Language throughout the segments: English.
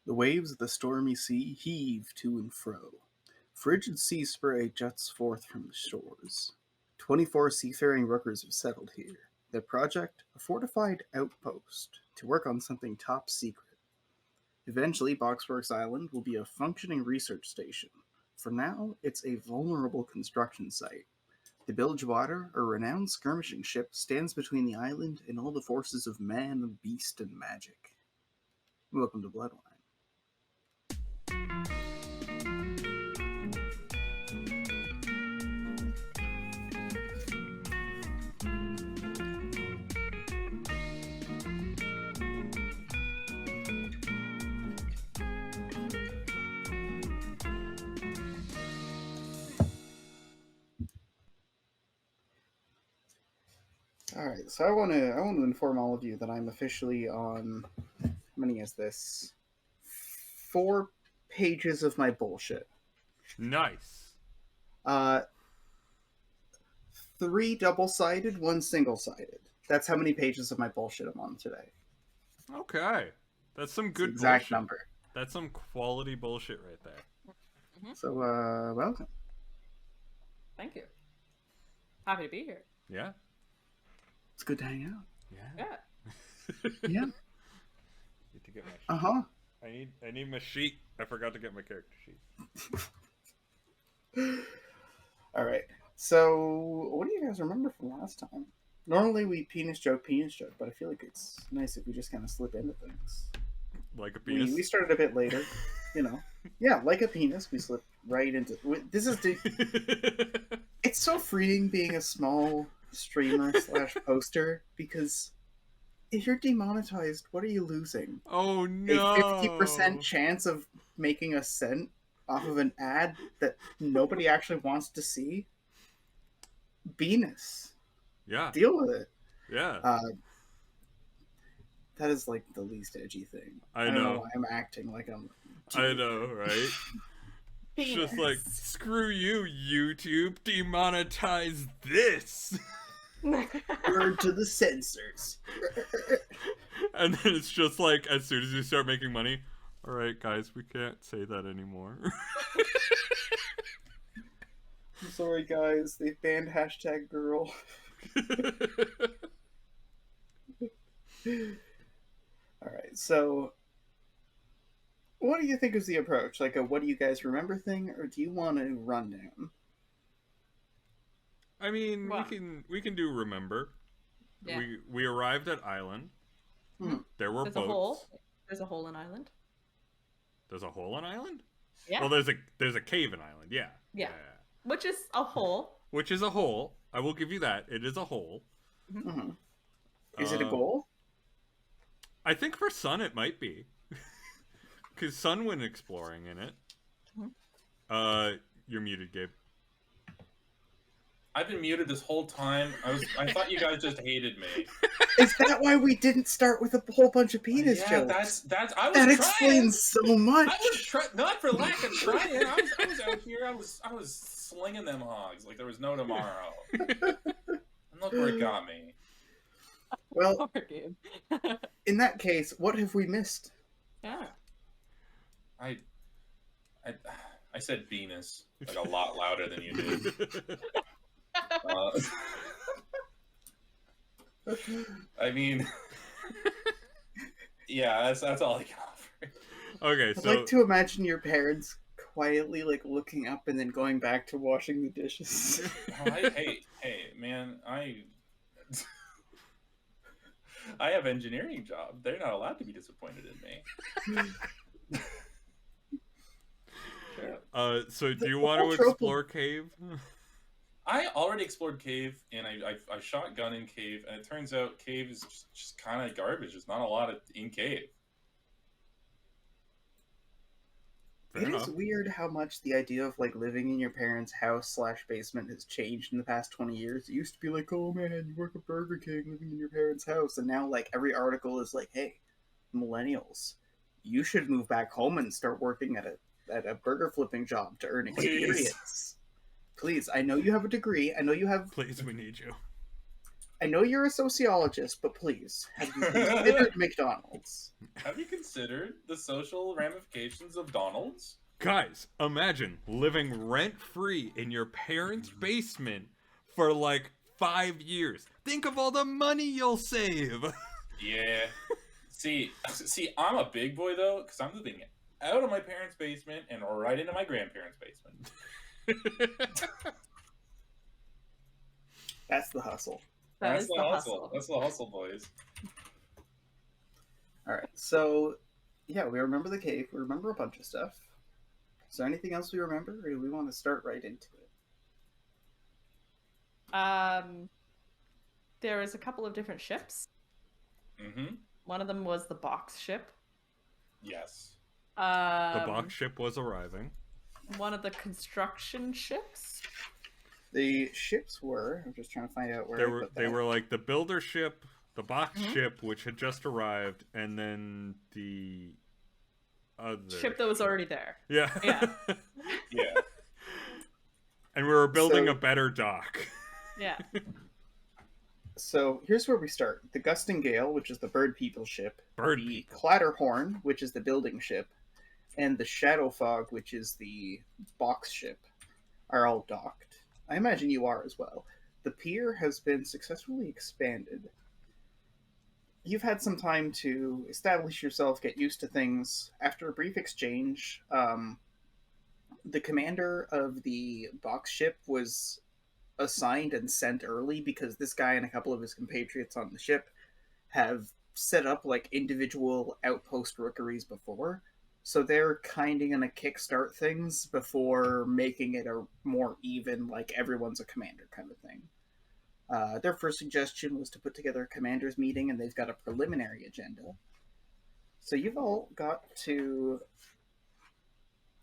The waves of the stormy sea heave to and fro. Frigid sea spray juts forth from the shores. 24 seafaring rookers have settled here. Their project, a fortified outpost to work on something top secret. Eventually, Boxworks Island will be a functioning research station. For now, it's a vulnerable construction site. The Bilgewater, a renowned skirmishing ship, stands between the island and all the forces of man, beast, and magic. Welcome to Bloodwine. All right, so I want to inform all of you that I'm officially on. How many is this? 4 pages of my bullshit. Nice. 3 double-sided, 1 single-sided. That's how many pages of my bullshit I'm on today. Okay, that's some good exact bullshit. Number. That's some quality bullshit right there. Mm-hmm. So, welcome. Thank you. Happy to be here. Yeah. It's good to hang out. Yeah. Yeah. Need to get my sheet. Uh-huh. I need my sheet. I forgot to get my character sheet. All right. So, what do you guys remember from last time? Normally we penis joke, but I feel like it's nice if we just kind of slip into things. Like a penis? We started a bit later, you know. Yeah, like a penis, we slip right into... This is... It's so freeing being a small streamer / poster, because if you're demonetized, what are you losing? Oh, no! A 50% chance of making a cent off of an ad that nobody actually wants to see? Venus. Yeah. Deal with it. Yeah. That is like the least edgy thing. I don't know. why I'm acting like I'm... I know, right? It's just like, screw you, YouTube. Demonetize this! Word to the censors. And then it's just like, as soon as you start making money, alright, guys, we can't say that anymore. I'm sorry, guys. They banned #girl. Alright, so... What do you think is the approach? Like a what do you guys remember thing, or do you want to run down? I mean, Wow. we can do remember. Yeah. We arrived at island. Hmm. There were There's boats. a hole. There's a hole in island. There's a hole in island? Yeah. Well, there's a cave in island. Yeah. Yeah. Which is a hole. Which is a hole. I will give you that. It is a hole. Mm-hmm. Is it a goal? I think for Sun it might be. Because Sun went exploring in it. Mm-hmm. You're muted, Gabe. I've been muted this whole time. I thought you guys just hated me. Is that why we didn't start with a whole bunch of penis Yeah, jokes? that's. I was that trying. explains so much. I was not for lack of trying. I was out here. I was slinging them hogs like there was no tomorrow. And look where it got me. Well, Poor game. in that case, what have we missed? Yeah. I said Venus like a lot louder than you did. I mean, yeah, that's all I can offer. Okay, I'd so like to imagine your parents quietly like looking up and then going back to washing the dishes. Oh, hey, man, I have engineering job. They're not allowed to be disappointed in me. Sure. So do you want to explore cave? I already explored cave, and I shotgun in cave, and it turns out cave is just kind of garbage. There's not a lot in cave. It is weird how much the idea of like living in your parents' house / basement has changed in the past 20 years. It used to be like, oh man, you work at Burger King living in your parents' house, and now like every article is like, hey, millennials, you should move back home and start working at a burger flipping job to earn experience. Please, I know you have a degree. I know you have... Please, we need you. I know you're a sociologist, but please, have you considered McDonald's? Have you considered the social ramifications of Donald's? Guys, imagine living rent-free in your parents' basement for like 5 years. Think of all the money you'll save. Yeah. See, I'm a big boy though, because I'm living out of my parents' basement and right into my grandparents' basement. That's the hustle. That's the hustle. That's the hustle, boys. All right, so yeah, we remember the cave. We remember a bunch of stuff. Is there anything else we remember, or do we want to start right into it? There was a couple of different ships. Mm-hmm. One of them was the box ship. Yes. The box ship was arriving. One of the construction ships. The ships were. I'm just trying to find out where They were like the builder ship, the box ship, which had just arrived, and then the other Ship that was already there. Yeah. Yeah. Yeah. And we were building a better dock. Yeah. So here's where we start. The Gusting Gale, which is the Bird People ship. The Clatterhorn, which is the building ship. And the Shadow Fog, which is the box ship, are all docked. I imagine you are as well. The pier has been successfully expanded. You've had some time to establish yourself, get used to things. After a brief exchange, the commander of the box ship was assigned and sent early because this guy and a couple of his compatriots on the ship have set up like individual outpost rookeries before. So they're kind of going to kickstart things before making it a more even, like everyone's a commander kind of thing. Their first suggestion was to put together a commander's meeting, and they've got a preliminary agenda. So you've all got to...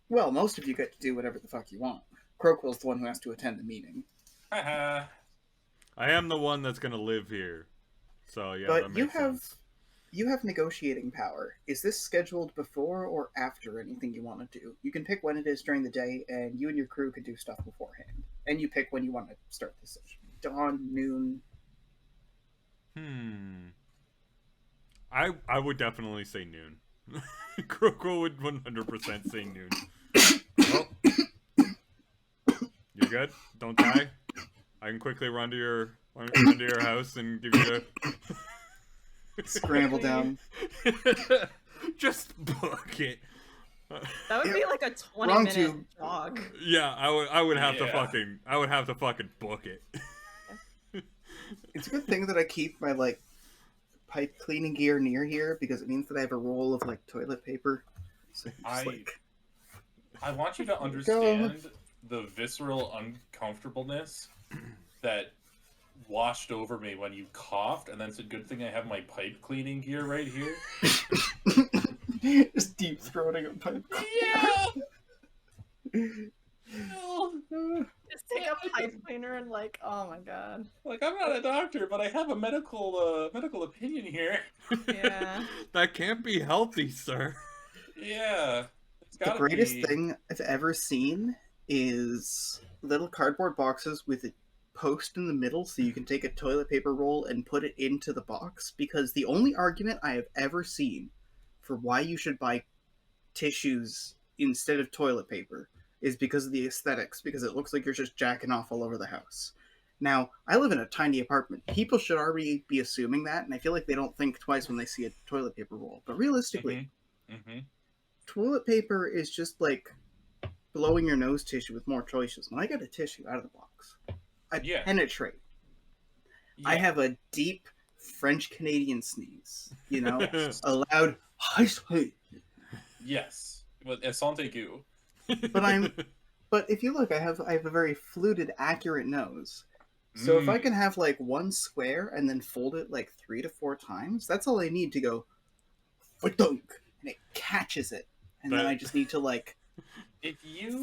Well, most of you get to do whatever the fuck you want. Crowquill's the one who has to attend the meeting. Haha. I am the one that's going to live here. So, yeah, But that makes sense. You have negotiating power. Is this scheduled before or after anything you want to do? You can pick when it is during the day, and you and your crew can do stuff beforehand. And you pick when you want to start the session. Dawn, noon. I would definitely say noon. Crowquill would 100% say noon. Oh. You good? Don't die? I can quickly run to your house and give you a... Scramble down. Just book it. That would be like a 20-minute jog. Yeah, I would have to fucking book it. It's a good thing that I keep my like pipe cleaning gear near here because it means that I have a roll of like toilet paper. So I want you to understand the visceral uncomfortableness that washed over me when you coughed, and then said, "Good thing I have my pipe cleaning gear right here." Just deep throating a pipe. Yeah. Just take a pipe cleaner and like, oh my god. Like, I'm not a doctor, but I have a medical opinion here. Yeah. That can't be healthy, sir. Yeah. It's The gotta greatest be... thing I've ever seen is little cardboard boxes with a post in the middle so you can take a toilet paper roll and put it into the box, because the only argument I have ever seen for why you should buy tissues instead of toilet paper is because of the aesthetics, because it looks like you're just jacking off all over the house. Now, I live in a tiny apartment. People should already be assuming that, and I feel like they don't think twice when they see a toilet paper roll. But realistically, toilet paper is just like blowing your nose tissue with more choices. When I get a tissue out of the box, I penetrate. Yeah. I have a deep French-Canadian sneeze, you know? A loud, yes, but santé goo. But if you look, I have a very fluted, accurate nose. So if I can have like one square and then fold it like 3 to 4 times, that's all I need to go thunk, and it catches it, and then I just need to like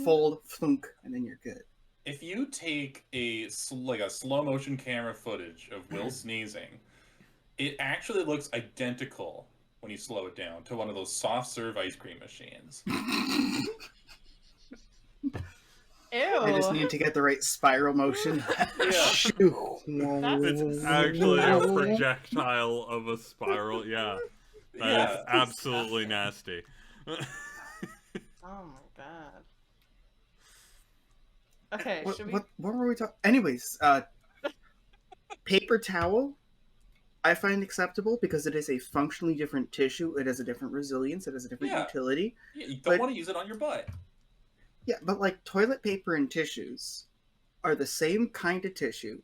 fold thunk, and then you're good. If you take a slow motion camera footage of Will sneezing, it actually looks identical when you slow it down to one of those soft serve ice cream machines. I just Ew. need to get the right spiral motion. It's actually a projectile of a spiral. Yeah, that is absolutely nasty. Oh my god. Okay, should we? What were we talking? Anyways, paper towel I find acceptable because it is a functionally different tissue. It has a different resilience. It has a different utility. Yeah, you don't want to use it on your butt. Yeah, but like toilet paper and tissues are the same kind of tissue,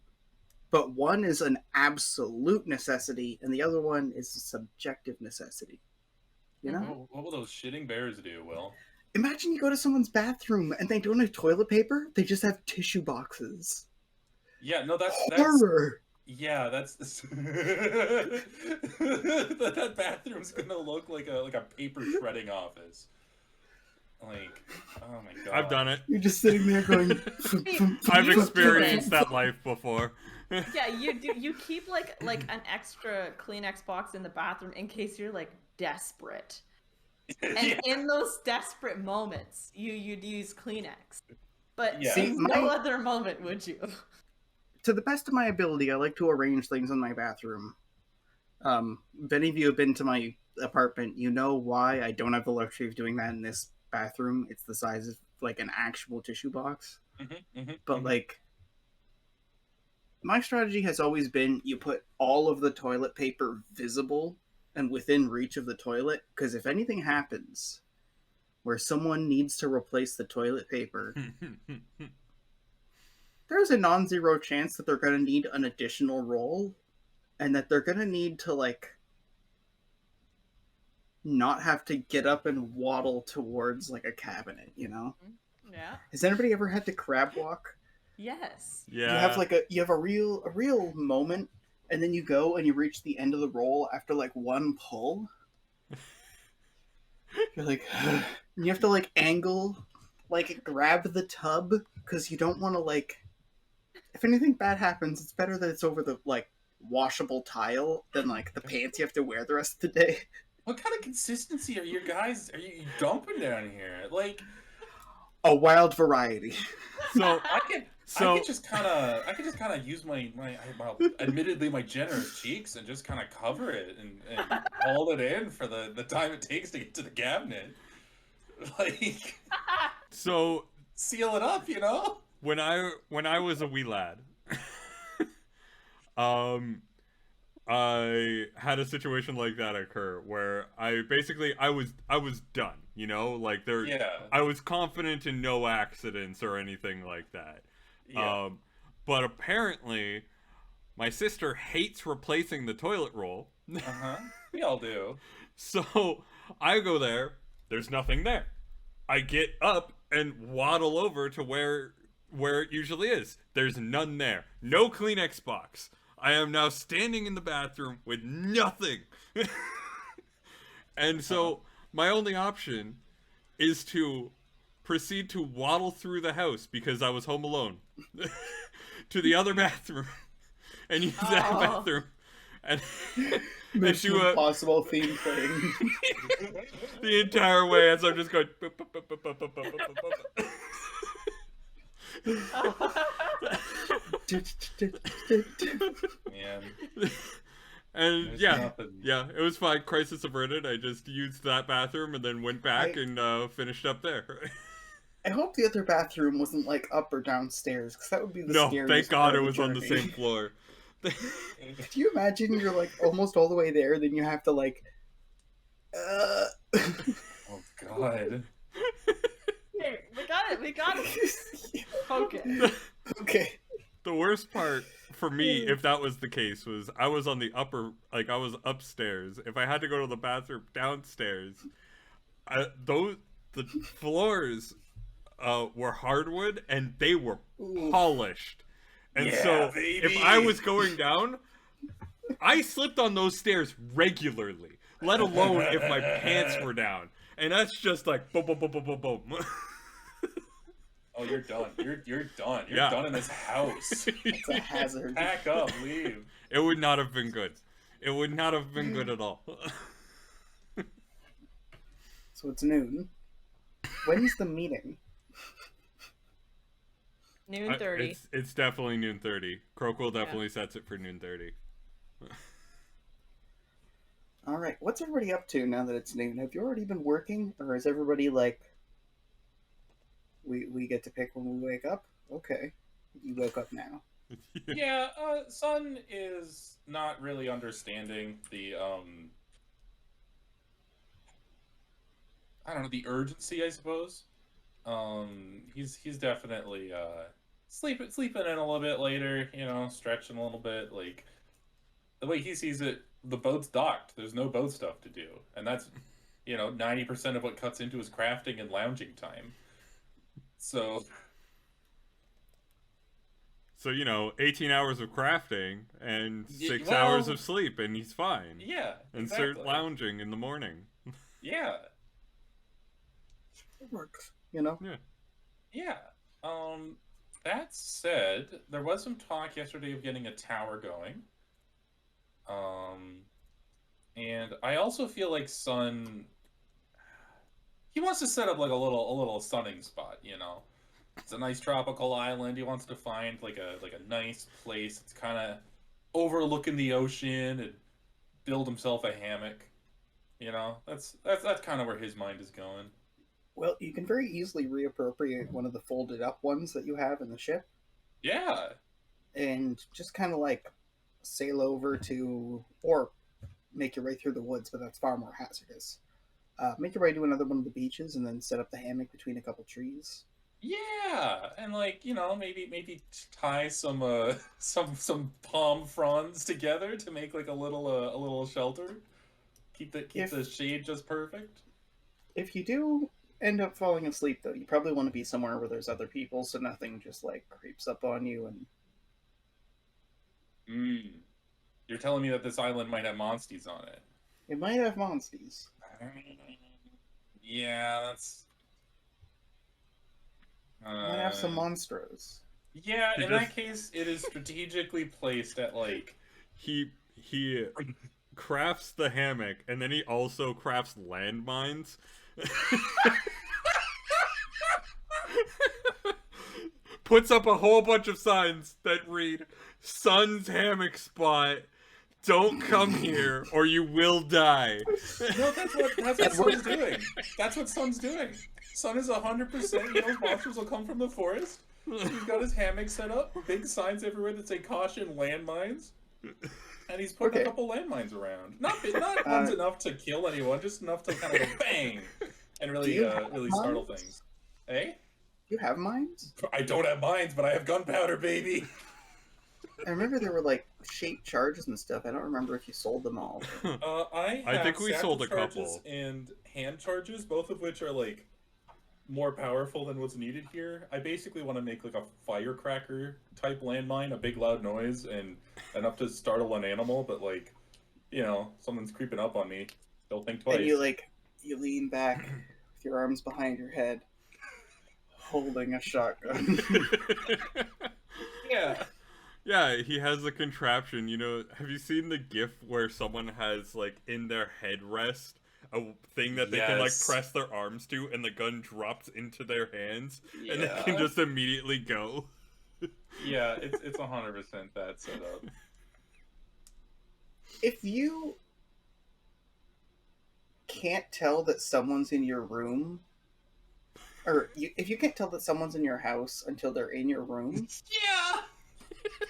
but one is an absolute necessity and the other one is a subjective necessity. You know? What will those shitting bears do, Will? Imagine you go to someone's bathroom and they don't have toilet paper, they just have tissue boxes. Yeah, no, that's horror. Yeah, that's that bathroom's gonna look like a paper shredding office. Like, oh my god. I've done it. You're just sitting there going. I've experienced that life before. Yeah, you do. You keep like an extra Kleenex box in the bathroom in case you're like desperate. And in those desperate moments, you'd use Kleenex. But in no other moment would you. To the best of my ability, I like to arrange things in my bathroom. If any of you have been to my apartment, you know why I don't have the luxury of doing that in this bathroom. It's the size of like an actual tissue box. But like, my strategy has always been you put all of the toilet paper visible and within reach of the toilet, because if anything happens where someone needs to replace the toilet paper, there's a non-zero chance that they're going to need an additional roll and that they're going to need to like not have to get up and waddle towards like a cabinet, you know? Yeah. Has anybody ever had to crab walk? Yes. Yeah. You have a real moment, and then you go and you reach the end of the roll after like one pull. You're like, and you have to like angle, like grab the tub because you don't want to like. If anything bad happens, it's better that it's over the like washable tile than like the pants you have to wear the rest of the day. What kind of consistency are you dumping down here? Like a wild variety. So I could just kind of use my admittedly my generous cheeks and just kind of cover it and hold it in for the time it takes to get to the cabinet. Like, so seal it up, you know? When I was a wee lad, I had a situation like that occur where I was done, you know, like I was confident in no accidents or anything like that. Yeah. But apparently my sister hates replacing the toilet roll. We all do. So I go there, there's nothing there. I get up and waddle over to where it usually is. There's none there. No Kleenex box. I am now standing in the bathroom with nothing. And so my only option is to proceed to waddle through the house, because I was home alone, to the other bathroom and use that bathroom and Mission Impossible theme thing. the entire way as I'm just going. Man. And There's yeah, nothing. yeah, it was fine. Crisis averted. I just used that bathroom and then went back and finished up there. I hope the other bathroom wasn't like up or downstairs, because that would be the scariest. No, thank God part it of was on the journey. same floor. Do you imagine you're like almost all the way there, then you have to like Oh God. Hey, we got it. Focus. Okay. The worst part for me, if that was the case, was I was on the I was upstairs. If I had to go to the bathroom downstairs, the floors were hardwood and they were polished. And so baby. if I was going down, I slipped on those stairs regularly, let alone if my pants were down. And that's just like boom, boom, boom, boom, boom, boom. Oh, you're done. You're done. You're Yeah. done in this house. It's a hazard. Pack up, leave. It would not have been good. It would not have been good at all. So it's noon. When's the meeting? Noon 30. It's definitely noon 30. Croquil definitely sets it for noon 30. All right, what's everybody up to now that it's noon? Have you already been working, or is everybody like, we get to pick when we wake up? Okay, you woke up now. Yeah, Sun is not really understanding the I don't know, the urgency, I suppose. He's definitely sleeping in a little bit later, you know, stretching a little bit. Like the way he sees it, the boat's docked. There's no boat stuff to do, and that's 90% of what cuts into his crafting and lounging time. So 18 hours of crafting and 6 well, hours of sleep, and he's fine. Yeah, And exactly. start lounging in the morning. Yeah. It works, you know? Yeah. That said, there was some talk yesterday of getting a tower going. And I also feel like Sun, he wants to set up like a little sunning spot, you know. It's a nice tropical island. He wants to find like a nice place. It's kind of overlooking the ocean and build himself a hammock. You know, that's kind of where his mind is going. Well, you can very easily reappropriate one of the folded up ones that you have in the ship. Yeah. And just kind of like sail over to, or make your way through the woods, but that's far more hazardous. Make your way to another one of the beaches and then set up the hammock between a couple trees. Yeah, and like maybe tie some palm fronds together to make like a little shelter. Keep the shade just perfect. If you do end up falling asleep, though, you probably want to be somewhere where there's other people, so nothing just like creeps up on you. And you're telling me that this island might have monsties on it? It might have monsties. Yeah, that's. Might have some monstros. Yeah, in that case, it is strategically placed at like. He crafts the hammock, and then he also crafts landmines. Puts up a whole bunch of signs that read, "Sun's hammock spot. Don't come here, or you will die." No, that's what Sun's doing. That's what Sun's doing. Sun is 100%. He knows monsters will come from the forest. He's got his hammock set up, big signs everywhere that say "Caution, landmines," and he's putting a couple landmines around. Not ones enough to kill anyone, just enough to kind of go bang and really startle things. Eh? You have mines? I don't have mines, but I have gunpowder, baby. I remember there were like shaped charges and stuff. I don't remember if you sold them all. I think we sold a couple. charges and hand charges, both of which are like more powerful than what's needed here. I basically want to make like a firecracker type landmine, a big loud noise and enough to startle an animal, but like, someone's creeping up on me, they'll think twice. And you lean back with your arms behind your head, holding a shotgun. Yeah. Yeah, he has a contraption. Have you seen the GIF where someone has like in their headrest a thing that they can like press their arms to, and the gun drops into their hands, and they can just immediately go? Yeah, it's 100% that setup. If you can't tell that someone's in your room, or if you can't tell that someone's in your house until they're in your room,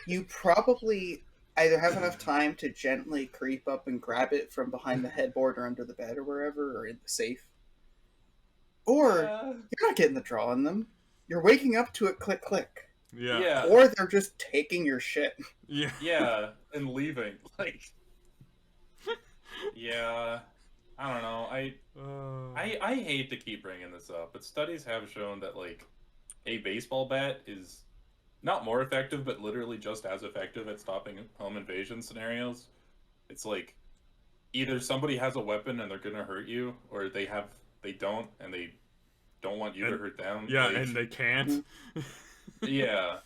you probably either have enough time to gently creep up and grab it from behind the headboard or under the bed or wherever, or in the safe. Or you're not getting the draw on them. You're waking up to it click, click. Yeah. Or they're just taking your shit. Yeah. Yeah, and leaving. Like, yeah, I don't know. I hate to keep bringing this up, but studies have shown that like a baseball bat is not more effective, but literally just as effective at stopping home invasion scenarios. It's like either somebody has a weapon and they're gonna hurt you, or they don't and they don't want you to hurt them. Yeah, and they can't. Yeah.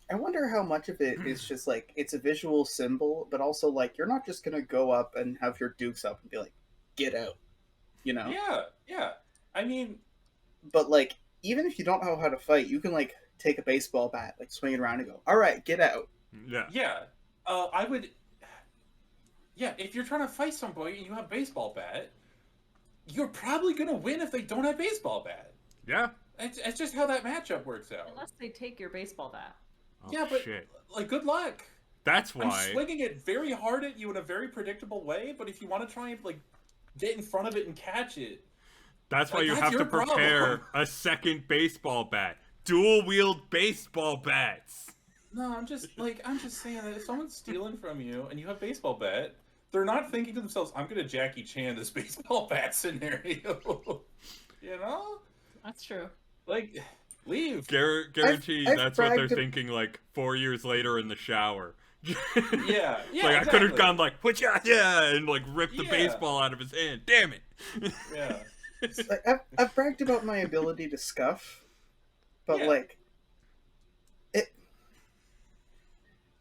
I wonder how much of it is just like it's a visual symbol, but also like you're not just gonna go up and have your dukes up and be like, "Get out," Yeah. I mean, but like even if you don't know how to fight, you can like take a baseball bat, like swing it around and go, all right, get out. Yeah. Yeah. I would. Yeah, if you're trying to fight somebody and you have a baseball bat, you're probably gonna win if they don't have baseball bat. Yeah. It's just how that matchup works out. Unless they take your baseball bat. Oh, Yeah, but shit. like, good luck. That's I'm why. swinging it very hard at you in a very predictable way, but if you want to try and like get in front of it and catch it, That's why like, you that's have to your prepare problem. a second baseball bat. Dual wield baseball bats. no, I'm just saying that if someone's stealing from you and you have baseball bat, they're not thinking to themselves, "I'm gonna Jackie Chan this baseball bat scenario." You know, That's true. like leave. Guaranteed I've that's what they're bragged- thinking like 4 years later in the shower. Yeah, yeah. Like I could have exactly. gone like, "What yeah," and like ripped the Yeah. baseball out of his hand. Damn it. Yeah. Like, I've bragged about my ability to scuff, but Yeah. like,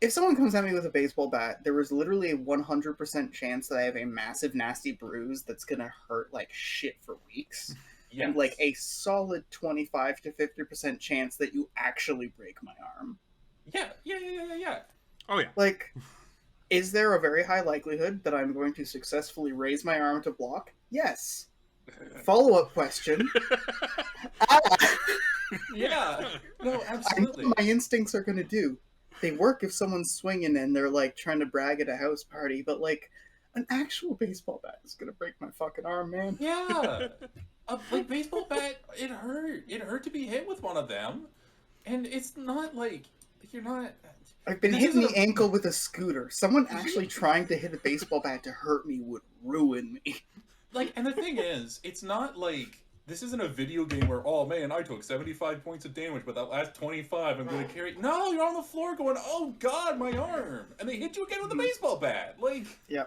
if someone comes at me with a baseball bat, there is literally a 100% chance that I have a massive, nasty bruise that's gonna hurt like shit for weeks, Yes. and like a solid 25 to 50% chance that you actually break my arm. Yeah. Oh yeah. Like, is there a very high likelihood that I'm going to successfully raise my arm to block? Yes. Follow-up question. Yeah. No, I know absolutely. what my instincts are going to do. They work if someone's swinging and they're like trying to brag at a house party, but like an actual baseball bat is going to break my fucking arm, man. Yeah. Like baseball bat, it hurt. It hurt to be hit with one of them, and it's not like you're not. I've been This hit in isn't the a- ankle with a scooter. Someone actually trying to hit a baseball bat to hurt me would ruin me. Like, and the thing is, it's not like this isn't a video game where, oh man, I took 75 points of damage, but that last 25 I'm going to carry. No, you're on the floor going, oh god, my arm, and they hit you again with a baseball bat. Like, Yeah.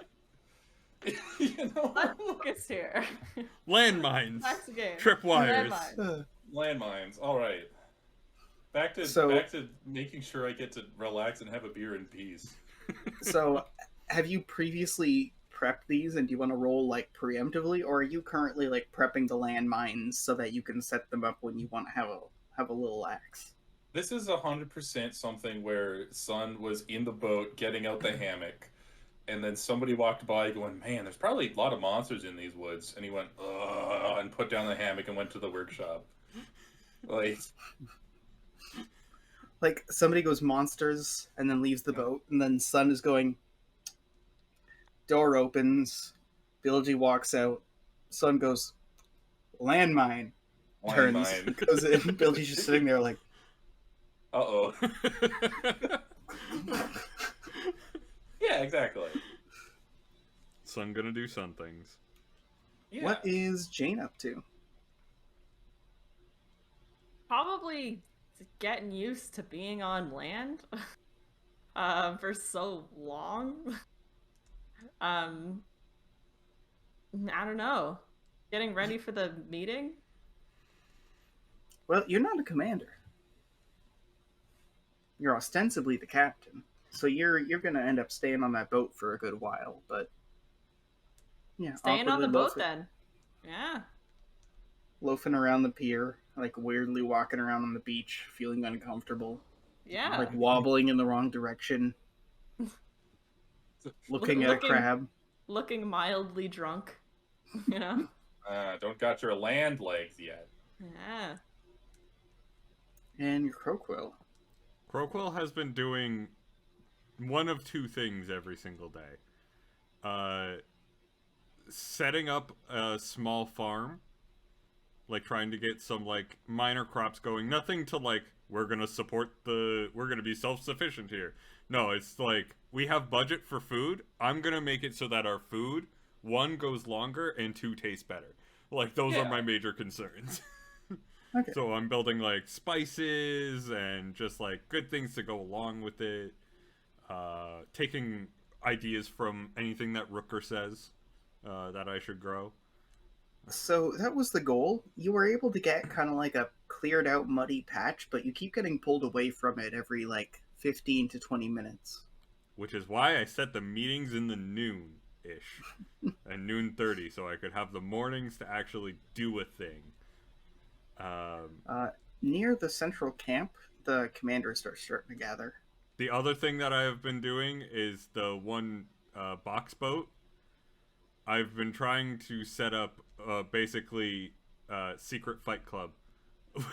you know, Let's focus here. Landmines. That's a game. Tripwires. Landmines. landmines. All right, back to making sure I get to relax and have a beer in peace. So, have you previously prepped these, and do you want to roll like preemptively, or are you currently like prepping the landmines so that you can set them up when you want to have a little axe? This is 100% something where Sun was in the boat getting out the hammock, and then somebody walked by going, man, there's probably a lot of monsters in these woods. And he went, ugh, and put down the hammock and went to the workshop. Like somebody goes monsters and then leaves the boat, and then Sun is going. Door opens, Bilgy walks out. Sun goes, landmine. Turns, Landmine. goes in. Bilgy's just sitting there like, Uh-oh. Yeah, exactly. Sun gonna do some things. Yeah. what is Jane up to? Probably getting used to being on land for so long. I don't know. Getting ready for the meeting? Well, you're not a commander. You're ostensibly the captain, so you're gonna end up staying on that boat for a good while. But yeah, Staying on the awkwardly boat loafing, then. Yeah. loafing around the pier, like weirdly walking around on the beach, feeling uncomfortable, Yeah. like wobbling in the wrong direction, looking at a Looking- crab. Looking mildly drunk. You know? Don't got your land legs yet. Yeah. And your Croquill. Croquill has been doing one of two things every single day. Setting up a small farm, like trying to get some like minor crops going. Nothing to like, we're gonna be self-sufficient here. No, it's like, we have budget for food. I'm gonna make it so that our food, one, goes longer, and two, tastes better. Like, those are Yeah. my major concerns. Okay. So I'm building like spices and just like good things to go along with it. Taking ideas from anything that Rooker says that I should grow. So that was the goal. You were able to get kind of like a cleared out muddy patch, but you keep getting pulled away from it every like 15 to 20 minutes. Which is why I set the meetings in the noon-ish. and 12:30, so I could have the mornings to actually do a thing. Near the central camp, the commanders start starting to gather. The other thing that I have been doing is the one box boat. I've been trying to set up basically secret fight club. With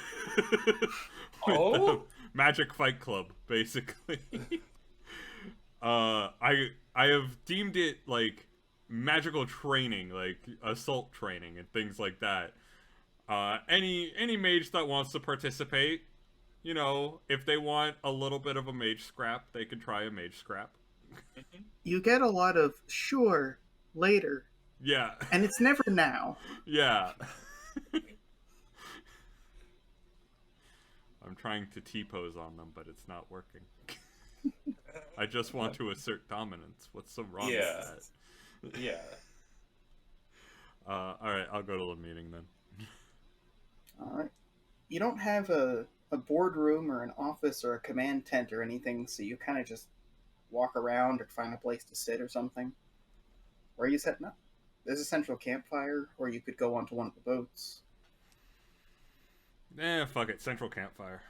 Oh? magic fight club, basically. I have deemed it like magical training, like assault training and things like that. Any mage that wants to participate, you know, if they want a little bit of a mage scrap, they could try a mage scrap. You get a lot of sure later, Yeah. and it's never now. Yeah. I'm trying to T-pose on them, but it's not working. I just want to assert dominance. What's so wrong with that? Yeah. Alright, I'll go to the meeting then. Alright. You don't have a boardroom or an office or a command tent or anything, so you kind of just walk around or find a place to sit or something. Where are you setting up? There's a central campfire, or you could go onto one of the boats. Fuck it. Central campfire.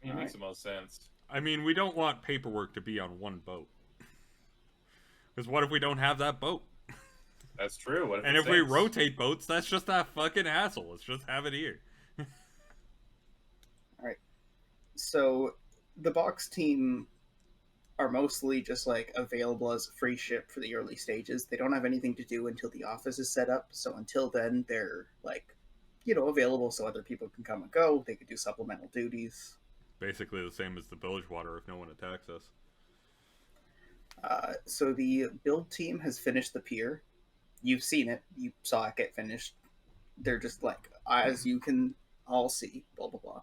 It makes the most sense. I mean, we don't want paperwork to be on one boat. Because what if we don't have that boat? That's true. What if And it if we sinks? rotate boats, that's just that fucking hassle. Let's just have it here. Alright. So, the box team are mostly just like available as a free ship for the early stages. They don't have anything to do until the office is set up, so until then they're like, you know, available so other people can come and go. They could do supplemental duties. Basically the same as the bilge water if no one attacks us. So the build team has finished the pier. You've seen it. You saw it get finished. They're just like, as you can all see, blah, blah, blah.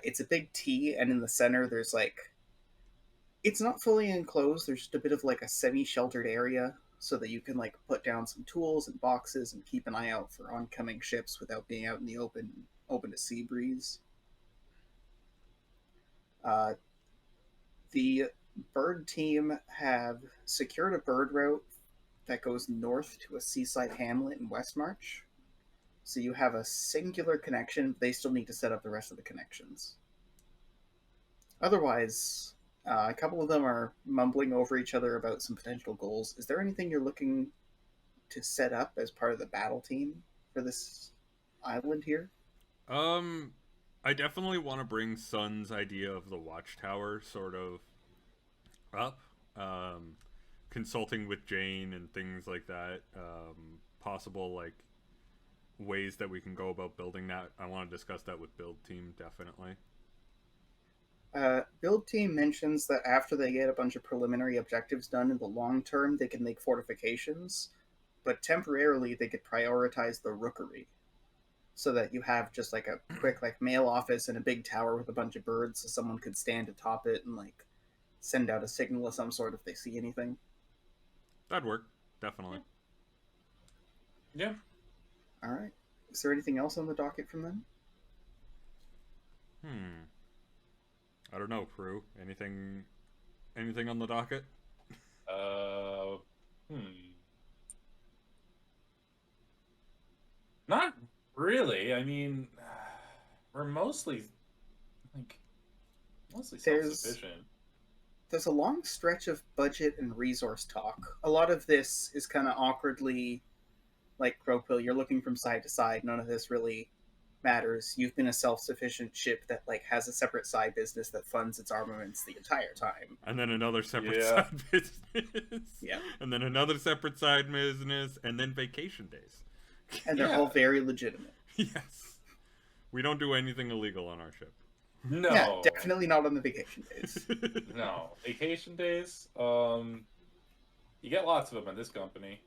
It's a big T, and in the center there's like, it's not fully enclosed. There's just a bit of like a semi-sheltered area so that you can like put down some tools and boxes and keep an eye out for oncoming ships without being out in the open to sea breeze. The bird team have secured a bird route that goes north to a seaside hamlet in Westmarch. So you have a singular connection. They still need to set up the rest of the connections. Otherwise, a couple of them are mumbling over each other about some potential goals. Is there anything you're looking to set up as part of the battle team for this island here? I definitely want to bring Sun's idea of the watchtower sort of up. Consulting with Jane and things like that. Possible like ways that we can go about building that. I want to discuss that with build team, definitely. Build team mentions that after they get a bunch of preliminary objectives done in the long term, they can make fortifications, but temporarily they could prioritize the Rookery, so that you have just like a quick like mail office and a big tower with a bunch of birds, so someone could stand atop it and like send out a signal of some sort if they see anything. That'd work, definitely. Yeah. All right. Is there anything else on the docket from them? I don't know, crew. Anything on the docket? Not really. I mean, we're mostly self-sufficient. There's a long stretch of budget and resource talk. A lot of this is kind of awkwardly like Croquill, you're looking from side to side. None of this really matters. You've been a self-sufficient ship that like has a separate side business that funds its armaments the entire time. And then another separate side business. Yeah. And then another separate side business, and then vacation days. And they're all very legitimate. Yes. We don't do anything illegal on our ship. No. Yeah, definitely not on the vacation days. No. Vacation days, you get lots of them in this company.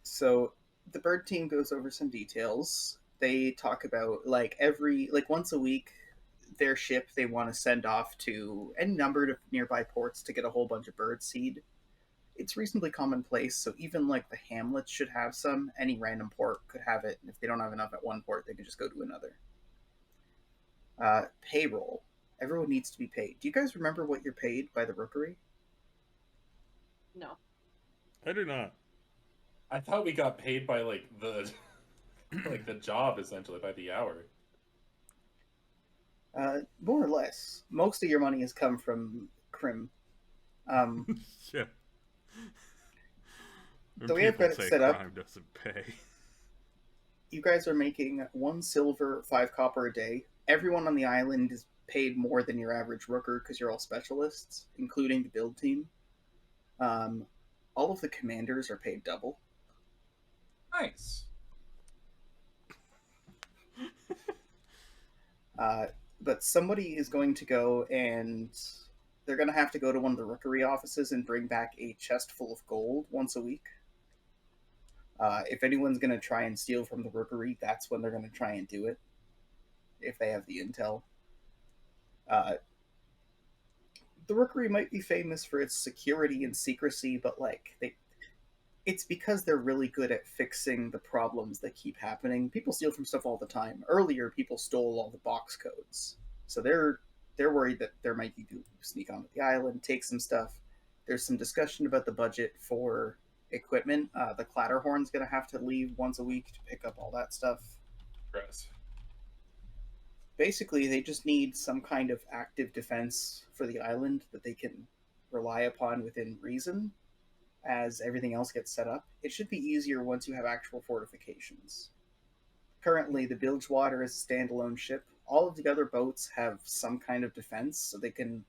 So the bird team goes over some details. They talk about like once a week, their ship they want to send off to any number of nearby ports to get a whole bunch of bird seed. It's reasonably commonplace, so even like the hamlets should have some. Any random port could have it, and if they don't have enough at one port, they can just go to another. Payroll. Everyone needs to be paid. Do you guys remember what you're paid by the Rookery? No. I do not. I thought we got paid by like the Like the job, essentially, by the hour. More or less. Most of your money has come from Crim. Um, Yeah. When the way I've people got it say set up, crime doesn't pay. you guys are making 1 silver, 5 copper a day. Everyone on the island is paid more than your average rooker because you're all specialists, including the build team. Um, all of the commanders are paid double. Nice. But somebody is going to go and they're going to have to go to one of the rookery offices and bring back a chest full of gold once a week. If anyone's going to try and steal from the rookery, that's when they're going to try and do it. If they have the intel. The rookery might be famous for its security and secrecy, but it's because they're really good at fixing the problems that keep happening. People steal from stuff all the time. Earlier, people stole all the box codes, so they're worried that there might be people who sneak onto the island, take some stuff. There's some discussion about the budget for equipment. The Clatterhorn's going to have to leave once a week to pick up all that stuff. Gross. Basically, they just need some kind of active defense for the island that they can rely upon within reason. As everything else gets set up, it should be easier once you have actual fortifications. Currently, the Bilgewater is a standalone ship. All of the other boats have some kind of defense, so they can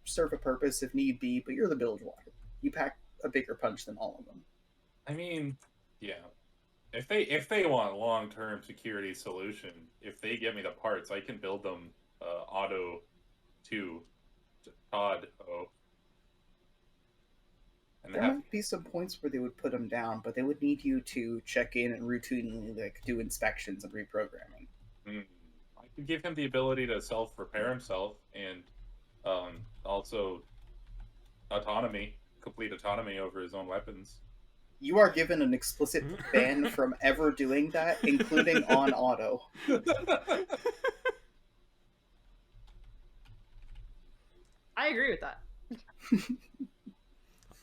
serve a purpose if need be, but you're the Bilgewater. You pack a bigger punch than all of them. I mean, yeah. If they want long-term security solution, if they give me the parts, I can build them auto to Todd. And there might be some points where they would put them down, but they would need you to check in and routinely do inspections and reprogramming. I could give him the ability to self-repair himself and also complete autonomy over his own weapons. You are given an explicit ban from ever doing that, including on auto. I agree with that.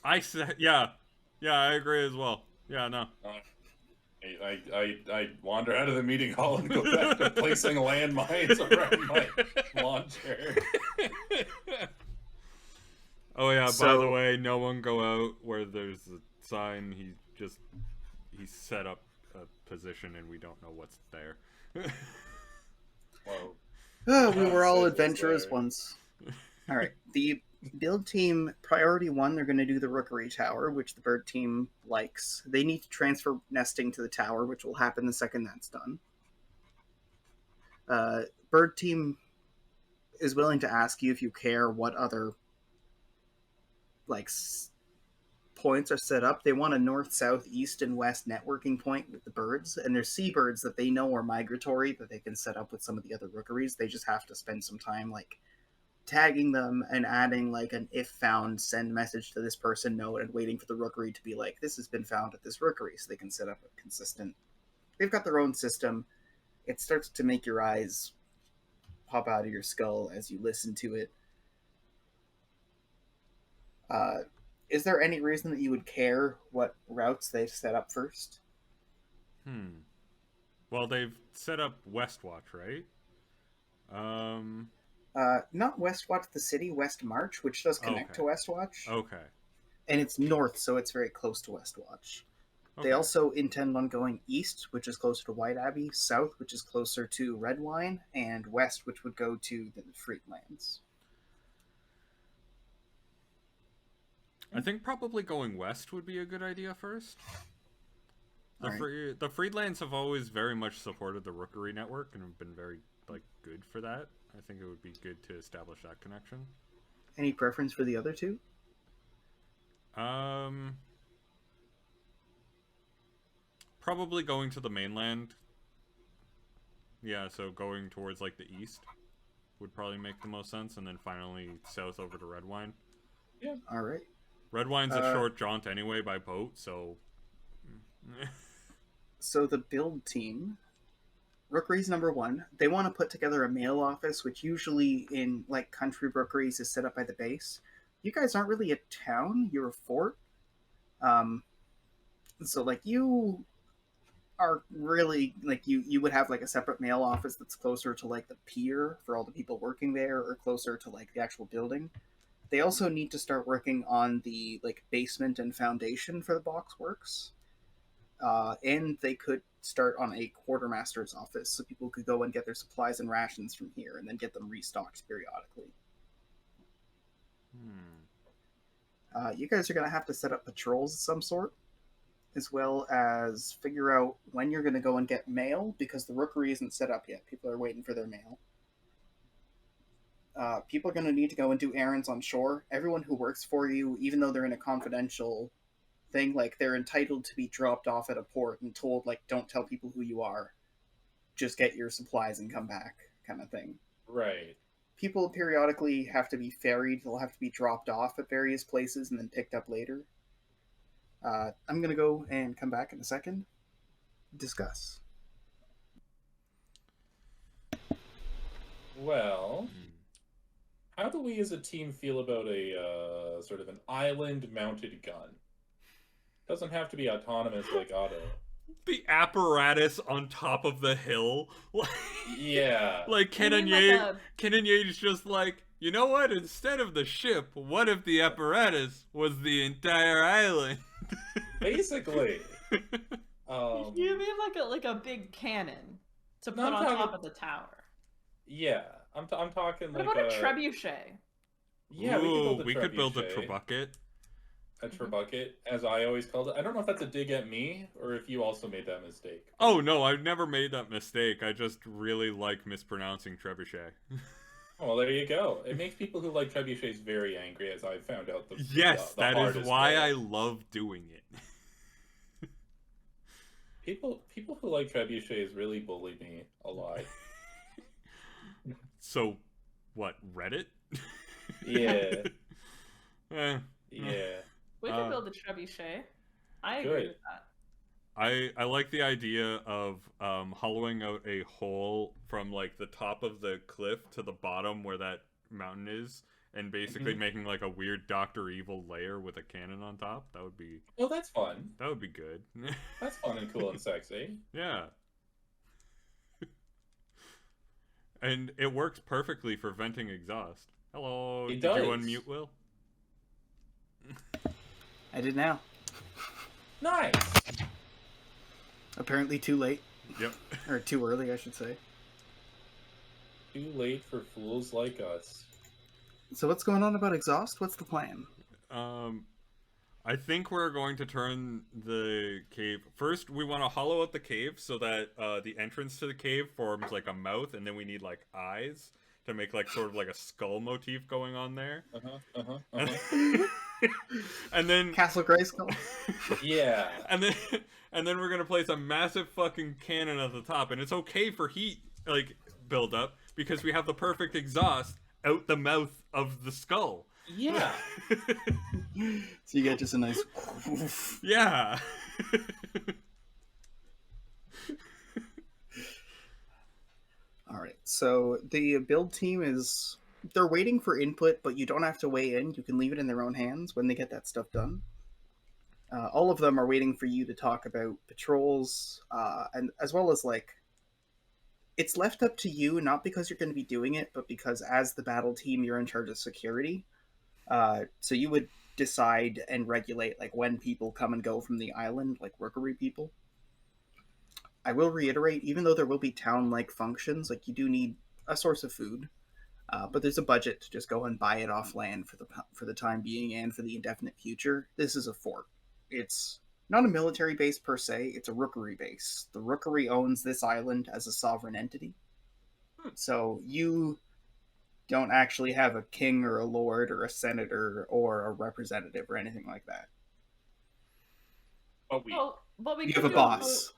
I said, yeah, I agree as well. Yeah, no. I wander out of the meeting hall and go back to placing landmines around my lawn chair. Oh yeah, by the way, no one go out where there's a sign. He set up a position and we don't know what's there. Whoa. Oh, we were all adventurous once. All right, the build team, priority 1, they're going to do the Rookery Tower, which the bird team likes. They need to transfer nesting to the tower, which will happen the second that's done. Bird team is willing to ask you if you care what other points are set up. They want a north, south, east, and west networking point with the birds, and there's seabirds that they know are migratory that they can set up with some of the other rookeries. They just have to spend some time tagging them and adding an if found send message to this person note and waiting for the rookery to be this has been found at this rookery, so they can set up a consistent. They've got their own system. It starts to make your eyes pop out of your skull as you listen to it. Is there any reason that you would care what routes they've set up first? Well, they've set up Westwatch, right? Not Westwatch the city, West March, which does connect to Westwatch. Okay. And it's north, so it's very close to Westwatch. Okay. They also intend on going east, which is closer to White Abbey, south, which is closer to Redwine, and west, which would go to the Freedlands. I think probably going west would be a good idea first. The Freedlands have always very much supported the Rookery network and have been very good for that. I think it would be good to establish that connection. Any preference for the other two? Probably going to the mainland. Yeah, so going towards the east would probably make the most sense, and then finally south over to Redwine. Yeah. All right. Redwine's a short jaunt anyway by boat, so. So the build team, Rookery's number 1. They want to put together a mail office, which usually in country rookeries is set up by the base. You guys aren't really a town; you're a fort. So are really like you would have like a separate mail office that's closer to like the pier for all the people working there, or closer to like the actual building. They also need to start working on the like basement and foundation for the Boxworks, and they could start on a quartermaster's office so people could go and get their supplies and rations from here, and then get them restocked periodically. You guys are going to have to set up patrols of some sort, as well as figure out when you're going to go and get mail, because the Rookery isn't set up yet. People are waiting for their mail. People are going to need to go and do errands on shore. Everyone who works for you, even though they're in a confidential thing, like, they're entitled to be dropped off at a port and told, like, don't tell people who you are. Just get your supplies and come back, kind of thing. Right. People periodically have to be ferried. They'll have to be dropped off at various places and then picked up later. I'm going to go and come back in a second. Discuss. Well, how do we as a team feel about a sort of an island-mounted gun? Doesn't have to be autonomous like Otto. The apparatus on top of the hill. Yeah. Like Ken and Yate's just like, you know what? Instead of the ship, what if the apparatus was the entire island? Basically. You mean like a big cannon to put on top of the tower? Yeah, I'm talking what like about a trebuchet? Yeah, we could build a trebuchet. A trebuchet, as I always called it. I don't know if that's a dig at me, or if you also made that mistake. Oh, no, I've never made that mistake. I just really like mispronouncing trebuchet. Oh, well, there you go. It makes people who like trebuchets very angry, as I found out. Yes, the that is why way. I love doing it. People who like trebuchets really bully me a lot. So, what, Reddit? Yeah. Yeah. We could build a trebuchet. I agree with that. I like the idea of hollowing out a hole from like the top of the cliff to the bottom where that mountain is, and basically making like a weird Dr. Evil layer with a cannon on top. That would be... Oh, that's fun. That would be good. That's fun and cool and sexy. Yeah. And it works perfectly for venting exhaust. Hello, did you unmute, Will? I did now. Nice. Apparently too late. Yep. Or too early, I should say. Too late for fools like us. So what's going on about exhaust? What's the plan? I think we're going to turn the cave... First, we want to hollow out the cave so that the entrance to the cave forms like a mouth, and then we need like eyes to make like sort of like a skull motif going on there. And then Castle Grayskull. Yeah. And then we're gonna place a massive fucking cannon at the top, and it's okay for heat like build up because we have the perfect exhaust out the mouth of the skull. Yeah. So you get just a nice... Yeah. Alright, so the build team is... They're waiting for input, but you don't have to weigh in. You can leave it in their own hands when they get that stuff done. All of them are waiting for you to talk about patrols, and as well as, like... It's left up to you, not because you're going to be doing it, but because as the battle team, you're in charge of security. So you would decide and regulate like when people come and go from the island, like Rookery people. I will reiterate, even though there will be town-like functions, like you do need a source of food, but there's a budget to just go and buy it off land for the time being and for the indefinite future. This is a fort. It's not a military base per se, it's a Rookery base. The Rookery owns this island as a sovereign entity. So you don't actually have a king or a lord or a senator or a representative or anything like that. But you have a boss.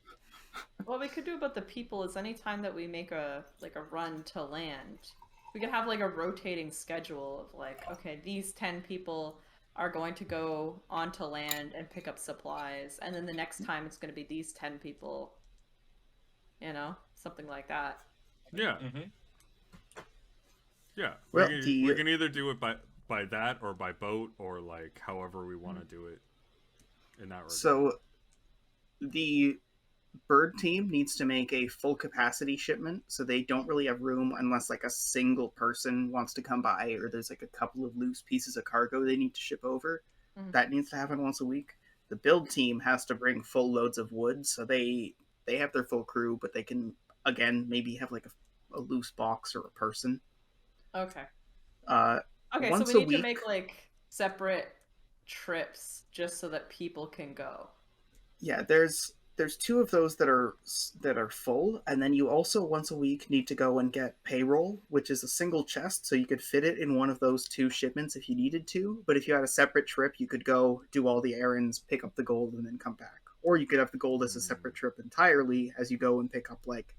What we could do about the people is anytime that we make a run to land, we could have like a rotating schedule of like, okay, these 10 people are going to go onto land and pick up supplies, and then the next time it's going to be these 10 people, you know, something like that. Yeah. Yeah. Well, we can either do it by that or by boat or like however we want to do it in that regard. So the Bird team needs to make a full capacity shipment, so they don't really have room unless like a single person wants to come by or there's like a couple of loose pieces of cargo they need to ship over. That needs to happen once a week. The build team has to bring full loads of wood, so they have their full crew, but they can again maybe have like a loose box or a person. Okay. Uh, Okay, so once we a need to week- make like separate trips just so that people can go. Yeah, there's two of those that are full, and then you also once a week need to go and get Payroll, which is a single chest, so you could fit it in one of those two shipments if you needed to. But if you had a separate trip, you could go do all the errands, pick up the gold, and then come back. Or you could have the gold as a separate trip entirely, as you go and pick up like,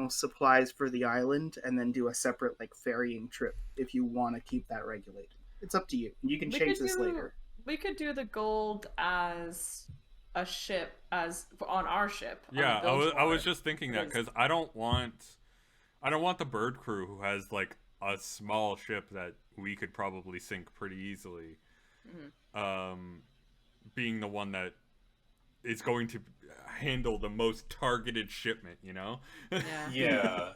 supplies for the island, and then do a separate like ferrying trip if you want to keep that regulated. It's up to you. You can change this later. We could do the gold as a ship, as on our ship. on the Yeah, I was Bilgewater. just thinking that because I don't want the bird crew who has like a small ship that we could probably sink pretty easily, being the one that is going to handle the most targeted shipment. Yeah. Yeah.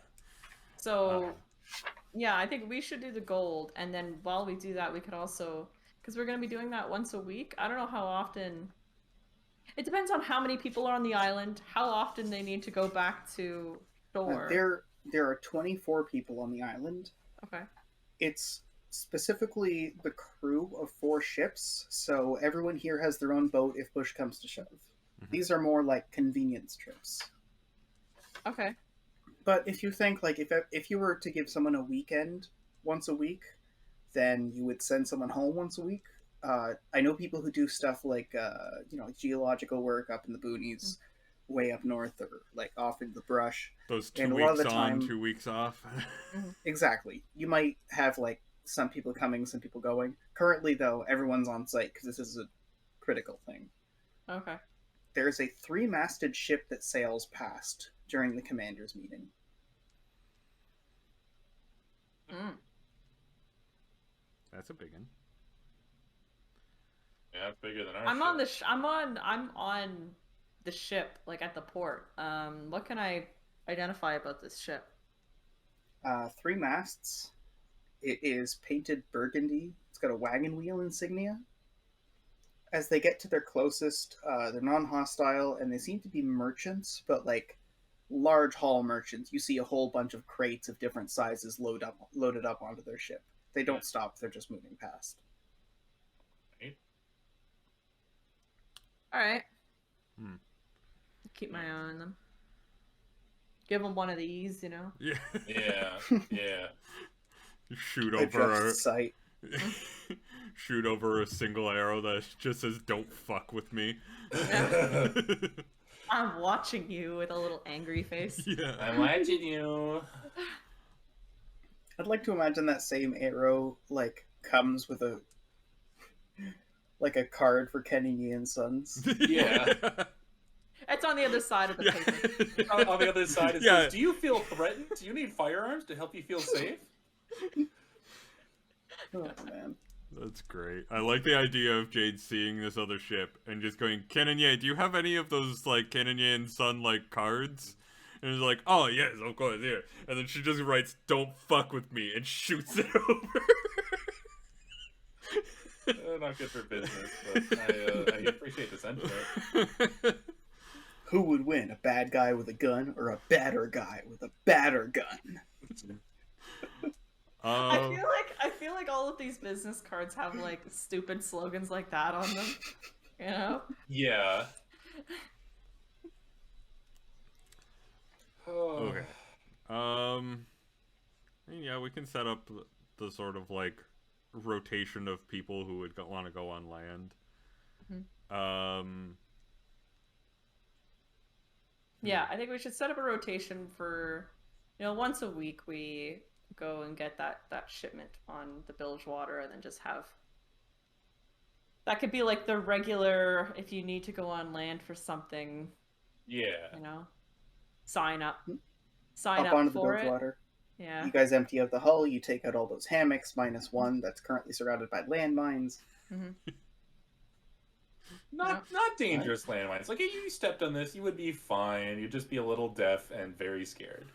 So, yeah, I think we should do the gold, and then while we do that, we could also, because we're going to be doing that once a week. I don't know how often. It depends on how many people are on the island, how often they need to go back to shore. There are 24 people on the island. Okay. It's specifically the crew of 4 ships, so everyone here has their own boat if push comes to shove. These are more like convenience trips. Okay. But if you think like if you were to give someone a weekend once a week, then you would send someone home once a week. I know people who do stuff like geological work up in the boonies, way up north, or like off in the brush. Those 2 And a lot of weeks the on, time- 2 weeks off. Exactly. You might have like some people coming, some people going. Currently, though, everyone's on site because this is a critical thing. Okay. There's a 3-masted ship that sails past during the commander's meeting. That's a big one. Yeah, it's bigger than our I'm ship. on the I'm on the ship, like at the port. What can I identify about this ship? 3 masts. It is painted burgundy. It's got a wagon wheel insignia. As they get to their closest, they're non-hostile, and they seem to be merchants, but like large haul merchants. You see a whole bunch of crates of different sizes loaded up onto their ship. They don't stop; they're just moving past. All right. Hmm. Keep my eye on them. Give them one of these, Yeah. Yeah. Shoot Adjust over sight. shoot over a single arrow that just says "Don't fuck with me." I'm watching you with a little angry face. Yeah. I'm watching you. I'd like to imagine that same arrow like comes with a card for Kenny and Sons. Yeah. It's on the other side of the paper. On the other side, it says, "Do you feel threatened? Do you need firearms to help you feel safe?" Oh man. That's great. I like the idea of Jade seeing this other ship and just going, "Kenanye, do you have any of those like Kenanye and Son like cards?" And it's like, "Oh yes, of course, here." And then she just writes, "Don't fuck with me," and shoots it over. Not good for business, but I appreciate the sentiment. Who would win, a bad guy with a gun or a badder guy with a badder gun? I feel like all of these business cards have like stupid slogans like that on them. You know? Yeah. Okay. Yeah, we can set up the sort of like rotation of people who would want to go on land. Yeah, I think we should set up a rotation for, once a week we go and get that shipment on the Bilgewater, and then just have that could be like the regular, if you need to go on land for something, Yeah. sign up Up onto the for it. Bilgewater. Yeah. You guys empty out the hull, you take out all those hammocks, -1 that's currently surrounded by landmines. Not dangerous landmines. Like, if you stepped on this, you would be fine. You'd just be a little deaf and very scared.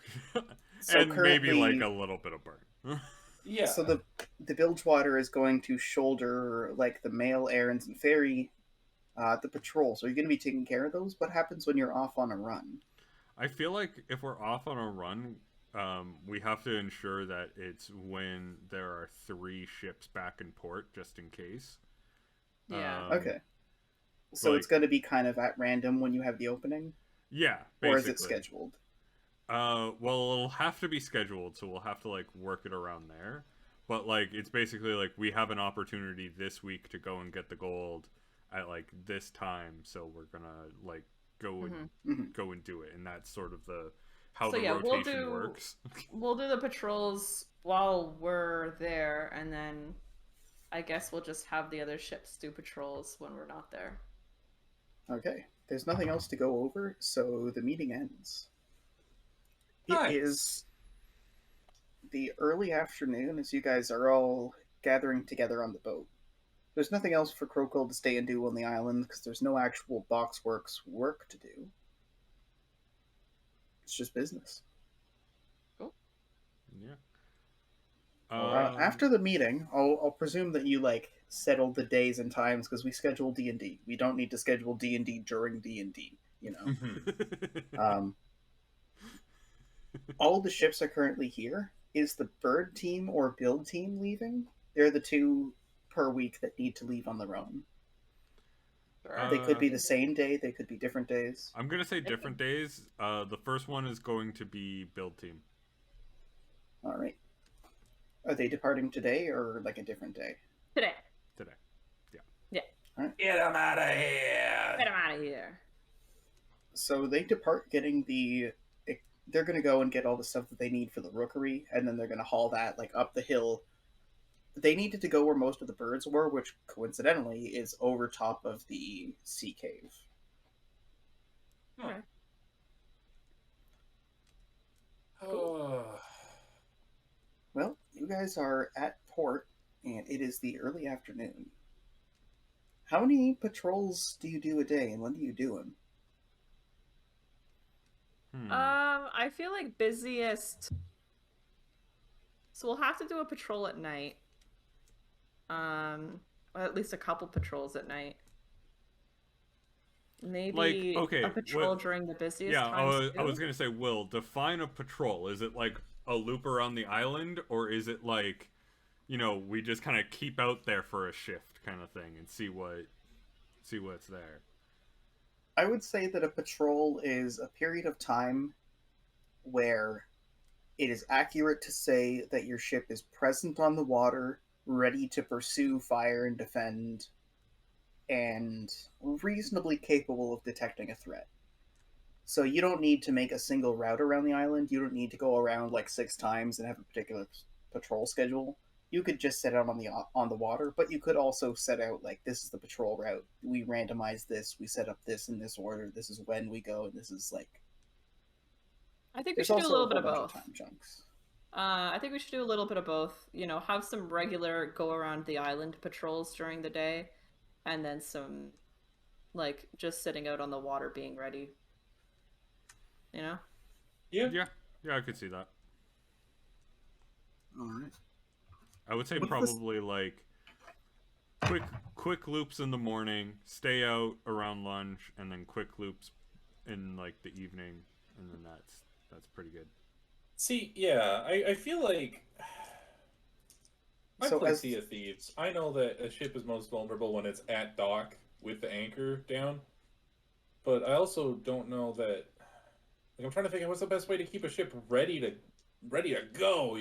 So And maybe like currently- a little bit of burn. Yeah. So the Bilgewater is going to shoulder like the mail errands and ferry, the patrols. Are you going to be taking care of those? What happens when you're off on a run? I feel like if we're off on a run, we have to ensure that it's when there are 3 ships back in port, just in case. Yeah. Okay. So it's going to be kind of at random when you have the opening, Yeah, basically. or is it scheduled? Well, it'll have to be scheduled, so we'll have to like work it around there. But like, it's basically like we have an opportunity this week to go and get the gold at like this time, so we're gonna like go and go and do it, and that's sort of how the rotation works. We'll do the patrols while we're there, and then I guess we'll just have the other ships do patrols when we're not there. Okay. There's nothing else to go over, so the meeting ends. Nice. It is the early afternoon as you guys are all gathering together on the boat. There's nothing else for Crowquill to stay and do on the island because there's no actual Boxworks work to do. It's just business. Yeah. After the meeting, I'll presume that you like settled the days and times because we schedule D&D. We don't need to schedule D&D during D&D, you know. All the ships are currently here. Is the bird team or build team leaving? They're the 2 per week that need to leave on their own. They could be the same day. They could be different days. I'm gonna say different days. The first one is going to be build team. All right. Are they departing today or like a different day? Today. Yeah. Get them out of here! Get them out of here. So they depart getting the... They're going to go and get all the stuff that they need for the Rookery, and then they're going to haul that like up the hill. They needed to go where most of the birds were, which coincidentally is over top of the sea cave. Okay. Oh. Well, you guys are at port, and it is the early afternoon. How many patrols do you do a day, and when do you do them? I feel like busiest. So we'll have to do a patrol at night. Or at least a couple patrols at night. Maybe a patrol during the busiest times. I was gonna say, Will, define a patrol. Is it like a loop around the island, or is it like, we just kind of keep out there for a shift kind of thing and see what's there? I would say that a patrol is a period of time where it is accurate to say that your ship is present on the water, ready to pursue, fire, and defend, and reasonably capable of detecting a threat. So you don't need to make a single route around the island. You don't need to go around like 6 times and have a particular patrol schedule. You could just set out on the water, but you could also set out like, this is the patrol route. We randomize this. We set up this in this order. This is when we go, and this is like. I think we should do a little bit of both. Time chunks. I think we should do a little bit of both. Have some regular go around the island patrols during the day, and then some, like, just sitting out on the water being ready. Yeah. Yeah, I could see that. All right. I would say probably like quick loops in the morning, stay out around lunch, and then quick loops in like the evening, and then that's pretty good. See, yeah, I feel like I play Sea of Thieves. I know that a ship is most vulnerable when it's at dock with the anchor down, but I also don't know that. Like, I'm trying to think of what's the best way to keep a ship ready to go.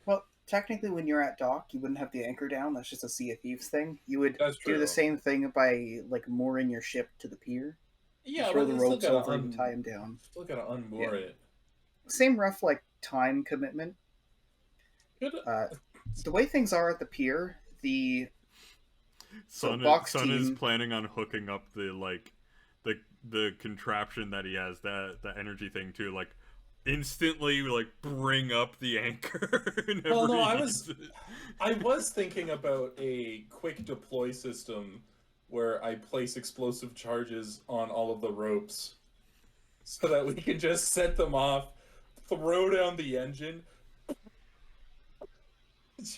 Well, technically, when you're at dock, you wouldn't have the anchor down. That's just a Sea of Thieves thing. You would do the same thing by like mooring your ship to the pier. Yeah, throw the ropes over and tie them down. Still gotta unmoor it. Same rough like time commitment. The way things are at the pier, the Sun is planning on hooking up the contraption that he has, the energy thing too, like instantly like bring up the anchor. Well, no, I was thinking about a quick deploy system where I place explosive charges on all of the ropes so that we can just set them off, throw down the engine,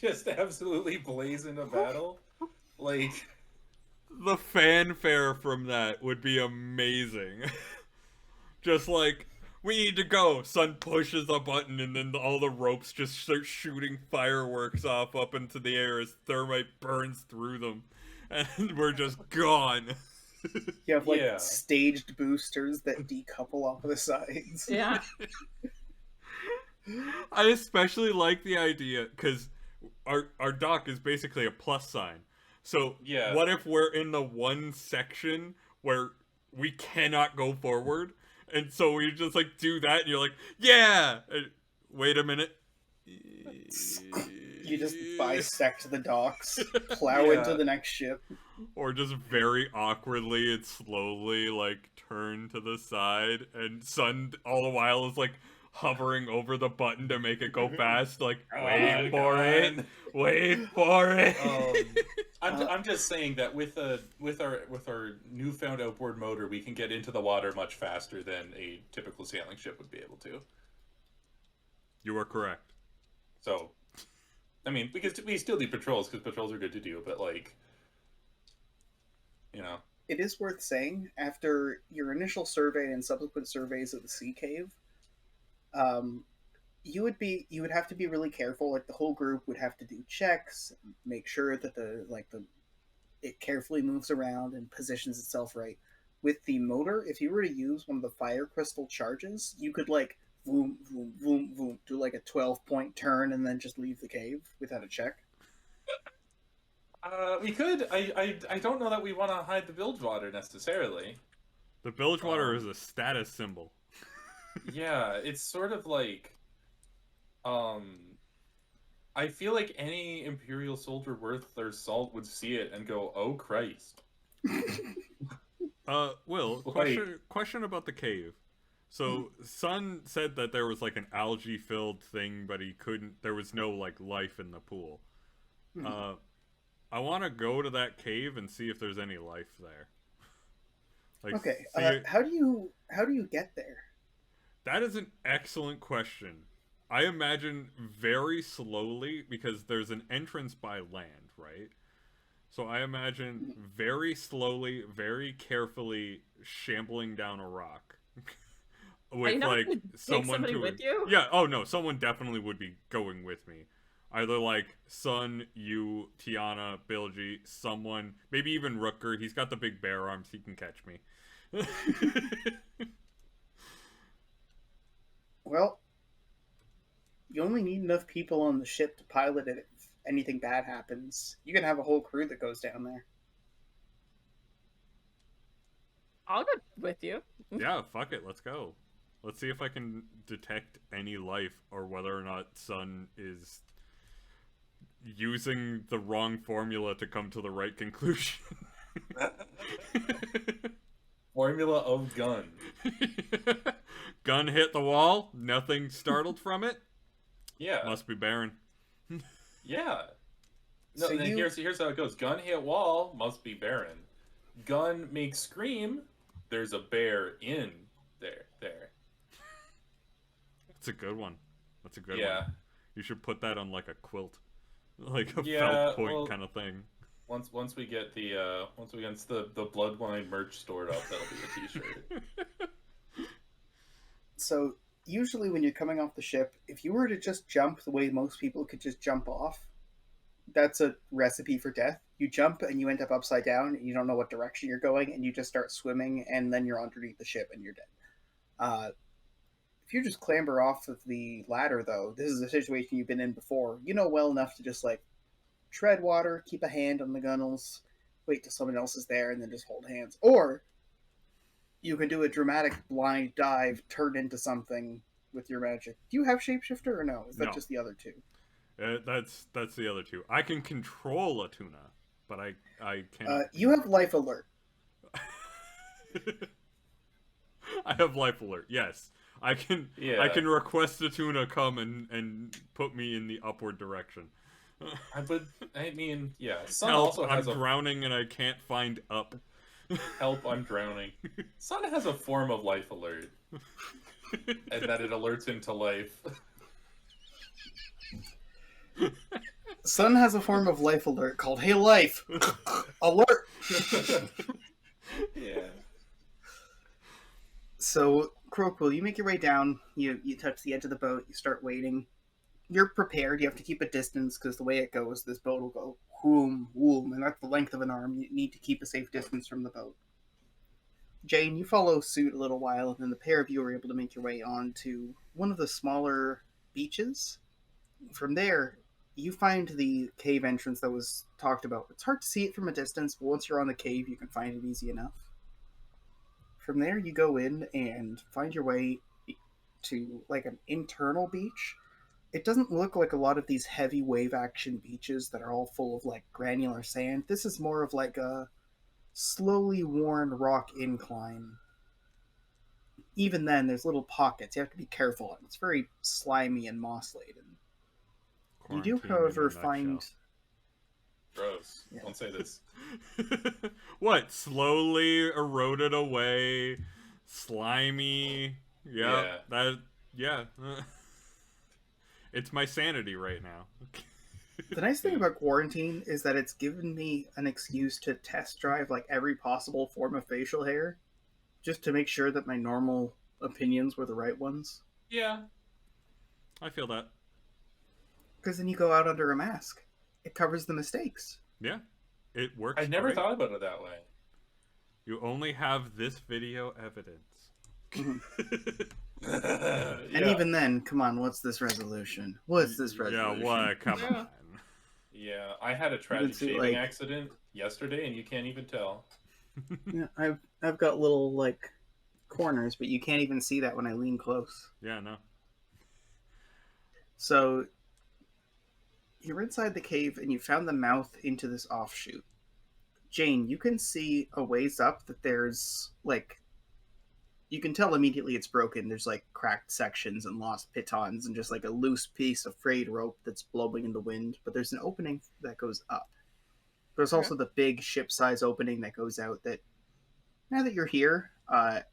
just absolutely blaze into battle. Like, The fanfare from that would be amazing. Just like, we need to go. Sun pushes a button and then all the ropes just start shooting fireworks off up into the air as thermite burns through them. And we're just gone. You have like Yeah. staged boosters that decouple off of the sides. Yeah. I especially like the idea because our dock is basically a plus sign. So Yeah. what if we're in the one section where we cannot go forward? And so we just like do that and you're like, yeah! Wait a minute. You just bisect the docks, plow Yeah. into the next ship. Or just very awkwardly and slowly like turn to the side and Sun all the while is like hovering over the button to make it go fast, like wait for it. I'm just saying that with our newfound outboard motor, we can get into the water much faster than a typical sailing ship would be able to. You are correct. So, I mean, because we still need patrols because patrols are good to do, but like, you know, It is worth saying, after your initial survey and subsequent surveys of the sea cave, you would have to be really careful. Like the whole group would have to do checks, make sure that it carefully moves around and positions itself right. With the motor, if you were to use one of the fire crystal charges, you could like boom, boom, boom, boom, do like a 12-point turn and then just leave the cave without a check. we could. I don't know that we want to hide the bilge water necessarily. The bilge water is a status symbol. Yeah, it's sort of like, I feel like any Imperial soldier worth their salt would see it and go, "Oh Christ." Will, question about the cave. So, Sun said that there was like an algae-filled thing, but there was no like life in the pool. I want to go to that cave and see if there's any life there. Like, Okay, see- how do you get there? That is an excellent question. I imagine very slowly, because there's an entrance by land, right? So I imagine very slowly, very carefully shambling down a rock. With you not like gonna take someone somebody to with you? Yeah, oh no, someone definitely would be going with me. Either like Sun, you, Tiana, Bilgy, someone, maybe even Rooker. He's got the big bear arms, he can catch me. Well, you only need enough people on the ship to pilot it if anything bad happens. You can have a whole crew that goes down there. I'll go with you. Yeah, fuck it, let's go. Let's see if I can detect any life or whether or not Sun is using the wrong formula to come to the right conclusion. Formula of gun. Gun hit the wall, nothing startled from it. Yeah. Must be barren. Yeah. No, So then you- here's how it goes. Gun hit wall, must be barren. Gun makes scream, there's a bear in there. That's a good one. That's a good Yeah. one. You should put that on like a quilt. Like a Yeah, felt point well- kind of thing. Once we get the Bloodwine merch stored up, that'll be a t-shirt. So usually when you're coming off the ship, if you were to just jump the way most people could just jump off, that's a recipe for death. You jump and you end up upside down and you don't know what direction you're going and you just start swimming and then you're underneath the ship and you're dead. If you just clamber off of the ladder, though, this is a situation you've been in before. You know well enough to just like tread water, keep a hand on the gunnels, wait till someone else is there, and then just hold hands. Or you can do a dramatic blind dive, turn into something with your magic. Do you have shapeshifter or no? Is that No. just the other two? That's the other two. I can control a tuna, but I can't. You have life alert. I have life alert. Yes, I can. Yeah. I can request a tuna come and put me in the upward direction. I mean, yeah. Sun Help! also I'm has a drowning and I can't find up. help. I'm drowning. Sun has a form of life alert, and that it alerts him to life. Sun has a form of life alert called Hey Life! Alert! Yeah. So, Croakwill, you make your way down, you touch the edge of the boat, you start waiting. You're prepared, you have to keep a distance, because the way it goes, this boat will go whoom, whoom, and that's the length of an arm. You need to keep a safe distance from the boat. Jane, you follow suit a little while, and then the pair of you are able to make your way on to one of the smaller beaches. From there, you find the cave entrance that was talked about. It's hard to see it from a distance, but once you're on the cave, you can find it easy enough. From there, you go in and find your way to like an internal beach. It doesn't look like a lot of these heavy wave action beaches that are all full of like granular sand. This is more of like a slowly worn rock incline. Even then, there's little pockets. You have to be careful. It's very slimy and moss laden. You do, Quarantine in a however, nutshell. find. Gross. Yeah. Don't say this. What? Slowly eroded away, slimy. Yeah. Yeah. It's my sanity right now. The nice thing about quarantine is that it's given me an excuse to test drive like every possible form of facial hair, just to make sure that my normal opinions were the right ones. Yeah. I feel that. Because then you go out under a mask. It covers the mistakes. Yeah. It works. I never great. thought about it that way. You only have this video evidence. And even then, come on, what's this resolution? What's this resolution? Yeah, what? Come Yeah. on. Yeah, I had a tragic see, shaving like- accident yesterday, and you can't even tell. Yeah, I've got little like corners, but you can't even see that when I lean close. Yeah, no. So you're inside the cave and you found the mouth into this offshoot. Jane, you can see a ways up that there's like you can tell immediately it's broken. There's like cracked sections and lost pitons and just like a loose piece of frayed rope that's blowing in the wind, but there's an opening that goes up. There's also the big ship-size opening that goes out that now that you're here,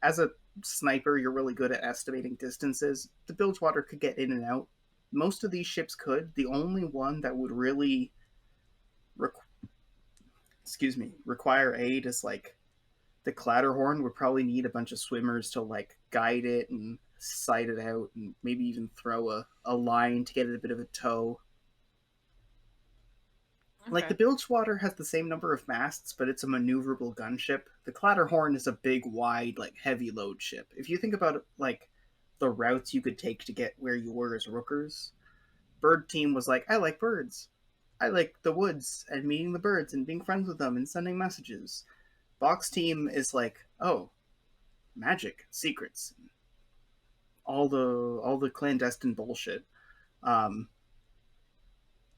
as a sniper, you're really good at estimating distances. The Bilgewater could get in and out. Most of these ships could. The only one that would really require aid is like the Clatterhorn would probably need a bunch of swimmers to like guide it and sight it out and maybe even throw a line to get it a bit of a tow. Like the Bilgewater has the same number of masts, but it's a maneuverable gunship. The Clatterhorn is a big, wide, like heavy load ship. If you think about it, like the routes you could take to get where you were as Rookers, Bird Team was like, I like birds. I like the woods and meeting the birds and being friends with them and sending messages. Box Team is like, oh, magic, secrets, all the clandestine bullshit.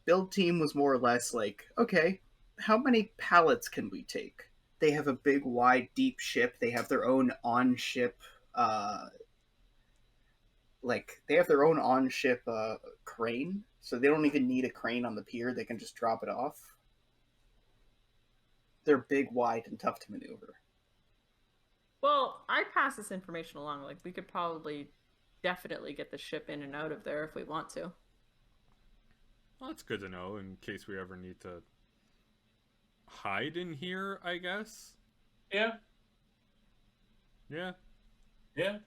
Build Team was more or less like, okay, how many pallets can we take? They have a big, wide, deep ship. They have their own on-ship, crane, so they don't even need a crane on the pier. They can just drop it off. They're big, wide, and tough to maneuver. Well, I pass this information along. Like, we could probably definitely get the ship in and out of there if we want to. Well, that's good to know in case we ever need to hide in here, I guess. Yeah. Yeah. Yeah.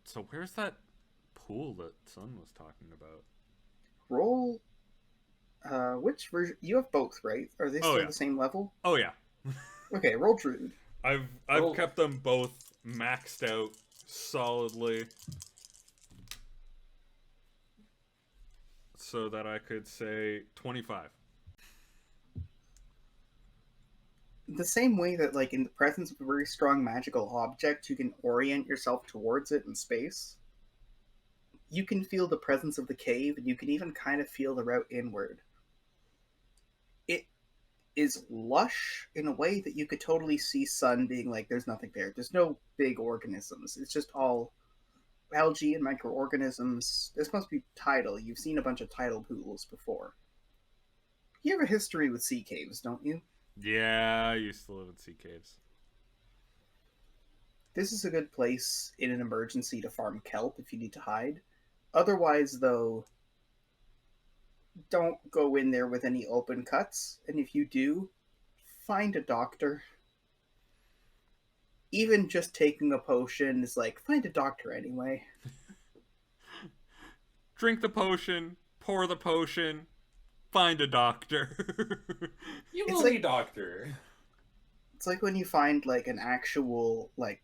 So where's that pool that Sun was talking about? Roll. Which version? You have both, right? Are they still yeah. the same level? Oh yeah. Okay, roll Druid. I've kept them both maxed out solidly, so that I could say 25. The same way that, like, in the presence of a very strong magical object, you can orient yourself towards it in space. You can feel the presence of the cave, and you can even kind of feel the route inward. It is lush in a way that you could totally see Sun being like, there's nothing there. There's no big organisms. It's just all algae and microorganisms. This must be tidal. You've seen a bunch of tidal pools before. You have a history with sea caves, don't you? Yeah, I used to live in sea caves. This is a good place in an emergency to farm kelp if you need to hide. Otherwise, though, don't go in there with any open cuts. And if you do, find a doctor. Even just taking a potion is like, find a doctor anyway. Drink the potion, pour the potion, find a doctor. You It's will like- be doctor. It's like when you find like an actual like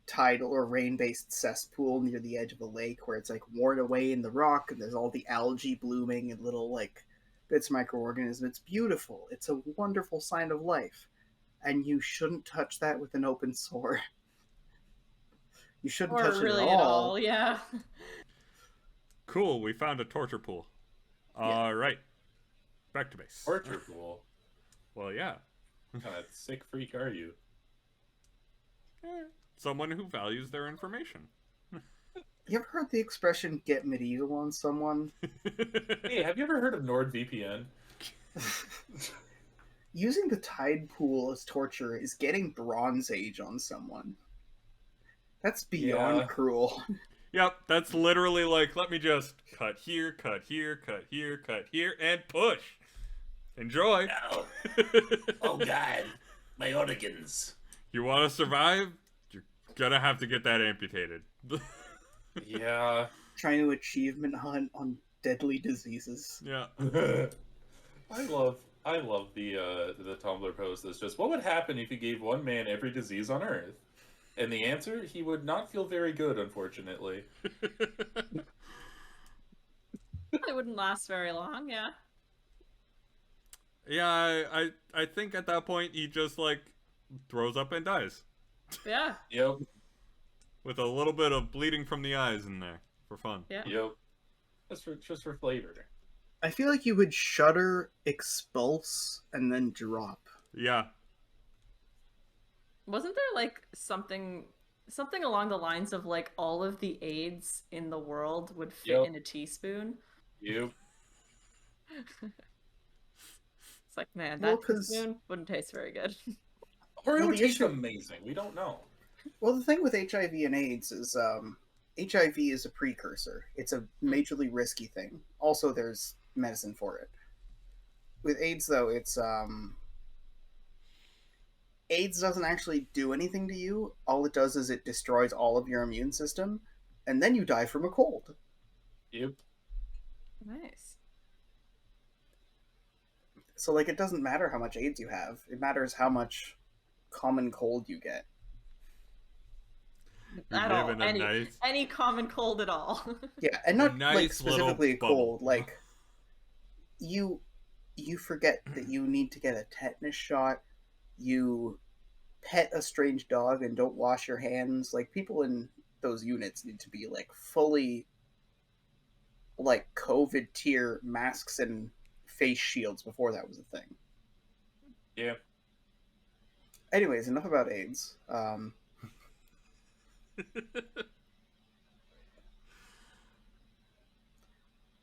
tidal or rain-based cesspool near the edge of a lake where it's like worn away in the rock and there's all the algae blooming and little like bits of microorganisms. It's beautiful. It's a wonderful sign of life. And you shouldn't touch that with an open sword. You shouldn't Or touch really it at at all, yeah. Cool, we found a torture pool. Alright. Back to base. Torture pool. Well, yeah. What kind of sick freak are you? Someone who values their information. You ever heard the expression "get medieval" on someone? Hey, have you ever heard of NordVPN? Using the tide pool as torture is getting Bronze Age on someone. That's beyond Yeah. cruel. Yep, that's literally like, let me just cut here, cut here, cut here, cut here, and push. Enjoy. Oh, oh God, my organs. You want to survive? You're gonna have to get that amputated. Yeah. Trying to achievement hunt on deadly diseases. Yeah. I love the Tumblr post that's just, what would happen if you gave one man every disease on Earth? And the answer, he would not feel very good, unfortunately. It wouldn't last very long, yeah. Yeah, I think at that point he just like throws up and dies. Yeah, Yep. With a little bit of bleeding from the eyes in there for fun. yeah. Yep. Just for flavor. I feel like you would shudder, expulse, and then drop. Yeah. Wasn't there like something along the lines of like all of the AIDS in the world would fit Yep. in a teaspoon? Yep. It's like, man, Well, that 'cause- teaspoon wouldn't taste very good. Or it Well, would the taste issue- amazing. We don't know. Well, the thing with HIV and AIDS is HIV is a precursor. It's a majorly risky thing. Also, there's medicine for it. With AIDS, though, it's AIDS doesn't actually do anything to you. All it does is it destroys all of your immune system, and then you die from a cold. Yep. Nice. So, like, it doesn't matter how much AIDS you have. It matters how much common cold you get. You At live all. in a nice. Any common cold at all. Yeah, and not nice like specifically a little bubble. cold. Like, you forget that you need to get a tetanus shot. You pet a strange dog and don't wash your hands. Like, people in those units need to be like fully like COVID tier masks and face shields before that was a thing. Yeah. Anyways, enough about AIDS.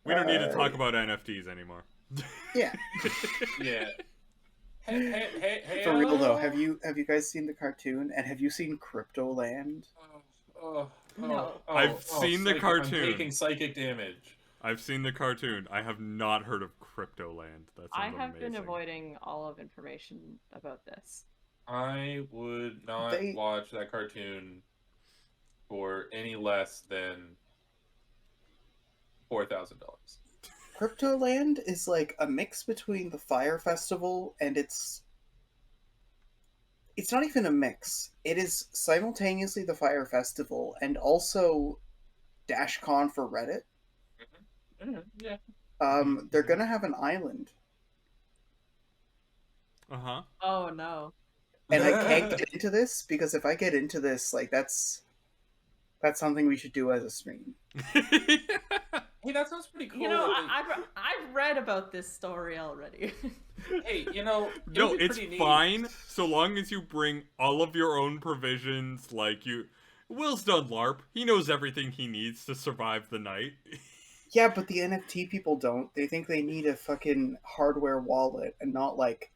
We don't need to talk about NFTs anymore. Yeah, Yeah. Hey, for real though, have you guys seen the cartoon and have you seen Cryptoland? No. I've seen the cartoon. I'm taking psychic damage. I've seen the cartoon. I have not heard of Cryptoland. That I sounds have amazing. been avoiding all of information about this. I would not They- watch that cartoon for any less than $4,000. Cryptoland is like a mix between the Fire Festival and it's not even a mix. It is simultaneously the Fire Festival and also DashCon for Reddit. Yeah. They're gonna have an island, Uh-huh. Oh no. and I can't get into this because if I get into this, like that's something we should do as a stream. Hey, that sounds pretty cool. You know, I've read about this story already. Hey, you know, it No, would be it's pretty neat. fine so long as you bring all of your own provisions. Like Will's done LARP. He knows everything he needs to survive the night. Yeah, but the NFT people don't. They think they need a fucking hardware wallet and not like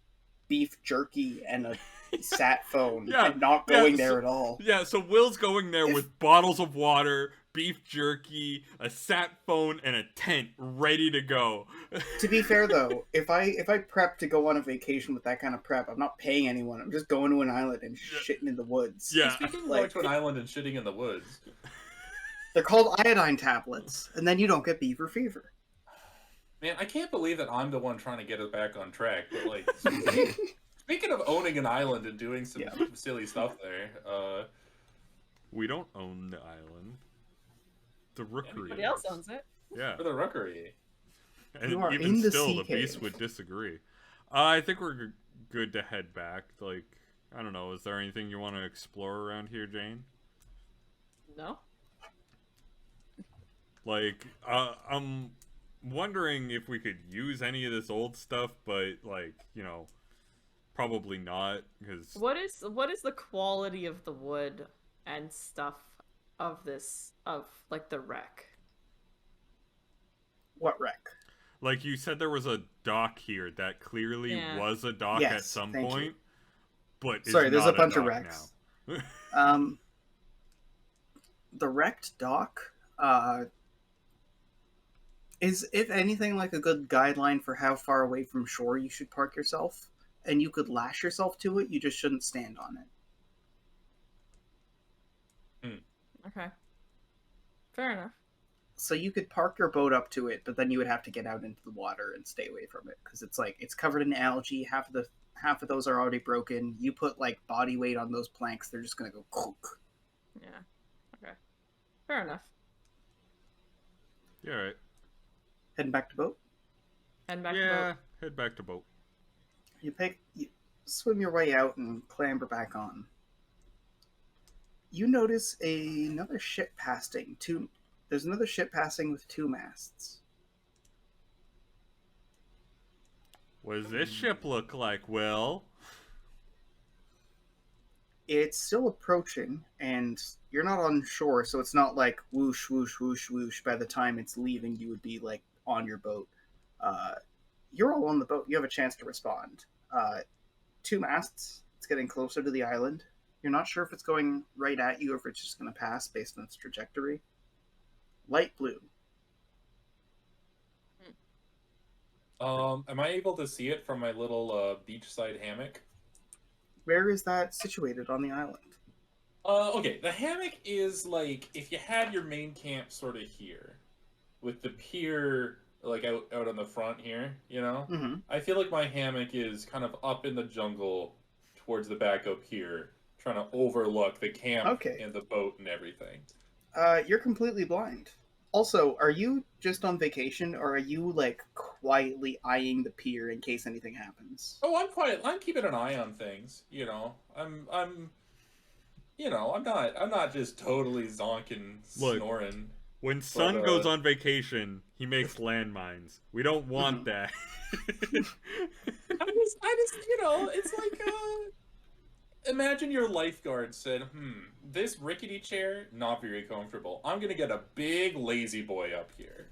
beef jerky and a sat phone Yeah, and not yeah, going so- there at all. Yeah, so Will's going there If- with bottles of water, beef jerky, a sat phone, and a tent ready to go. To be fair though, if I prep to go on a vacation with that kind of prep, I'm not paying anyone. I'm just going to an island and shitting in the woods. Yeah. Speaking of Like- going to an island and shitting in the woods, They're called iodine tablets, and then you don't get beaver fever. man, I can't believe that I'm the one trying to get us back on track. But like, speaking of owning an island and doing some Yeah. silly stuff there, We don't own the island. The Rookery. Somebody else owns it. Yeah. for the Rookery. And You are even in the still, sea the beast cave. would disagree. I think we're good to head back. Like, I don't know. Is there anything you want to explore around here, Jane? No. Like, I'm wondering if we could use any of this old stuff, but like, probably not because What is the quality of the wood and stuff of this like the wreck? What wreck? like you said, there was a dock here that clearly Yeah. was a dock Yes, at some thank you. point, but is Sorry, there's a not bunch of dock wrecks. now. The wrecked dock is, if anything, like a good guideline for how far away from shore you should park yourself. And you could lash yourself to it, you just shouldn't stand on it. Okay. Fair enough. So you could park your boat up to it, but then you would have to get out into the water and stay away from it because it's covered in algae. Half of those are already broken. You put like body weight on those planks, they're just gonna go cook. Yeah. Okay. Fair enough. Yeah, right. Heading back to boat. Head back to Yeah, boat. head back to boat. You swim your way out and clamber back on. You notice another ship passing. There's another ship passing with 2 masts. What does this ship look like, Will? It's still approaching, and you're not on shore, so it's not like whoosh, whoosh, whoosh, whoosh. By the time it's leaving, you would be like on your boat. You're all on the boat. You have a chance to respond. 2 masts. It's getting closer to the island. You're not sure if it's going right at you or if it's just going to pass based on its trajectory. Light blue. Am I able to see it from my little beachside hammock? Where is that situated on the island? Okay, the hammock is like if you had your main camp sort of here, with the pier like out on the front here, Mm-hmm. I feel like my hammock is kind of up in the jungle towards the back up here, trying to overlook the camp Okay. and the boat and everything. You're completely blind. Also, are you just on vacation, or are you like quietly eyeing the pier in case anything happens? Oh, I'm quiet. I'm keeping an eye on things. I'm not just totally zonking, Look. snoring. When Sun But, goes on vacation, he makes landmines. We don't want that. I just, it's like, imagine your lifeguard said, this rickety chair, not very comfortable. I'm gonna get a big lazy boy up here.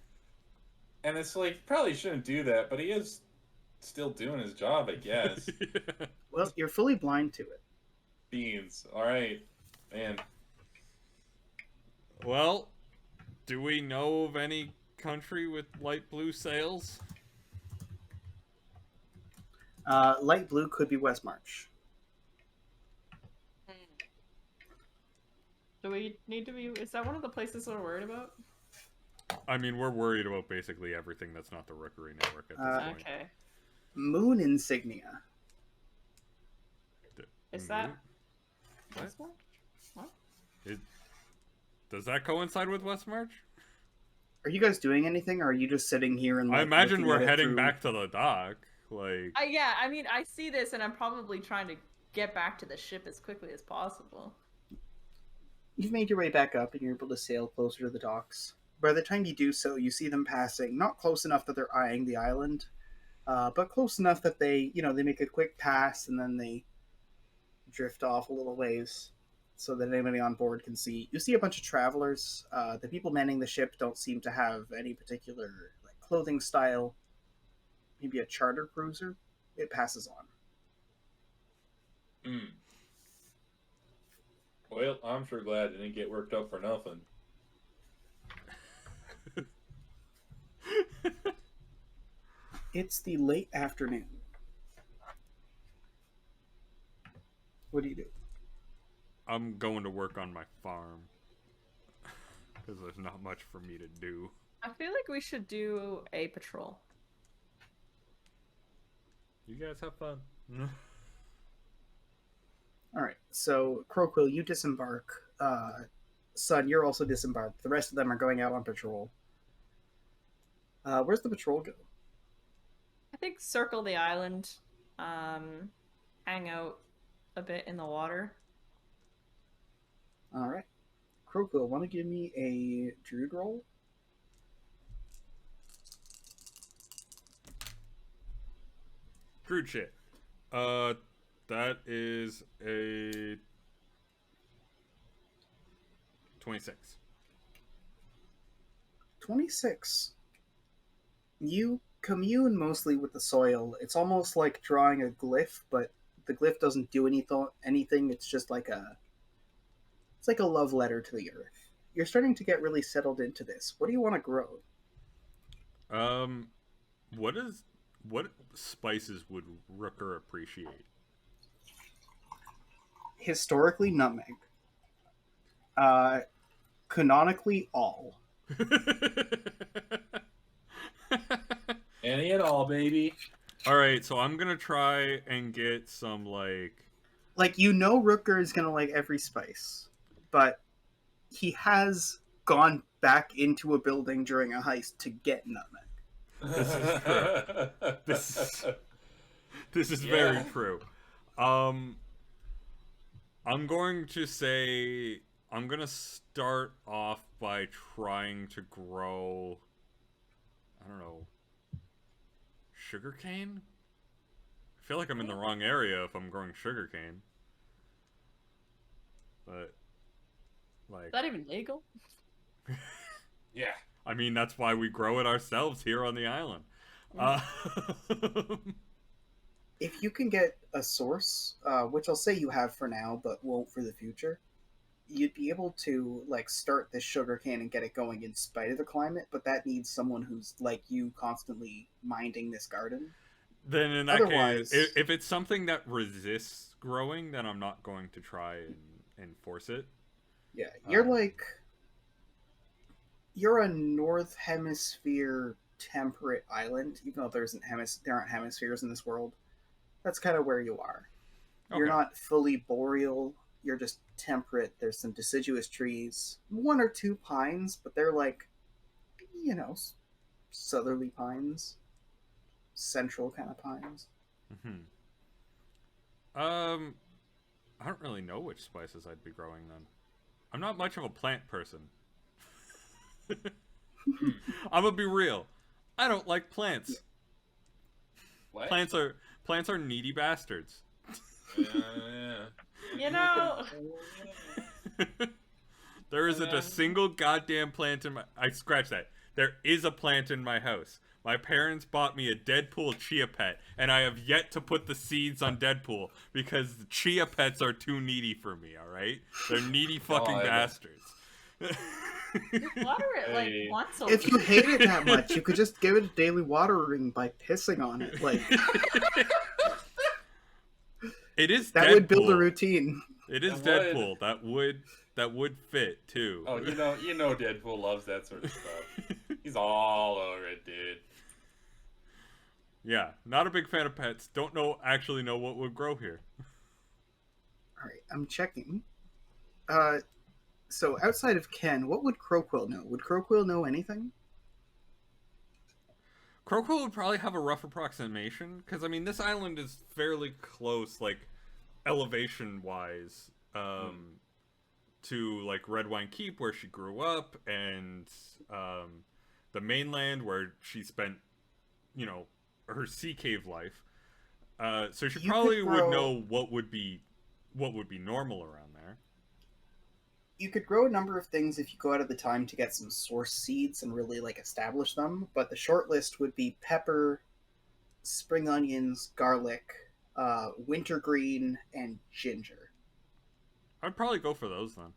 And it's like, probably shouldn't do that, but he is still doing his job, I guess. Well, you're fully blind to it. Beans. Alright. Man. Well, do we know of any country with light blue sails? Light blue could be West March. Do we need to be? Is that one of the places we're worried about? I mean, we're worried about basically everything that's not the Rookery network at this point. Okay. Moon insignia. Is that? What? This one? What? Does that coincide with West March? Are you guys doing anything, or are you just sitting here and? Like, I imagine looking we're at it heading through- back to the dock. Like, Yeah, I mean, I see this, and I'm probably trying to get back to the ship as quickly as possible. You've made your way back up, and you're able to sail closer to the docks. By the time you do so, you see them passing, not close enough that they're eyeing the island, but close enough that they make a quick pass and then they drift off a little ways. so that anybody on board can see. You see a bunch of travelers. The people manning the ship don't seem to have any particular clothing style. Maybe a charter cruiser. It passes on. Well, I'm sure glad I didn't get worked up for nothing. It's the late afternoon. What do you do? I'm going to work on my farm. Because there's not much for me to do. I feel like we should do a patrol. You guys have fun. Alright, so Croquill, you disembark. Sun, you're also disembarked. The rest of them are going out on patrol. Where's the patrol go? I think circle the island, hang out a bit in the water. Alright. Croquill, want to give me a druid roll? Crude shit. That is a 26. 26. You commune mostly with the soil. It's almost like drawing a glyph, but the glyph doesn't do anything. It's just like a love letter to the earth. You're starting to get really settled into this. What do you want to grow? What spices would Rooker appreciate? Historically, nutmeg. Canonically, all. Any and all, baby. Alright, so I'm gonna try and get some, Rooker is gonna like every spice, but he has gone back into a building during a heist to get nutmeg. This is true. This is very true. I'm going to say I'm gonna start off by trying to grow, I don't know, sugarcane? I feel like I'm in the wrong area if I'm growing sugarcane. But Is that even legal? Yeah. I mean, that's why we grow it ourselves here on the island. If you can get a source, which I'll say you have for now, but won't for the future, you'd be able to start this sugarcane and get it going in spite of the climate. But that needs someone who's like you, constantly minding this garden. Then in that case, if it's something that resists growing, then I'm not going to try and force it. Yeah, you're a North Hemisphere temperate island, even though there aren't hemispheres in this world. That's kind of where you are. Okay. You're not fully boreal. You're just temperate. There's some deciduous trees, 1 or 2 pines, but they're southerly pines, central kind of pines. Mm-hmm. I don't really know which spices I'd be growing then. I'm not much of a plant person. I'm gonna be real. I don't like plants. What? Plants are needy bastards. You know, there isn't a single goddamn plant in my... I scratch that. There is a plant in my house. My parents bought me a Deadpool chia pet, and I have yet to put the seeds on Deadpool because the chia pets are too needy for me, alright? They're needy fucking bastards. water it once a week. If you hate it that much, you could just give it a daily watering by pissing on it. It is that Deadpool. Would build a routine. It is Deadpool. That would fit too. Oh, you know Deadpool loves that sort of stuff. He's all over it, dude. Yeah, not a big fan of pets. Don't actually know what would grow here. Alright, I'm checking. So outside of Ken, what would Croquill know? Would Croquill know anything? Croquill would probably have a rough approximation, because, I mean, this island is fairly close, elevation-wise, to, Redwine Keep, where she grew up, and, the mainland, where she spent, her sea cave life. So she probably would know what would be normal around there. You could grow a number of things if you go out of the time to get some source seeds and really like establish them, but the short list would be pepper, spring onions, garlic, wintergreen, and ginger. I'd probably go for those then.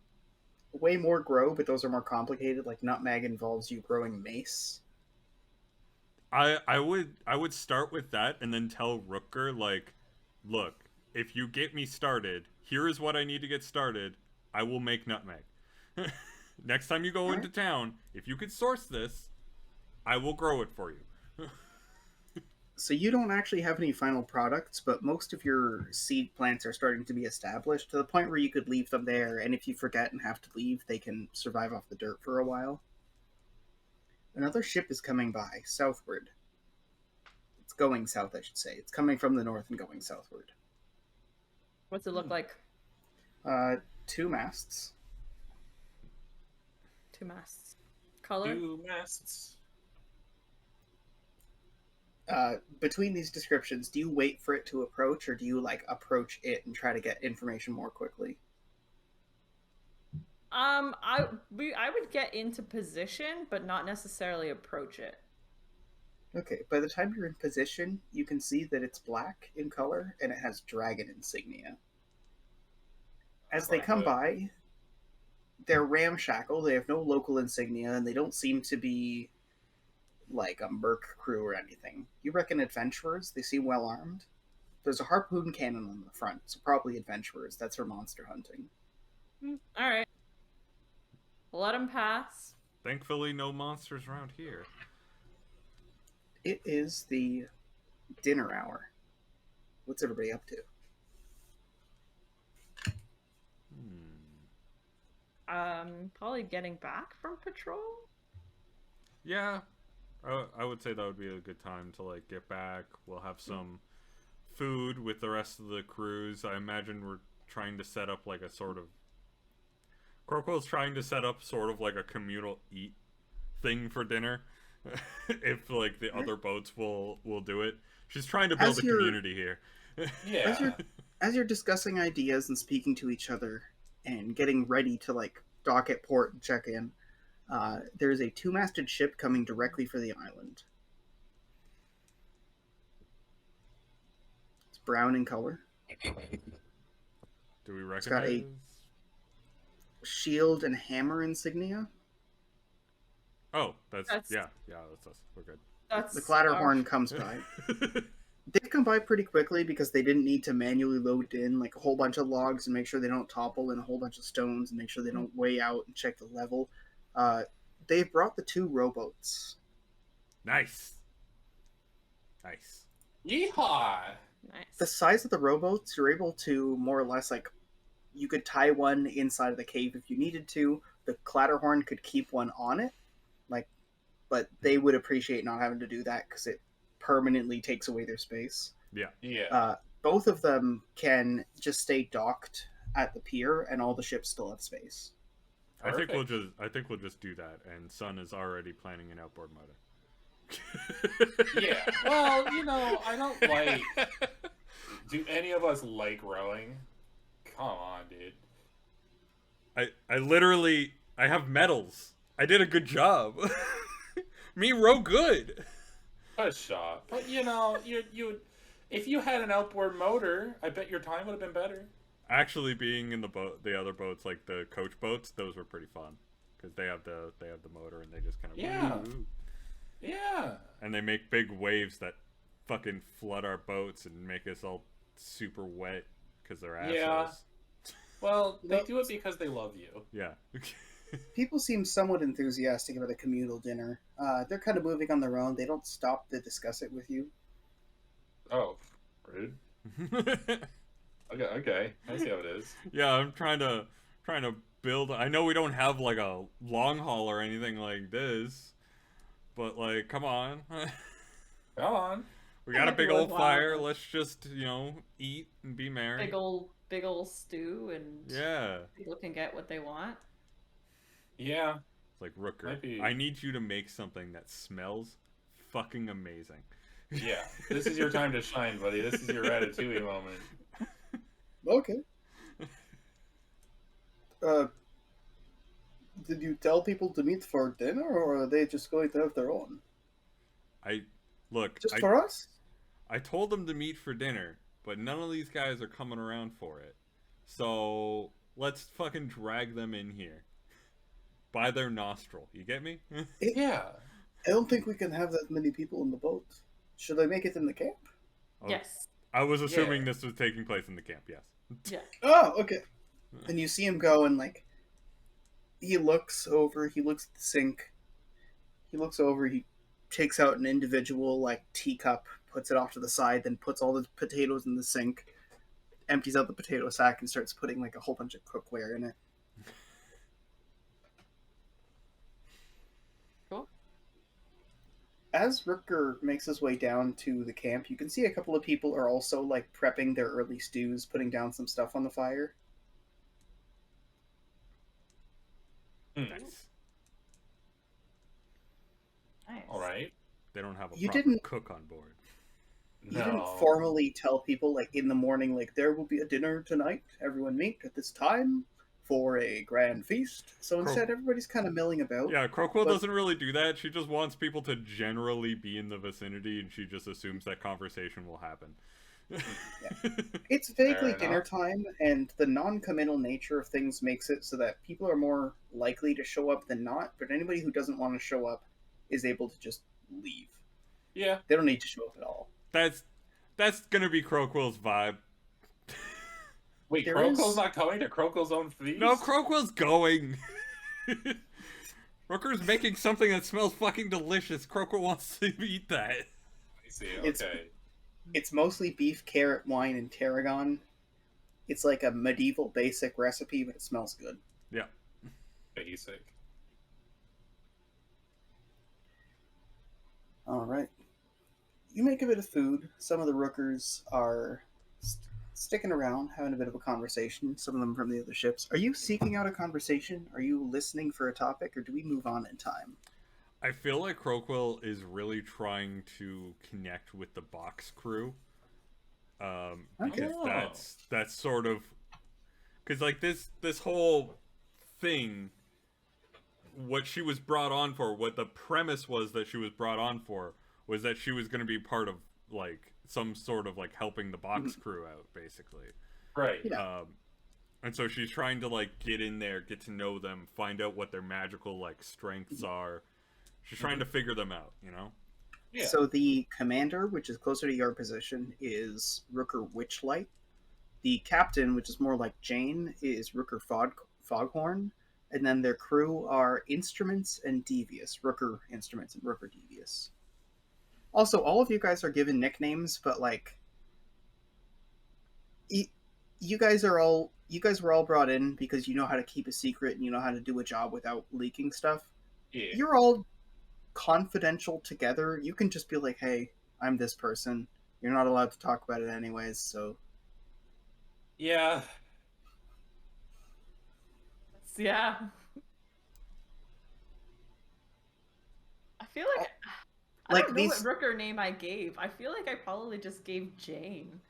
Way more grow, but those are more complicated. Like nutmeg involves you growing mace. I would start with that and then tell Rooker, like, look, if you get me started, here is what I need to get started. I will make nutmeg. Next time you go into town, if you could source this, I will grow it for you. So you don't actually have any final products, but most of your seed plants are starting to be established to the point where you could leave them there, and if you forget and have to leave, they can survive off the dirt for a while. Another ship is coming by, southward. It's going south, I should say. It's coming from the north and going southward. What's it look like? 2 masts. 2 masts. Color? 2 masts. Between these descriptions, do you wait for it to approach, or do you like approach it and try to get information more quickly? I would get into position, but not necessarily approach it. Okay, by the time you're in position, you can see that it's black in color and it has dragon insignia. As they come by, they're ramshackle, they have no local insignia, and they don't seem to be like a merc crew or anything. You reckon adventurers? They seem well armed. There's a harpoon cannon on the front, so probably adventurers. That's for monster hunting. Alright. Let them pass. Thankfully, no monsters around here. It is the dinner hour. What's everybody up to? Probably getting back from patrol? Yeah, I would say that would be a good time to like get back. We'll have some food with the rest of the crews. I imagine we're trying to set up like a sort of... Corporal's trying to set up sort of like a communal eat thing for dinner. If like the other boats will do it. She's trying to build a community here. Yeah. As you're discussing ideas and speaking to each other and getting ready to like dock at port and check in, there's a 2-masted ship coming directly for the island. It's brown in color. Do we It's got recognize? a shield and hammer insignia. Oh, that's yeah, that's us. We're good. That's The Clatterhorn comes by. They've come by pretty quickly because they didn't need to manually load in like a whole bunch of logs and make sure they don't topple, and a whole bunch of stones and make sure they don't weigh out and check the level. They've brought the 2 rowboats. Nice. Yeehaw! Nice. The size of the rowboats, you're able to more or less like, you could tie one inside of the cave if you needed to. The Clatterhorn could keep one on it, like, but they would appreciate not having to do that because it permanently takes away their space. Yeah. Both of them can just stay docked at the pier, and all the ships still have space. I think Perfect. we'll just do that. And Sun is already planning an outboard motor. Yeah. Well, I don't like... Do any of us like rowing? Come on, dude. I literally have medals. I did a good job. Me row good. A shot. But you if you had an outboard motor, I bet your time would have been better. Actually, being in the other boats, like the coach boats, those were pretty fun because they have the motor and they just kind of Yeah. And they make big waves that fucking flood our boats and make us all super wet because they're assholes. Yeah. Well, they do it because they love you. Yeah. People seem somewhat enthusiastic about a communal dinner. They're kind of moving on their own. They don't stop to discuss it with you. Oh, rude. Okay. I see how it is. Yeah, I'm trying to build. I know we don't have like a long haul or anything like this, but like, come on. Come on. We got a big old Worthwhile. fire. Let's just, eat and be merry. Big old stew, and Yeah. people can get what they want. Yeah. It's like, Rooker, Might be- I need you to make something that smells fucking amazing. Yeah. This is your time to shine, buddy. This is your Ratatouille moment. Okay. Did you tell people to meet for dinner, or are they just going to have their own? Look, Just for us? I told them to meet for dinner, but none of these guys are coming around for it. So let's fucking drag them in here. By their nostril. You get me? Yeah. I don't think we can have that many people in the boat. Should I make it in the camp? Oh, Yes. I was assuming this was taking place in the camp, yes. Yeah. Oh, okay. And you see him go and, like, he looks over, he looks at the sink, he looks over, he takes out an individual, like, teacup, puts it off to the side, then puts all the potatoes in the sink, empties out the potato sack, and starts putting, like, a whole bunch of cookware in it. Cool. As Rooker makes his way down to the camp, you can see a couple of people are also, like, prepping their early stews, putting down some stuff on the fire. Nice. Nice. All right. They don't have a You proper didn't- cook on board. You didn't formally tell people, like, in the morning, like, there will be a dinner tonight. Everyone meet at this time for a grand feast. So instead, everybody's kind of milling about. Yeah, Croakwill But- doesn't really do that. She just wants people to generally be in the vicinity, and she just assumes that conversation will happen. It's vaguely Fair dinner enough. time, and the non-committal nature of things makes it so that people are more likely to show up than not, but anybody who doesn't want to show up is able to just leave. Yeah. They don't need to show up at all. That's gonna be Croakwill's vibe. Wait, There Croco's is- not coming to Croco's own feast? No, Croakwill's going. Rooker's making something that smells fucking delicious. Croakwill wants to eat that. I see. It's- Okay. It's mostly beef, carrot, wine, and tarragon. It's like a medieval basic recipe, but it smells good. Yeah. Basic. All right. You make a bit of food. Some of the Rookers are sticking around, having a bit of a conversation. Some of them from the other ships. Are you seeking out a conversation? Are you listening for a topic, or do we move on in time? I feel like Croakwill is really trying to connect with the box crew. Because Oh. that's sort of because like this whole thing, what she was brought on for, what the premise was that she was brought on for, was that she was going to be part of like some sort of like helping the box crew out, basically. Right. Yeah. And so she's trying to like get in there, get to know them, find out what their magical like strengths are. She's trying to figure them out, you know? Yeah. So the commander, which is closer to your position, is Rooker Witchlight. The captain, which is more like Jane, is Rooker Foghorn. And then their crew are Instruments and Devious. Rooker Instruments and Rooker Devious. Also, all of you guys are given nicknames, but like, you guys were all brought in because you know how to keep a secret and you know how to do a job without leaking stuff. Yeah. You're all confidential together. You can just be like, hey, I'm this person. You're not allowed to talk about it anyways, so Yeah. Yeah. I feel like I like don't know these- what Rooker name I gave. I feel like I probably just gave Jane.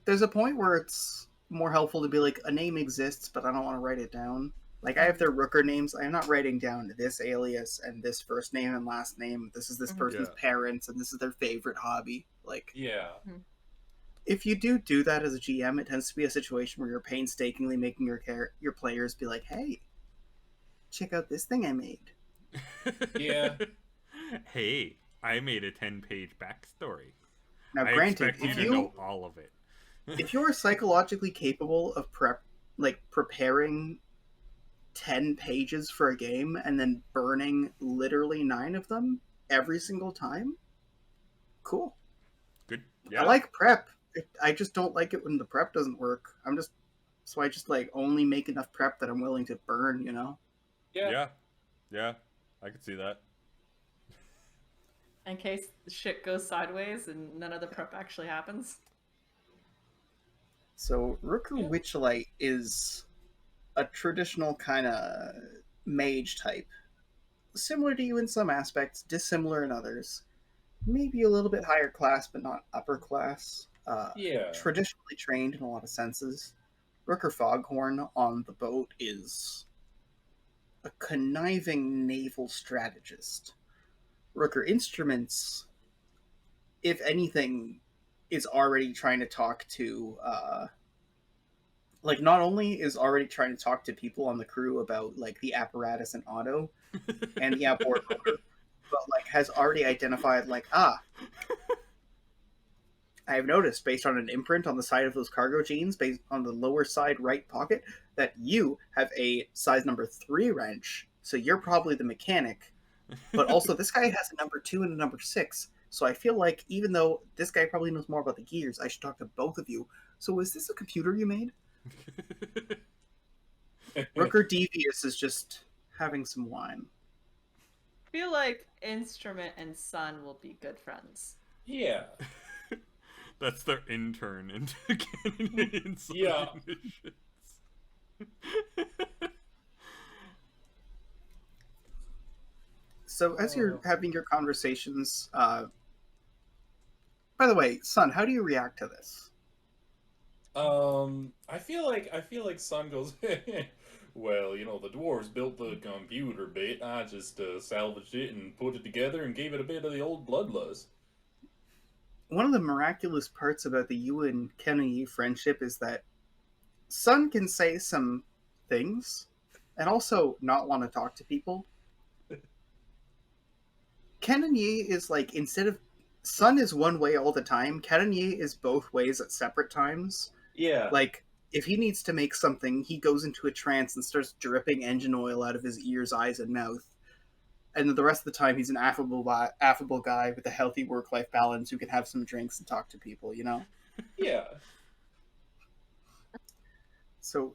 there's a point where it's more helpful to be like, a name exists, but I don't want to write it down. Like, I have their Rooker names. I'm not writing down this alias and this first name and last name. This is this person's parents, and this is their favorite hobby. Like, Yeah. if you do that as a GM, it tends to be a situation where you're painstakingly making your players be like, hey, check out this thing I made. Yeah. Hey, I made a 10-page backstory. Now, I granted, expect you if to know all of it. if you're psychologically capable of preparing 10 pages for a game and then burning literally 9 of them every single time, cool. Good. Yeah. I like prep. I just don't like it when the prep doesn't work. So I just like only make enough prep that I'm willing to burn, you know? Yeah. Yeah. I could see that. In case the shit goes sideways and none of the prep actually happens. So Rooker Witchlight is a traditional kind of mage type. Similar to you in some aspects, dissimilar in others. Maybe a little bit higher class, but not upper class. Yeah. Traditionally trained in a lot of senses. Rooker Foghorn on the boat is a conniving naval strategist. Rooker Instruments, if anything, is already trying to talk to, like, not only is already trying to talk to people on the crew about, like, the apparatus and auto and the outboard motor, but, like, has already identified, like, I have noticed, based on an imprint on the side of those cargo jeans, based on the lower side right pocket, that you have a size number 3 wrench, so you're probably the mechanic. But also, this guy has a number 2 and a number 6, so I feel like even though this guy probably knows more about the gears, I should talk to both of you. So is this a computer you made? Rooker Devious is just having some wine. I feel like Instrument and Sun will be good friends. Yeah. That's their intern into Canadian Yeah. missions. So as you're having your conversations, by the way, Sun, how do you react to this? I feel like Sun goes, well, you know, the dwarves built the computer bit. I just salvaged it and put it together and gave it a bit of the old bloodlust. One of the miraculous parts about the you and Kennedy friendship is that Sun can say some things and also not want to talk to people. Kennedy is like, instead of Sun is one way all the time, Kennedy is both ways at separate times. Yeah. Like, if he needs to make something, he goes into a trance and starts dripping engine oil out of his ears, eyes, and mouth. And then the rest of the time, he's an affable guy with a healthy work-life balance who can have some drinks and talk to people, you know? Yeah. So,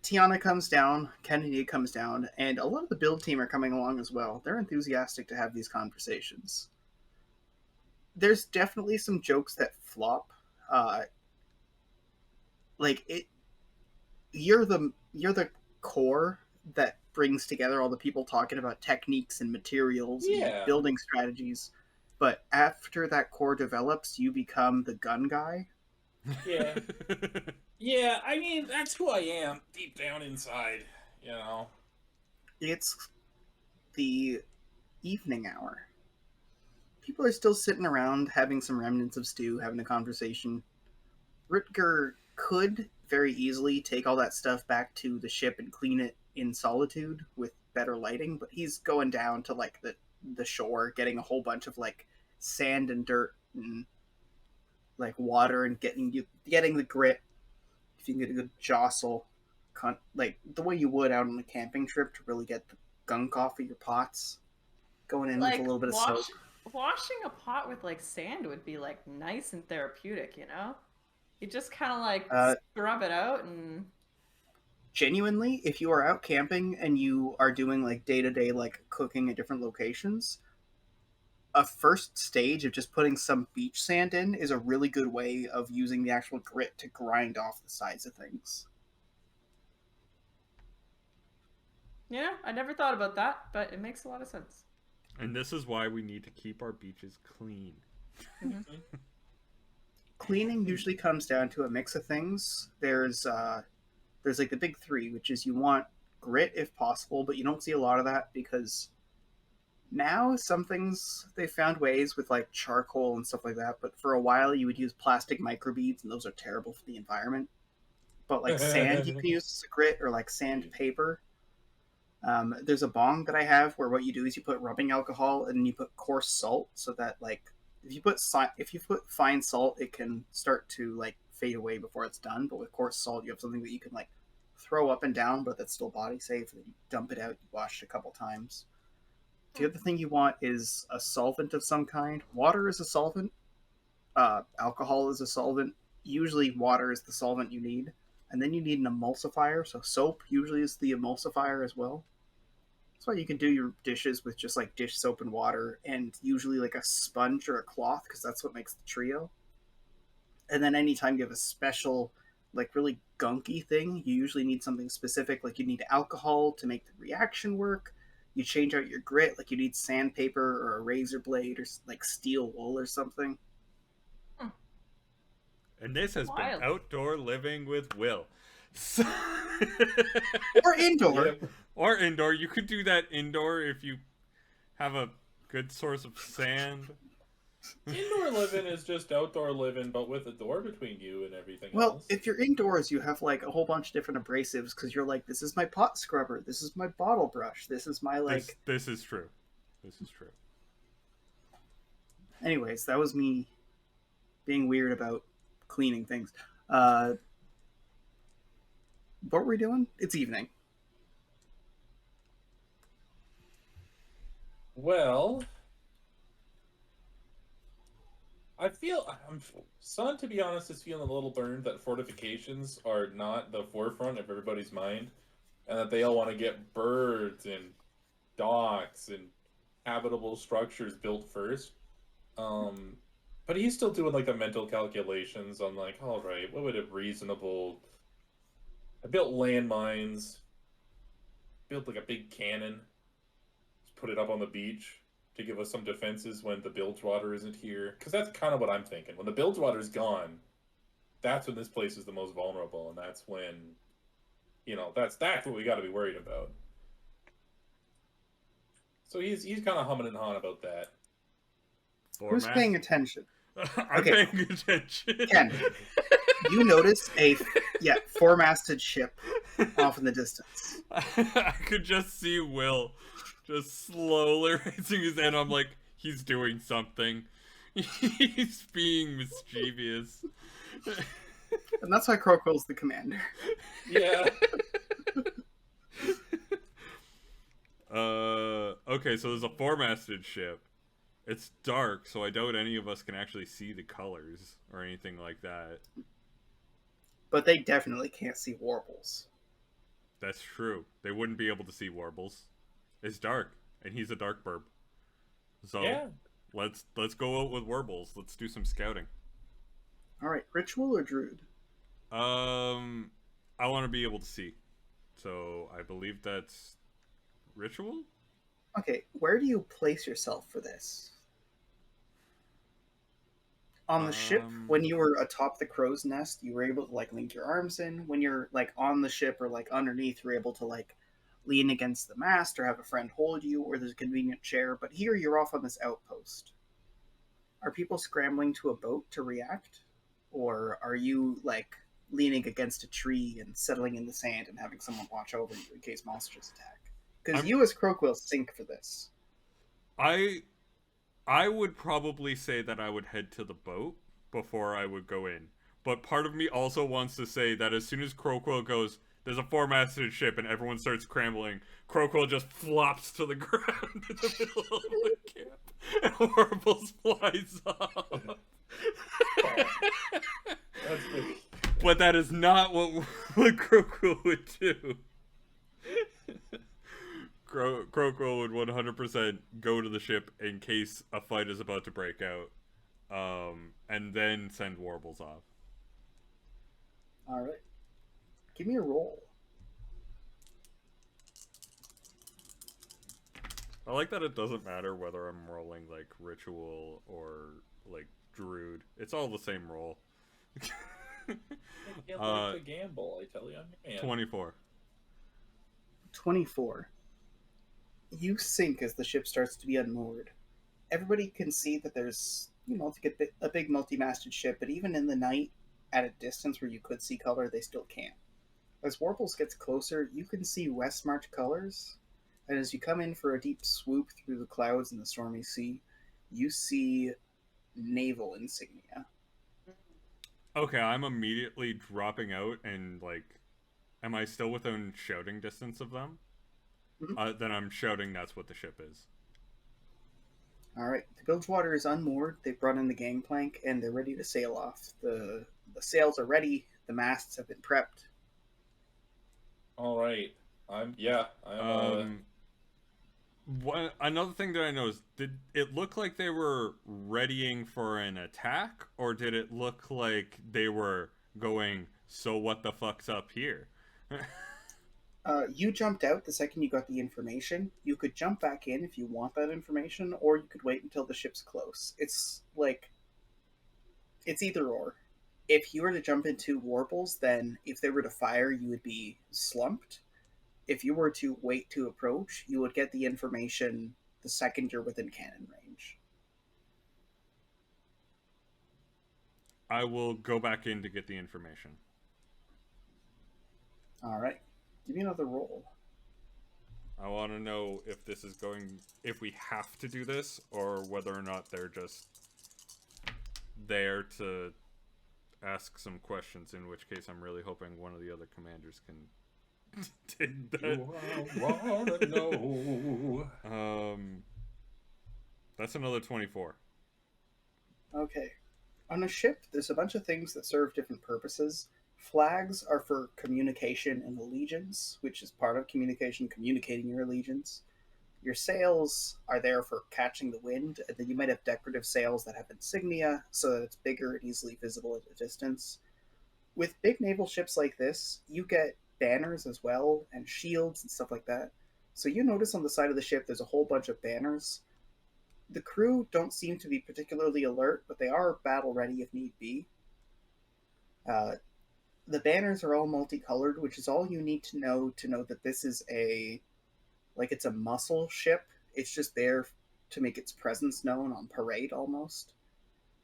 Tiana comes down, Kennedy comes down, and a lot of the build team are coming along as well. They're enthusiastic to have these conversations. There's definitely some jokes that flop. You're the core that brings together all the people talking about techniques and materials and building strategies. But after that core develops, you become the gun guy. Yeah. Yeah, I mean, that's who I am deep down inside, you know. It's the evening hour. People are still sitting around having some remnants of stew, having a conversation. Rutger could very easily take all that stuff back to the ship and clean it in solitude with better lighting, but he's going down to like the shore, getting a whole bunch of like sand and dirt and like water, and getting the grit. If you can get a good jostle, like the way you would out on a camping trip to really get the gunk off of your pots, going in with a little bit of soap. Washing a pot with like sand would be like nice and therapeutic, you know? You just kind of like scrub it out and... Genuinely, if you are out camping and you are doing like day-to-day like cooking at different locations, a first stage of just putting some beach sand in is a really good way of using the actual grit to grind off the sides of things. Yeah, I never thought about that, but it makes a lot of sense. And this is why we need to keep our beaches clean. Mm-hmm. Cleaning usually comes down to a mix of things. There's like the big three, which is you want grit if possible, but you don't see a lot of that because now some things they found ways with like charcoal and stuff like that, but for a while you would use plastic microbeads and those are terrible for the environment. But like sand you can use as a grit, or like sandpaper. There's a bong that I have where what you do is you put rubbing alcohol and then you put coarse salt, so that like if you put fine salt, it can start to like fade away before it's done. But with coarse salt, you have something that you can like throw up and down, but that's still body safe. And then you dump it out, you wash it a couple times. The other thing you want is a solvent of some kind. Water is a solvent. Alcohol is a solvent. Usually water is the solvent you need. And then you need an emulsifier. So soap usually is the emulsifier as well. That's why you can do your dishes with just like dish soap and water, and usually like a sponge or a cloth, because that's what makes the trio. And then anytime you have a special, like really gunky thing, you usually need something specific. Like you need alcohol to make the reaction work. You change out your grit, like you need sandpaper or a razor blade or like steel wool or something. And this has been Outdoor Living with Will. Or indoor. Yep. Or indoor. You could do that indoor if you have a good source of sand. Indoor living is just outdoor living, but with a door between you and everything Well, else. if you're indoors, you have like a whole bunch of different abrasives because you're like, this is my pot scrubber, this is my bottle brush, this is my like. This is true. This is true. Anyways, that was me being weird about cleaning things. What were we doing? It's evening. Well, Son, to be honest, is feeling a little burned that fortifications are not the forefront of everybody's mind, and that they all want to get birds and docks and habitable structures built first. But he's still doing like the mental calculations on like, all right, what would a reasonable? I built landmines, built like a big cannon, just put it up on the beach to give us some defenses when the Bilgewater isn't here. Because that's kind of what I'm thinking. When the Bilgewater's gone, that's when this place is the most vulnerable, and that's when, that's what we got to be worried about. So he's kind of humming and hawing about that. Who's paying attention? I'm paying attention. Ken, you notice a four-masted ship off in the distance. I could just see Will just slowly raising his hand. I'm like, he's doing something. He's being mischievous. And that's why Crowquill's the commander. Yeah. Okay, so there's a four-masted ship. It's dark, so I doubt any of us can actually see the colors or anything like that. But they definitely can't see warbles. That's true. They wouldn't be able to see warbles. It's dark, and he's a dark burb. So Yeah. let's go out with warbles. Let's do some scouting. All right, ritual or druid? I want to be able to see, so I believe that's ritual. Okay, where do you place yourself for this? On the ship, when you were atop the crow's nest, you were able to like link your arms in. When you're like on the ship or like underneath, you're able to like lean against the mast or have a friend hold you, or there's a convenient chair. But here you're off on this outpost. Are people scrambling to a boat to react? Or are you like leaning against a tree and settling in the sand and having someone watch over you in case monsters attack? Because you as Crowquill sink for this. I would probably say that I would head to the boat before I would go in. But part of me also wants to say that as soon as Crowquill goes, there's a four-masted ship and everyone starts scrambling, Crowquill just flops to the ground in the middle of the camp and Horribles flies off. That's good. But that is not what Crowquill would do. Crowquill would 100% go to the ship in case a fight is about to break out, and then send warbles off. All right. Give me a roll. I like that it doesn't matter whether I'm rolling like ritual or like druid. It's all the same roll. You like to gamble, I tell you. Man. 24. 24. You sink as the ship starts to be unmoored. Everybody can see that there's, a big multi-masted ship, but even in the night, at a distance where you could see color, they still can't. As Warples gets closer, you can see Westmarch colors, and as you come in for a deep swoop through the clouds and the stormy sea, you see naval insignia. Okay, I'm immediately dropping out and am I still within shouting distance of them? Mm-hmm. Then I'm shouting that's what the ship is. Alright, the Bilgewater is unmoored, they've brought in the gangplank, and they're ready to sail off. The sails are ready, the masts have been prepped. Alright. Another thing that I noticed, did it look like they were readying for an attack, or did it look like they were going, so what the fuck's up here? You jumped out the second you got the information. You could jump back in if you want that information, or you could wait until the ship's close. It's either or. If you were to jump into Warples, then if they were to fire, you would be slumped. if you were to wait to approach, you would get the information the second you're within cannon range. I will go back in to get the information. All right. Give me another roll. I want to know if this is going, if we have to do this, or whether or not they're just there to ask some questions, in which case I'm really hoping one of the other commanders can take that. Wanna know. That's another 24. Okay. On a ship, there's a bunch of things that serve different purposes. Flags are for communication and allegiance, which is part of communication, communicating your allegiance. Your sails are there for catching the wind, and then you might have decorative sails that have insignia so that it's bigger and easily visible at a distance. With big naval ships like this, you get banners as well, and shields and stuff like that. So you notice on the side of the ship there's a whole bunch of banners. The crew don't seem to be particularly alert, but they are battle ready if need be. The banners are all multicolored, which is all you need to know that this is it's a muscle ship. It's just there to make its presence known on parade almost.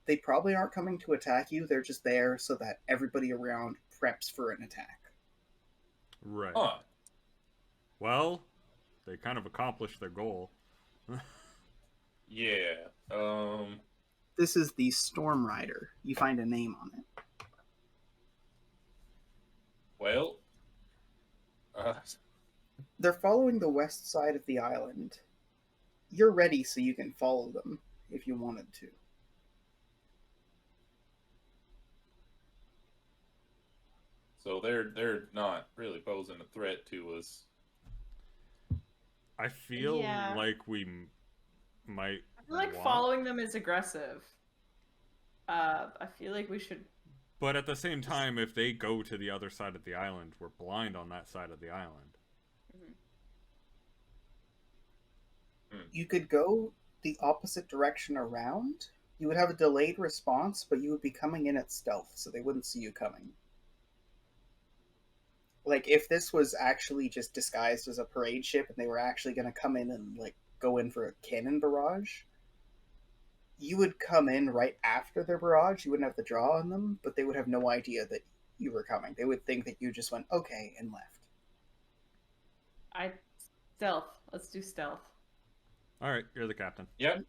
They probably aren't coming to attack you, they're just there so that everybody around preps for an attack. Right. Huh. Well, they kind of accomplished their goal. Yeah. This is the Storm Rider. You find a name on it. Well. They're following the west side of the island. You're ready, so you can follow them if you wanted to. So they're not really posing a threat to us. I feel Yeah. like we might. I feel like following them is aggressive. I feel like we should. But at the same time, if they go to the other side of the island, we're blind on that side of the island. You could go the opposite direction around. You would have a delayed response, but you would be coming in at stealth, so they wouldn't see you coming. Like, if this was actually just disguised as a parade ship and they were actually going to come in and, go in for a cannon barrage, you would come in right after their barrage. You wouldn't have the draw on them, but they would have no idea that you were coming. They would think that you just went, okay, and left. Stealth. Let's do stealth. Alright, you're the captain. Yep.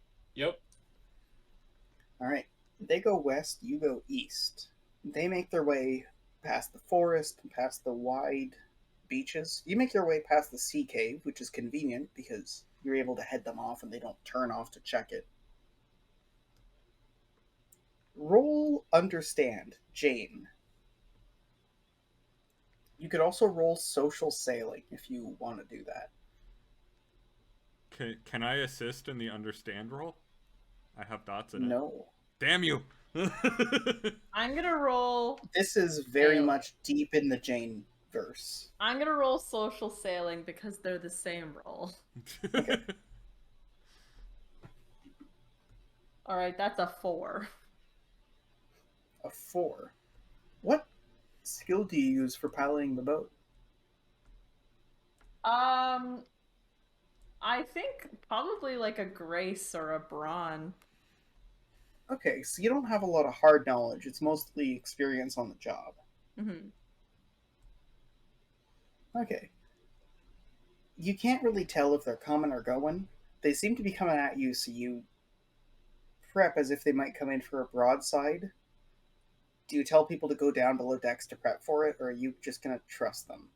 All right. They go west, you go east. They make their way past the forest and past the wide beaches. You make your way past the sea cave, which is convenient because you're able to head them off and they don't turn off to check it. Roll Understand, Jane. You could also roll Social Sailing if you want to do that. Can I assist in the understand roll? I have dots in it. No. Damn you! I'm gonna roll. This is very Sailing. much deep in the Jane verse. I'm gonna roll social sailing because they're the same roll. All right, that's a 4. A 4. What skill do you use for piloting the boat? I think probably like a grace or a brawn. Okay, so you don't have a lot of hard knowledge. It's mostly experience on the job. Mm-hmm. Okay. You can't really tell if they're coming or going. They seem to be coming at you, so you prep as if they might come in for a broadside. Do you tell people to go down below decks to prep for it, or are you just going to trust them?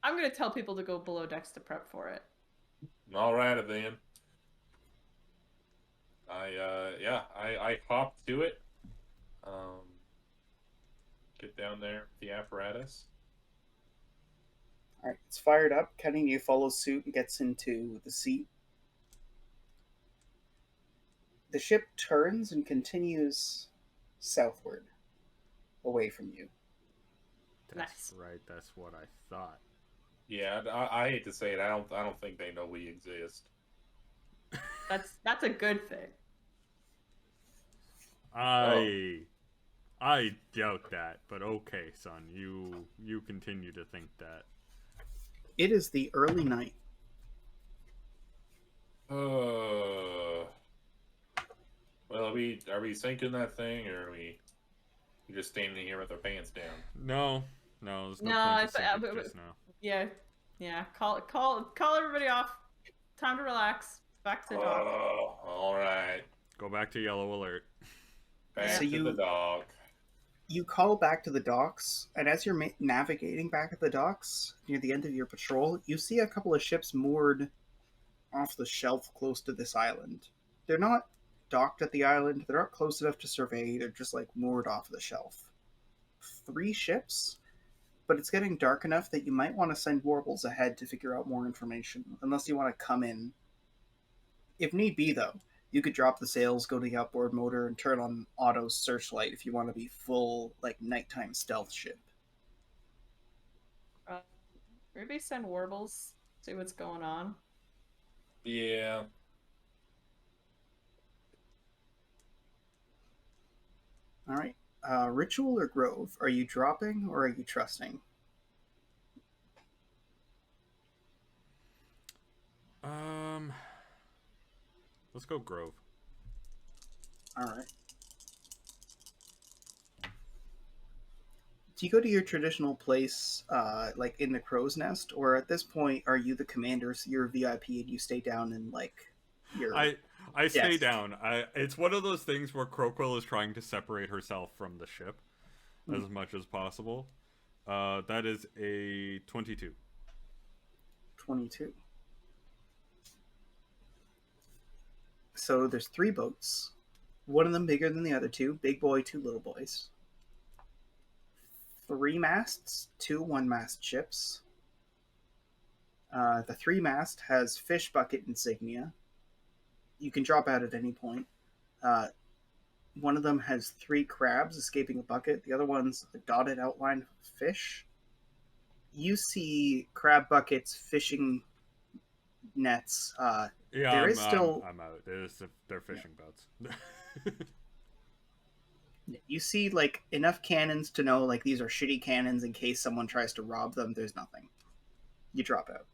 I'm gonna tell people to go below decks to prep for it. All right, then. I hop to it. Get down there, the apparatus. Alright, it's fired up. Cutting you follows suit and gets into the seat. The ship turns and continues southward, away from you. That's Nice. right, that's what I thought. Yeah, I hate to say it. I don't think they know we exist. That's a good thing. I doubt that, but okay, son. You continue to think that. It is the early night. Well, are we sinking that thing, or are we just standing here with our pants down? No, there's no No, point it's to sink it just now. yeah. Call everybody off. Time to relax. Back to the dock. Oh, all right. Go back to yellow alert. Back So to the dock. You call back to the docks, and as you're navigating back at the docks near the end of your patrol, you see a couple of ships moored off the shelf close to this island. They're not docked at the island, they're not close enough to survey, they're just like moored off the shelf. 3 ships, but it's getting dark enough that you might want to send warbles ahead to figure out more information, unless you want to come in. If need be, though, you could drop the sails, go to the outboard motor, and turn on auto searchlight if you want to be full, like, nighttime stealth ship. Maybe send warbles, see what's going on. Yeah. All right. Ritual or Grove? Are you dropping or are you trusting? Let's go Grove. All right. Do you go to your traditional place, like in the crow's nest, or at this point are you the commander, so you're a VIP and you stay down in like your? I stay Yes. down. It's one of those things where Croquill is trying to separate herself from the ship as much as possible. That is a 22. 22. So there's 3 boats. One of them bigger than the other 2. Big boy, 2 little boys. 3 masts, 2 one-mast ships. The 3 mast has fish bucket insignia. You can drop out at any point. One of them has 3 crabs escaping a bucket. The other one's a dotted outline of fish. You see crab buckets, fishing nets. Yeah, There I'm, is still. I'm out. They're fishing boats. You see, like, enough cannons to know, like, these are shitty cannons in case someone tries to rob them. There's nothing. You drop out.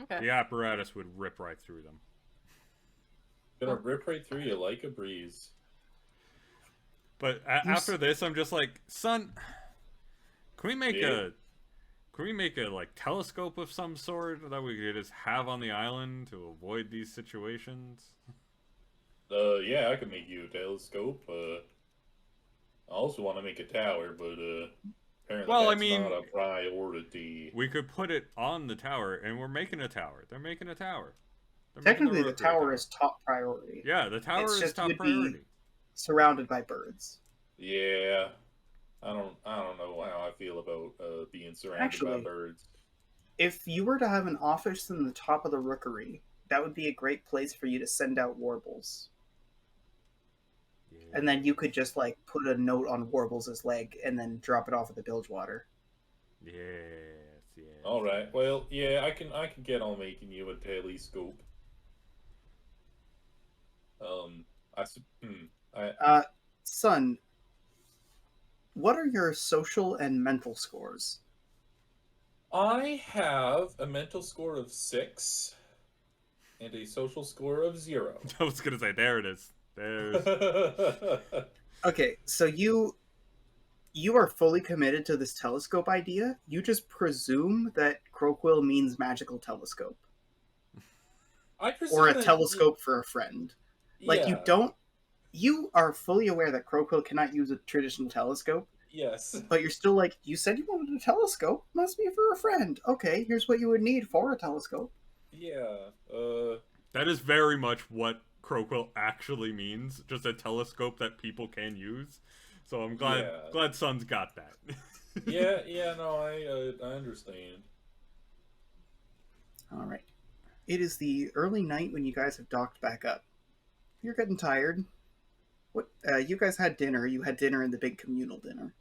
Okay. The apparatus would rip right through them. Gonna rip right through you like a breeze. But after this, I'm just like, son, can we make a like telescope of some sort that we could just have on the island to avoid these situations? Yeah, I could make you a telescope. I also want to make a tower, but apparently Well, I that's mean, not a priority. We could put it on the tower, and we're making a tower. They're making a tower. Technically, the tower is top priority. Yeah, the tower It's is just top you'd be priority. surrounded by birds. Yeah, I don't know how I feel about being surrounded Actually, by birds. If you were to have an office in the top of the Rookery, that would be a great place for you to send out warbles. Yeah. And then you could just, like, put a note on Warbles' leg and then drop it off at the Bilgewater. Yes. All right. Well, yeah, I can get on making you a telescope. Son, what are your social and mental scores? I have a mental score of 6 and a social score of 0. I was gonna say, there it is. There's. Okay, so you are fully committed to this telescope idea. You just presume that Croquill means magical telescope. Or a telescope for a friend. Like, yeah. you are fully aware that Croquill cannot use a traditional telescope. Yes. But you're still like, you said you wanted a telescope. Must be for a friend. Okay, here's what you would need for a telescope. Yeah. That is very much what Croquill actually means. Just a telescope that people can use. So I'm glad Sun's got that. yeah, no, I understand. All right. It is the early night when you guys have docked back up. You're getting tired. What? You guys had dinner. You had dinner in the big communal dinner.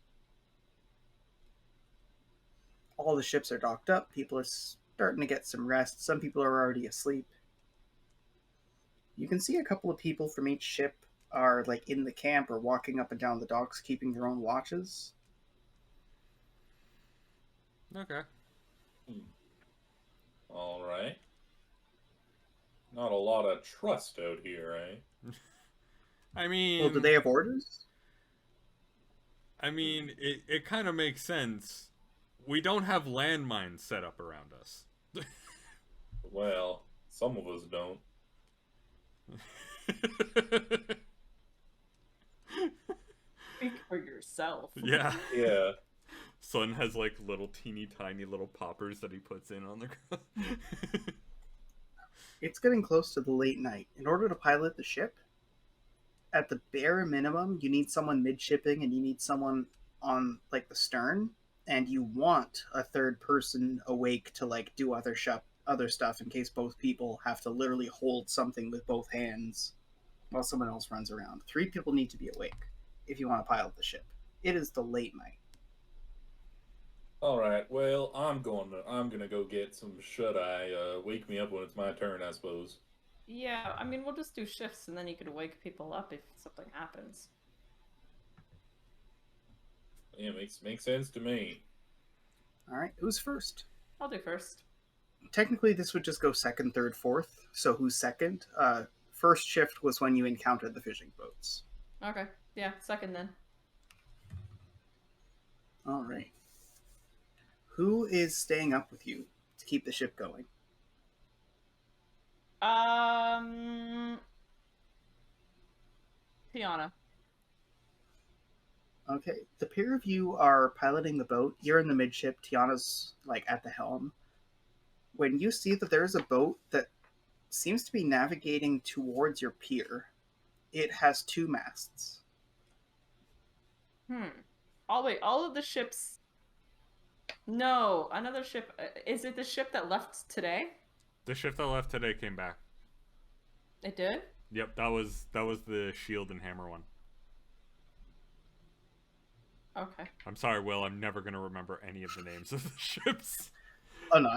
All the ships are docked up. People are starting to get some rest. Some people are already asleep. You can see a couple of people from each ship are, like, in the camp or walking up and down the docks keeping their own watches. Okay. All right. Not a lot of trust out here, eh? I mean, Well, do they have orders? it kind of makes sense. We don't have landmines set up around us. Well, some of us don't. Speak for yourself. Yeah. Yeah. Son has like little teeny tiny little poppers that he puts in on the ground. It's getting close to the late night. In order to pilot the ship, at the bare minimum, you need someone mid-shipping and you need someone on like the stern, and you want a third person awake to like do other stuff in case both people have to literally hold something with both hands while someone else runs around. 3 people need to be awake if you want to pilot the ship. It is the late night. All right. Well, I'm gonna go get some shut-eye. Wake me up when it's my turn, I suppose. Yeah, I mean, we'll just do shifts and then you can wake people up if something happens. Yeah, makes sense to me. All right, who's first? I'll do first. Technically, this would just go second, third, fourth. So who's second? First shift was when you encountered the fishing boats. Okay, yeah, second then. All right. Who is staying up with you to keep the ship going? Tiana. Okay, the pair of you are piloting the boat. You're in the midship. Tiana's like at the helm. When you see that there's a boat that seems to be navigating towards your pier, it has 2 masts. Oh wait, all of the ships. No, another ship. Is it the ship that left today? The ship that left today came back. It did? Yep, that was the shield and hammer one. Okay. I'm sorry, Will. I'm never gonna remember any of the names of the ships. Oh no,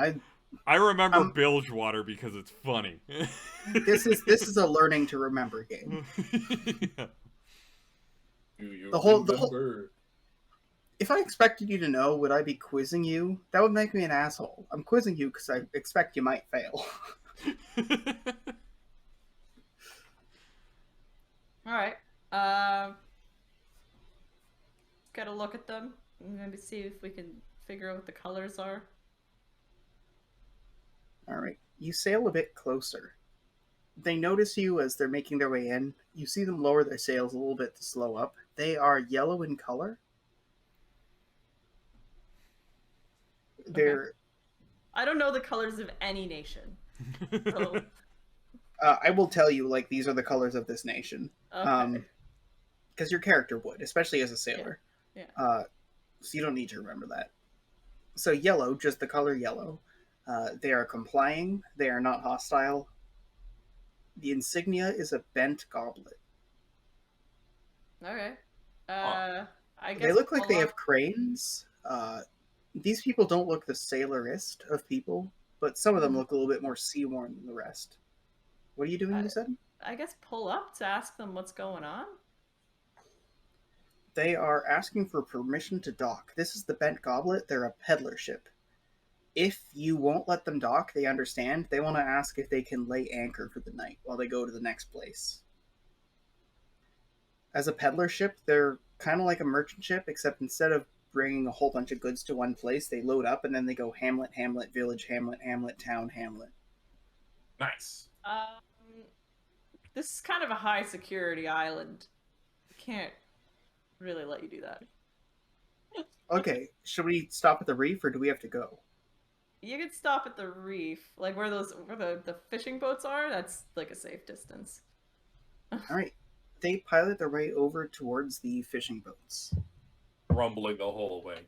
I remember Bilgewater because it's funny. this is a learning to remember game. Yeah. Do you The whole- remember? If I expected you to know, would I be quizzing you? That would make me an asshole. I'm quizzing you because I expect you might fail. Alright. Gotta look at them. Maybe see if we can figure out what the colors are. All right, you sail a bit closer. They notice you as they're making their way in. You see them lower their sails a little bit to slow up. They are yellow in color. They're. I don't know the colors of any nation. So, I will tell you, like, these are the colors of this nation. okay. Because your character would, especially as a sailor. Yeah. So you don't need to remember that. So yellow, just the color yellow. They are complying. They are not hostile. The insignia is a bent goblet. Okay. I guess They look like they pull have up- cranes. These people don't look the sailorist of people, but some of them look a little bit more sea-worn than the rest. What are you doing, you said? I guess pull up to ask them what's going on. They are asking for permission to dock. This is the Bent Goblet. They're a peddler ship. If you won't let them dock, they understand. They want to ask if they can lay anchor for the night while they go to the next place. As a peddler ship, they're kind of like a merchant ship, except instead of bringing a whole bunch of goods to one place, they load up and then they go hamlet, hamlet, village, hamlet, hamlet, town, hamlet. Nice. This is kind of a high security island. Can't really let you do that. Okay, should we stop at the reef or do we have to go? You could stop at the reef, like where the fishing boats are. That's like a safe distance. Alright. They pilot their way over towards the fishing boats. Rumbling the whole way.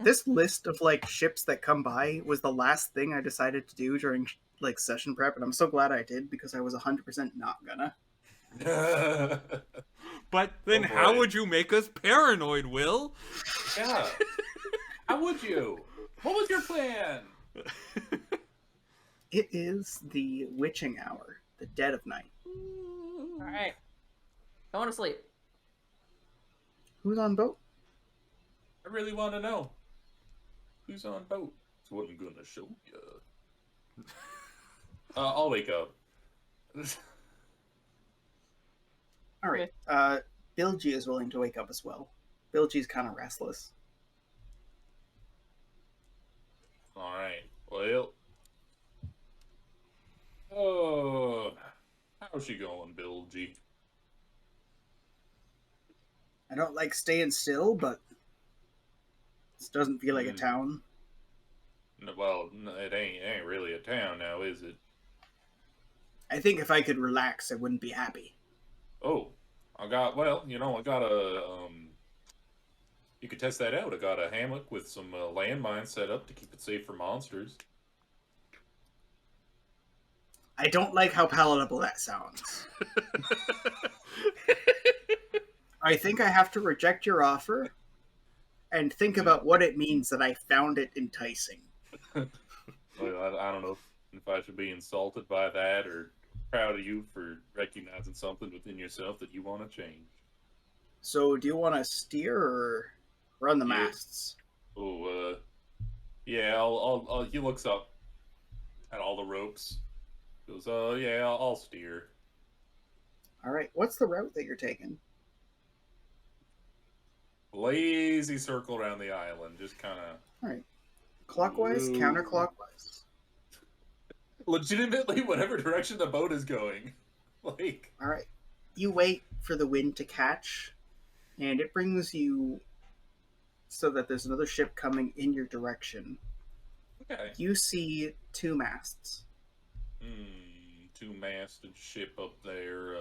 This list of like ships that come by was the last thing I decided to do during like session prep, and I'm so glad I did because I was 100% not gonna. But then Oh, boy. how would you make us paranoid, Will? Yeah. How would you? What was your plan? It is the witching hour, the dead of night. All right, going to sleep. Who's on boat? I really want to know. Who's on boat? It's what I'm gonna show you. I'll wake up. All right. Bill G is willing to wake up as well. Bill G's kind of restless. Alright, well. Oh, how's she going, Bill G? I don't like staying still, but this doesn't feel like a Mm. town. Well, it ain't really a town now, is it? I think if I could relax, I wouldn't be happy. Oh, I got a, you could test that out. I got a hammock with some landmines set up to keep it safe for monsters. I don't like how palatable that sounds. I think I have to reject your offer and think about what it means that I found it enticing. Well, I don't know if I should be insulted by that or proud of you for recognizing something within yourself that you want to change. So, do you want to steer or run the Yeah. masts? Oh, yeah, I'll. He looks up at all the ropes. Goes, yeah, I'll steer. All right. What's the route that you're taking? Lazy circle around the island, just kind of. All right. Clockwise, Ooh. counterclockwise. Legitimately, whatever direction the boat is going. Like. All right. You wait for the wind to catch, and it brings you so that there's another ship coming in your direction. Okay. You see two masts. Two-masted ship up there.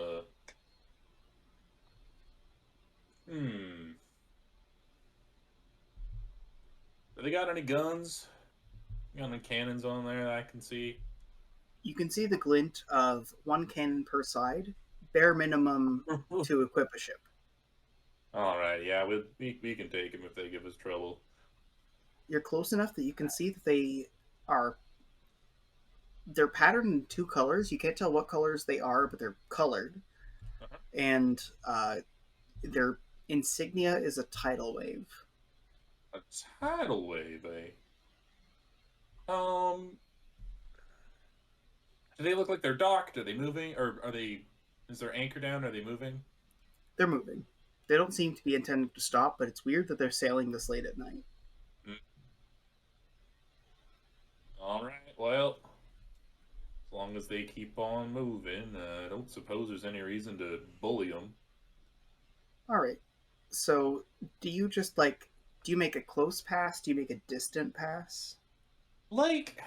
Do they got any guns? Got any cannons on there that I can see? You can see the glint of one cannon per side, bare minimum to equip a ship. Alright, yeah, we can take them if they give us trouble. You're close enough that you can see that they're patterned in two colors. You can't tell what colors they are, but they're colored. Uh-huh. And their insignia is a tidal wave. A tidal wave, eh? Do they look like they're docked? Are they moving? Or is their anchor down? Are they moving? They're moving. They don't seem to be intending to stop, but it's weird that they're sailing this late at night. Alright, well, as long as they keep on moving, I don't suppose there's any reason to bully them. All right. So, do you make a close pass? Do you make a distant pass? Like,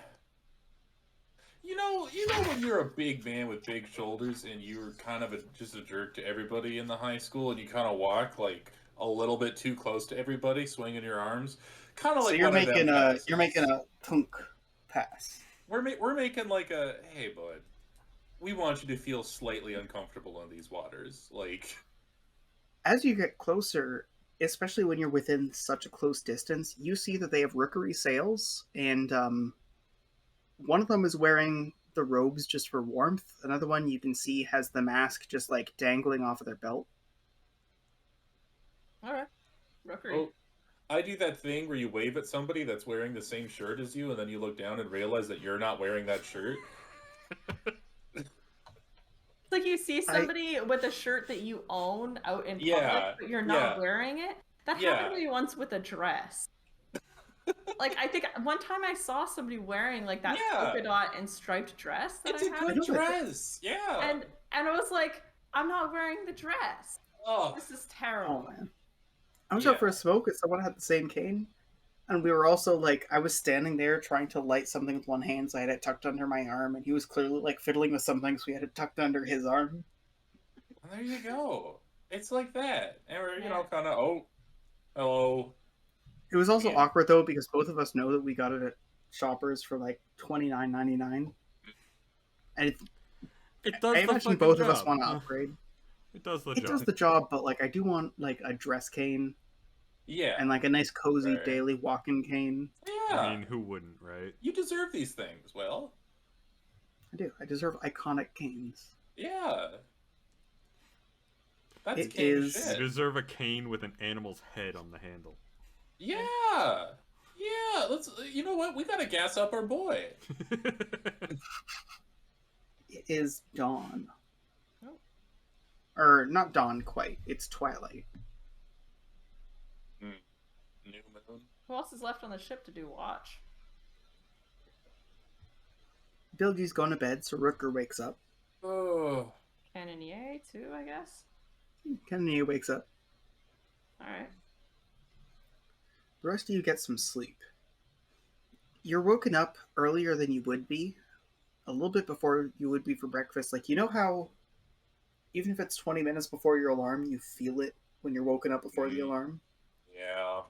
you know when you're a big man with big shoulders and you're kind of just a jerk to everybody in the high school and you kind of walk like a little bit too close to everybody, swinging your arms, kind of like. So you're making a punk pass. We're making like a, hey bud, we want you to feel slightly uncomfortable in these waters, like. As you get closer, especially when you're within such a close distance, you see that they have rookery sails, and one of them is wearing the robes just for warmth. Another one you can see has the mask just like dangling off of their belt. All right. Rookery. Oh, I do that thing where you wave at somebody that's wearing the same shirt as you, and then you look down and realize that you're not wearing that shirt. It's like you see somebody with a shirt that you own out in public, but you're not wearing it. That happened to me once with a dress. Like, I think one time I saw somebody wearing like that polka dot and striped dress that It's I a had. good dress. Yeah. And I was like, I'm not wearing the dress. Oh, This is terrible. Oh man. I was out for a smoke and someone had the same cane. And we were also like, I was standing there trying to light something with one hand, so I had it tucked under my arm, and he was clearly like fiddling with something, so we had it tucked under his arm. well, there you go. It's like that. And we're, kind of, oh, hello. It was also Yeah. awkward though, because both of us know that we got it at Shoppers for like $29.99. And It does I the imagine fucking both of us job. want to upgrade. It does the It job. does the job, but like I do want like a dress cane Yeah. and like a nice cozy Right. daily walking cane. Yeah. I mean, who wouldn't, right? You deserve these things, Will. I do. I deserve iconic canes. Yeah. That's It king is- You shit. deserve a cane with an animal's head on the handle. Yeah. Yeah, let's. You know what? We gotta gas up our boy. It is dawn. Oh. Or not dawn quite. It's twilight. New moon. Who else is left on the ship to do watch? Bilgy's gone to bed, so Rooker wakes up. Oh. Cannoneer too, I guess. Kennedy wakes up. All right. The rest of you get some sleep. You're woken up earlier than you would be, a little bit before you would be for breakfast. Like, you know how, even if it's 20 minutes before your alarm, you feel it when you're woken up before the alarm? Yeah.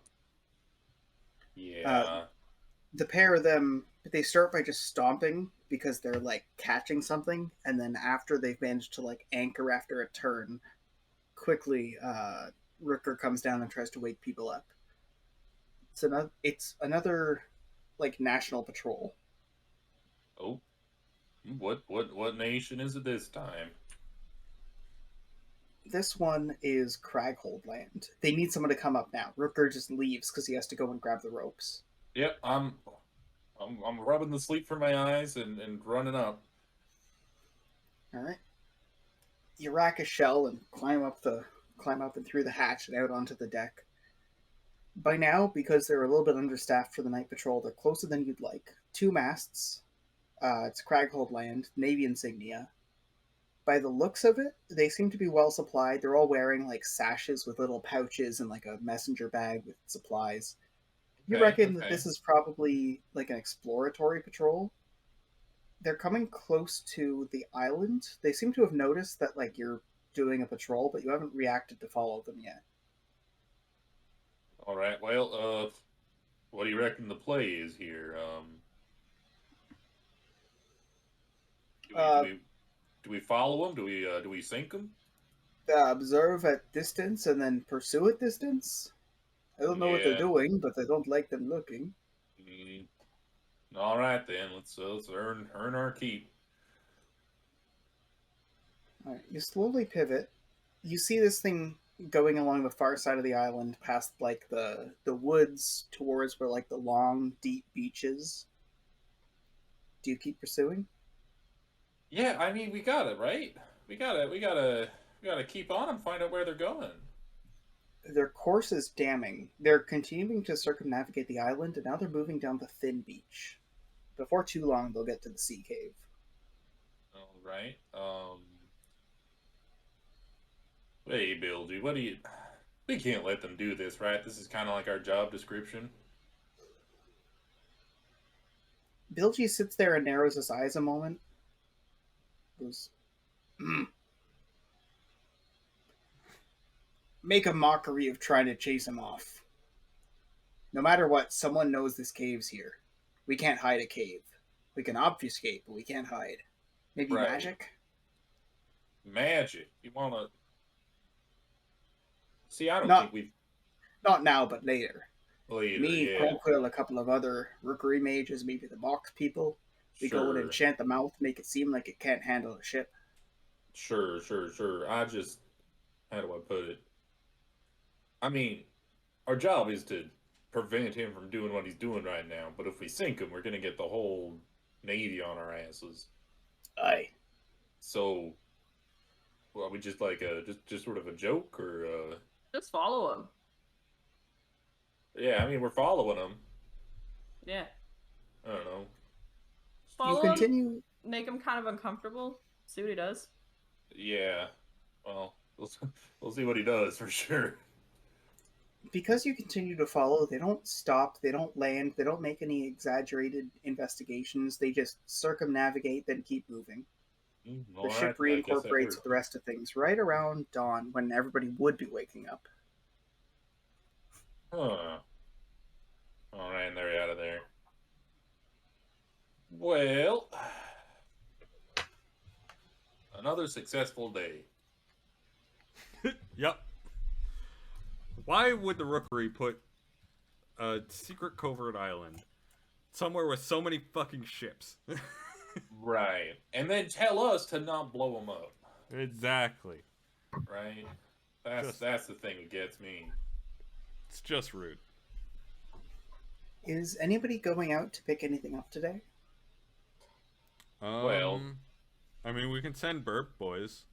Yeah. The pair of them, they start by just stomping because they're, like, catching something, and then after they've managed to, like, anchor after a turn, quickly, Rooker comes down and tries to wake people up. It's another like national patrol. Oh. What nation is it this time? This one is Craghold Land. They need someone to come up now. Rooker just leaves because he has to go and grab the ropes. Yep, I'm rubbing the sleep from my eyes and running up. All right. You rack a shell and climb up and through the hatch and out onto the deck. By now, because they're a little bit understaffed for the night patrol, they're closer than you'd like. 2 masts. It's Craghold Land, Navy insignia. By the looks of it, they seem to be well supplied. They're all wearing like sashes with little pouches and like a messenger bag with supplies. You reckon that this is probably like an exploratory patrol? They're coming close to the island. They seem to have noticed that like you're doing a patrol, but you haven't reacted to follow them yet. All right. Well, what do you reckon the play is here? Do we follow them? Do we sink them? Observe at distance and then pursue at distance. I don't know what they're Yeah. doing, but I don't like them looking. All right then. Let's earn our keep. All right, you slowly pivot. You see this thing going along the far side of the island, past like the woods towards where like the long, deep beaches. Do you keep pursuing? Yeah, I mean we got it right. We gotta keep on and find out where they're going. Their course is damming. They're continuing to circumnavigate the island, and now they're moving down the thin beach. Before too long, they'll get to the sea cave. All right. Hey, Bilgy, what do you? We can't let them do this, right? This is kind of like our job description. Bilgy sits there and narrows his eyes a moment. Goes, make a mockery of trying to chase him off. No matter what, someone knows this cave's here. We can't hide a cave. We can obfuscate, but we can't hide. Maybe Right. magic? Magic. You wanna? See, I don't Not- think we've. Not now, but later. Later, Me, yeah. Croquill, a couple of other Rookery mages, maybe the box people. We go and enchant the mouth, make it seem like it can't handle a ship. Sure. I just, how do I put it? I mean, our job is to prevent him from doing what he's doing right now. But if we sink him, we're gonna get the whole Navy on our asses. Aye. So, well, are we just like just sort of a joke, or Just follow him. yeah? I mean, we're following him. Yeah. I don't know. Follow You him. continue. Make him kind of uncomfortable. See what he does. Yeah. Well, we'll see what he does for sure. Because you continue to follow, they don't stop, they don't land, they don't make any exaggerated investigations. They just circumnavigate, then keep moving. The ship reincorporates with the rest of things right around dawn when everybody would be waking up. Huh. All right, and they're out of there. Well, another successful day. Yep. Why would the Rookery put a secret covert island somewhere with so many fucking ships? Right. And then tell us to not blow them up. Exactly. Right? That's the thing that gets me. It's just rude. Is anybody going out to pick anything up today? Well, I mean, we can send Burp Boys.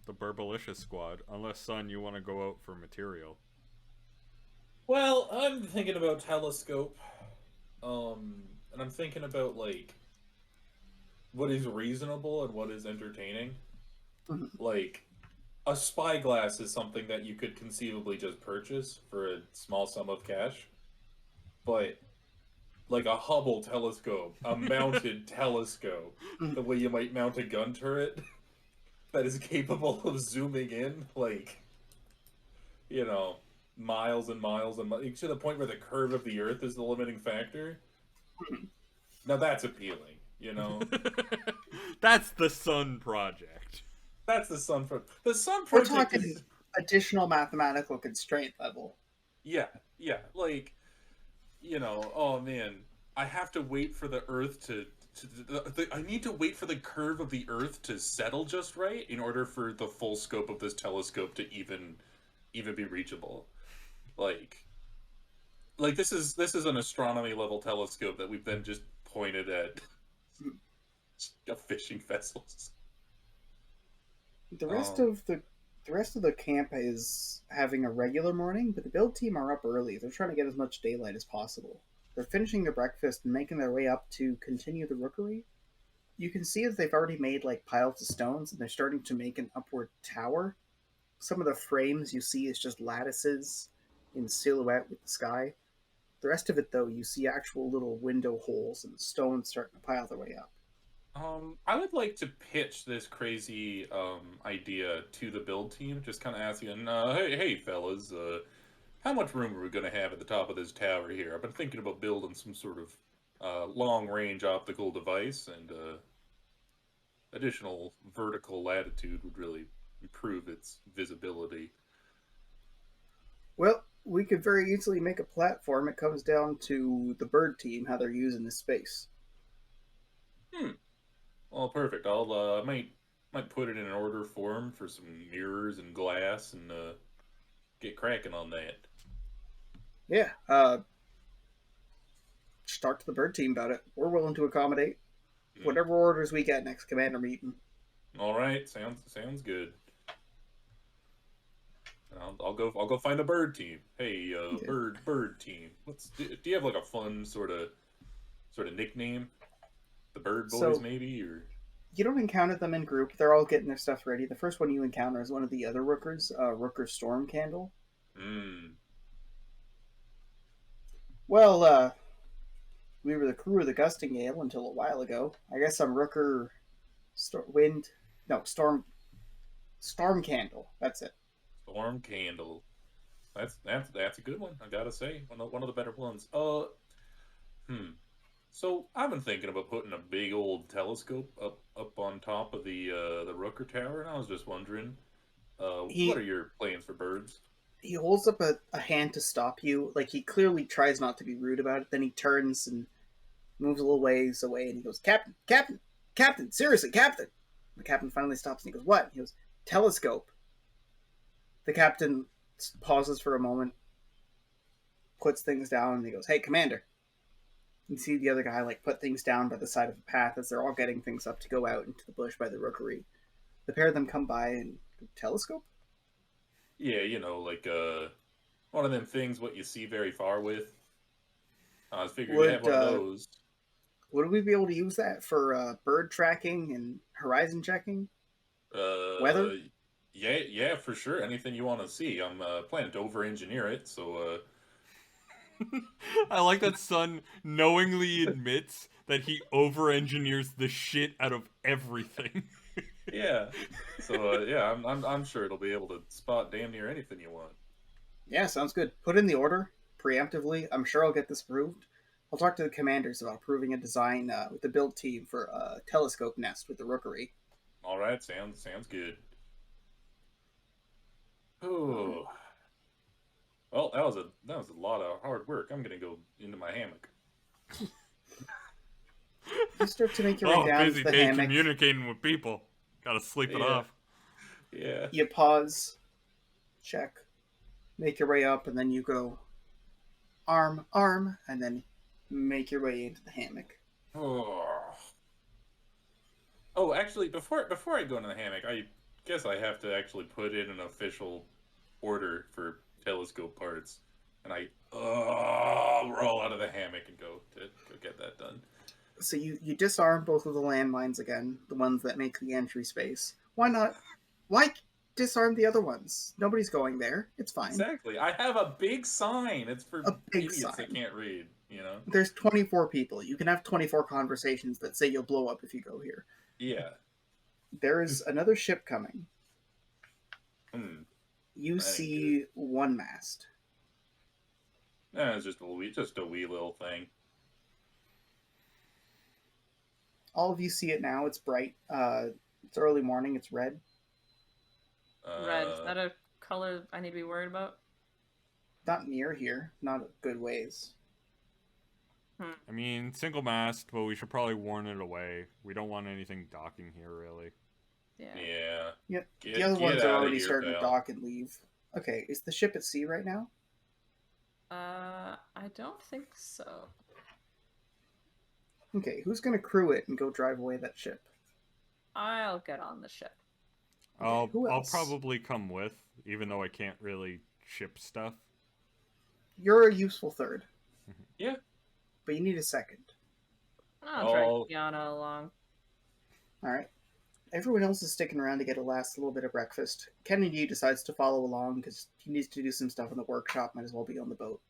The Burbalicious squad. Unless, son, you want to go out for material. well, I'm thinking about Telescope. And I'm thinking about, like, what is reasonable and what is entertaining. Like, a spyglass is something that you could conceivably just purchase for a small sum of cash. But, like, a Hubble telescope, a mounted telescope, the way you might mount a gun turret that is capable of zooming in, like, you know, miles and miles and miles, to the point where the curve of the Earth is the limiting factor. Now that's appealing, you know? That's the Sun Project. That's the Sun Project. The Sun We're Project talking is... additional mathematical constraint level. Yeah, like, you know, oh man, I have to wait for the Earth I need to wait for the curve of the Earth to settle just right in order for the full scope of this telescope to even be reachable. Like this is an astronomy level telescope that we've then just pointed at fishing vessels. The rest of the camp is having a regular morning, but the build team are up early. They're trying to get as much daylight as possible. They're finishing their breakfast and making their way up to continue the rookery. You can see that they've already made like piles of stones, and they're starting to make an upward tower. Some of the frames you see is just lattices in silhouette with the sky. The rest of it, though, you see actual little window holes and stones starting to pile their way up. I would like to pitch this crazy idea to the build team. Just kind of asking, hey fellas, how much room are we going to have at the top of this tower here? I've been thinking about building some sort of long-range optical device, and additional vertical latitude would really improve its visibility. Well, we could very easily make a platform. It comes down to the bird team, how they're using the space. Well, perfect. I'll might put it in an order form for some mirrors and glass, and get cracking on that. Yeah, just talk to the bird team about it. We're willing to accommodate whatever orders we get next commander meeting. All right, sounds good. I'll go find the bird team. Hey, bird team. Do you have like a fun sort of nickname? The Bird Boys, maybe, or you don't encounter them in group. They're all getting their stuff ready. The first one you encounter is one of the other Rookers, Rooker Storm Candle. Well, we were the crew of the Gusting Gale until a while ago. I guess I'm Rooker Storm Candle. That's it. Storm Candle. That's a good one. I gotta say, one of the better ones. So I've been thinking about putting a big old telescope up on top of the Rooker Tower, and I was just wondering, what are your plans for birds? He holds up a hand to stop you. Like, he clearly tries not to be rude about it. Then he turns and moves a little ways away, and he goes, Captain, seriously, Captain. The captain finally stops, and he goes, what? He goes, telescope. The captain pauses for a moment, puts things down, and he goes, hey, Commander. You see the other guy like put things down by the side of the path as they're all getting things up to go out into the bush by the rookery. The pair of them come by and telescope? Yeah, like one of them things what you see very far with. I was figuring to have one of those. Would we be able to use that for bird tracking and horizon checking? Weather? Yeah, for sure. Anything you want to see. I'm planning to over-engineer it, so... I like that Sun knowingly admits that he over-engineers the shit out of everything. Yeah. So, yeah, I'm sure it'll be able to spot damn near anything you want. Yeah, sounds good. Put in the order, preemptively. I'm sure I'll get this approved. I'll talk to the commanders about approving a design with the build team for a telescope nest with the rookery. All right, sounds good. Oh. Well, that was a lot of hard work. I'm gonna go into my hammock. You start to make your way down busy to the day hammock. Communicating with people. Gotta sleep it off. Yeah. You pause, check, make your way up, and then you go, arm, arm, and then make your way into the hammock. Oh, actually, before I go into the hammock, I guess I have to actually put in an official order for telescope parts, and I roll out of the hammock and go get that done. So you disarm both of the landmines again, the ones that make the entry space. Why not? Why disarm the other ones? Nobody's going there. It's fine. Exactly. I have a big sign. It's for A big idiots sign. that can't read, you know? There's 24 people. You can have 24 conversations that say you'll blow up if you go here. Yeah. There is another ship coming. You That ain't see one mast. It's just a wee little thing. All of you see it now. It's bright. It's early morning. It's red. Red. Is that a color I need to be worried about? Not near here. Not a good ways. I mean, single mast, but we should probably warn it away. We don't want anything docking here, really. Yeah. Yep. Get- The other get ones are outta already here, starting to pal. dock and leave. Okay, is the ship at sea right now? I don't think so. Okay, who's gonna crew it and go drive away that ship? I'll get on the ship. who I'll else? probably come with, even though I can't really ship stuff. You're a useful third. Yeah. But you need a second. I'll drag Kiana along. Alright. Everyone else is sticking around to get a last little bit of breakfast. Kennedy decides to follow along because he needs to do some stuff in the workshop, might as well be on the boat.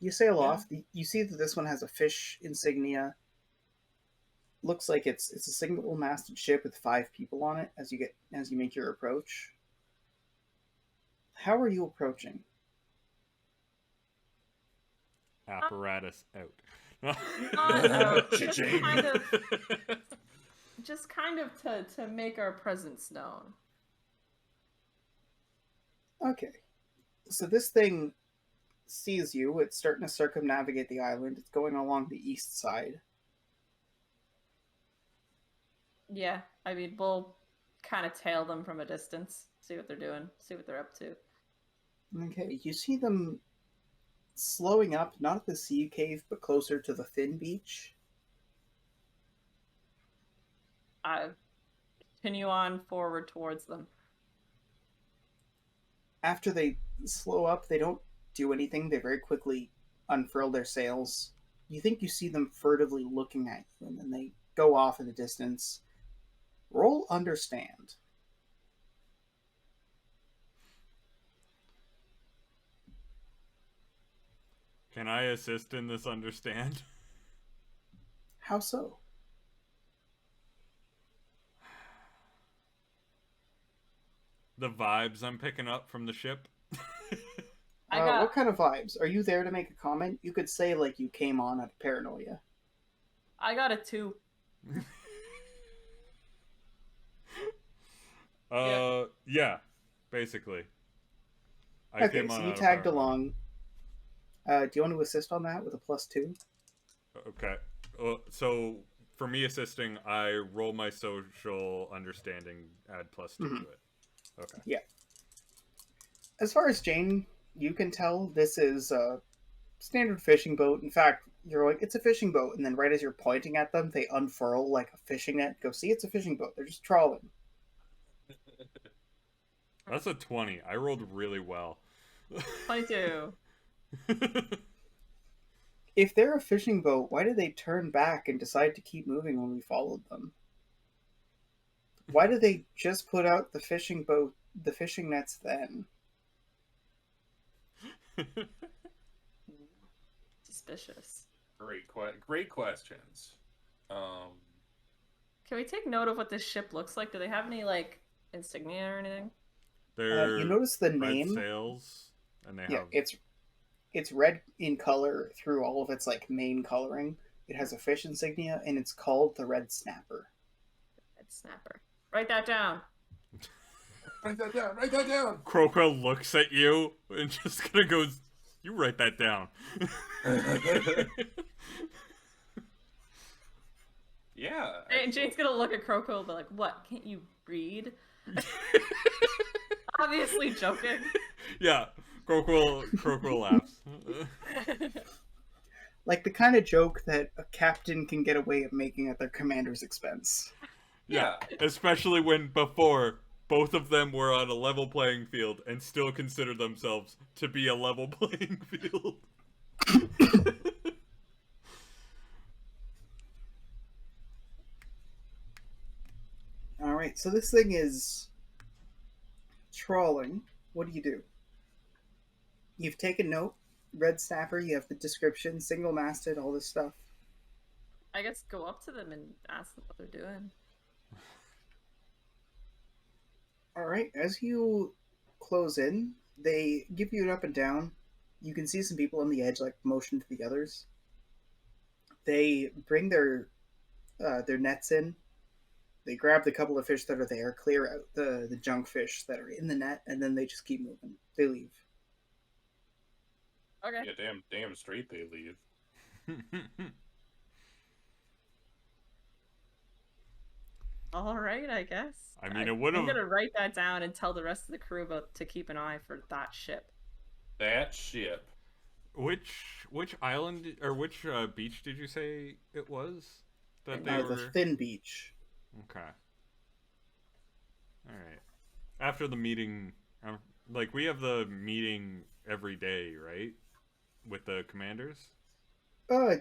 You sail off. You see that this one has a fish insignia. Looks like it's a single-masted ship with 5 people on it as you make your approach. How are you approaching? Apparatus out. Just kind of to make our presence known. Okay. So this thing sees you. It's starting to circumnavigate the island. It's going along the east side. Yeah, I mean, we'll kind of tail them from a distance, see what they're doing, see what they're up to. Okay, you see them slowing up, not at the sea cave, but closer to the thin beach. I continue on forward towards them. After they slow up, they don't do anything. They very quickly unfurl their sails. You think you see them furtively looking at you, and then they go off in the distance. Roll understand. Can I assist in this understand? How so? The vibes I'm picking up from the ship? What kind of vibes? Are you there to make a comment? You could say, like, you came on out of paranoia. I got a 2. Yeah, basically. Okay, so you tagged along. Do you want to assist on that with a +2? Okay. So, for me assisting, I roll my social understanding, add +2 to it. Okay. Yeah. As far as Jane, you can tell this is a standard fishing boat. In fact, you're like, it's a fishing boat, and then right as you're pointing at them, they unfurl like a fishing net. Go, see, it's a fishing boat. They're just trawling. That's a 20. I rolled really well. 22. If they're a fishing boat, why did they turn back and decide to keep moving when we followed them? Why did they just put out the fishing nets then? Suspicious. Great questions. Can we take note of what this ship looks like? Do they have any, like, insignia or anything? They're You notice the red name? sails, and they Yeah, have... it's red in color through all of its like main coloring. It has a fish insignia, and it's called the Red Snapper. Red Snapper. Write that down. Write that down. Write that down. Crowquill looks at you and just kind of goes, "You write that down." Yeah. And Jane's gonna look at Crowquill and be like, "What? Can't you read?" Obviously joking. Yeah. Croquil laughs. Like the kind of joke that a captain can get away with making at their commander's expense. Yeah, especially when before both of them were on a level playing field and still consider themselves to be a level playing field. Alright, so this thing is trawling. What do? You've taken note. Red Snapper, you have the description, single masted, all this stuff. I guess go up to them and ask them what they're doing. Alright, as you close in, they give you an up and down. You can see some people on the edge, like, motion to the others. They bring their nets in. They grab the couple of fish that are there, clear out the junk fish that are in the net, and then they just keep moving. They leave. Okay. Yeah, damn straight they leave. All right, I guess. I mean, it would I'm have. gonna write that down and tell the rest of the crew about to keep an eye for that ship. That ship. Which island or which beach did you say it was that they were? The Thin Beach. Okay. All right. After the meeting, like we have the meeting every day, right? With the commanders.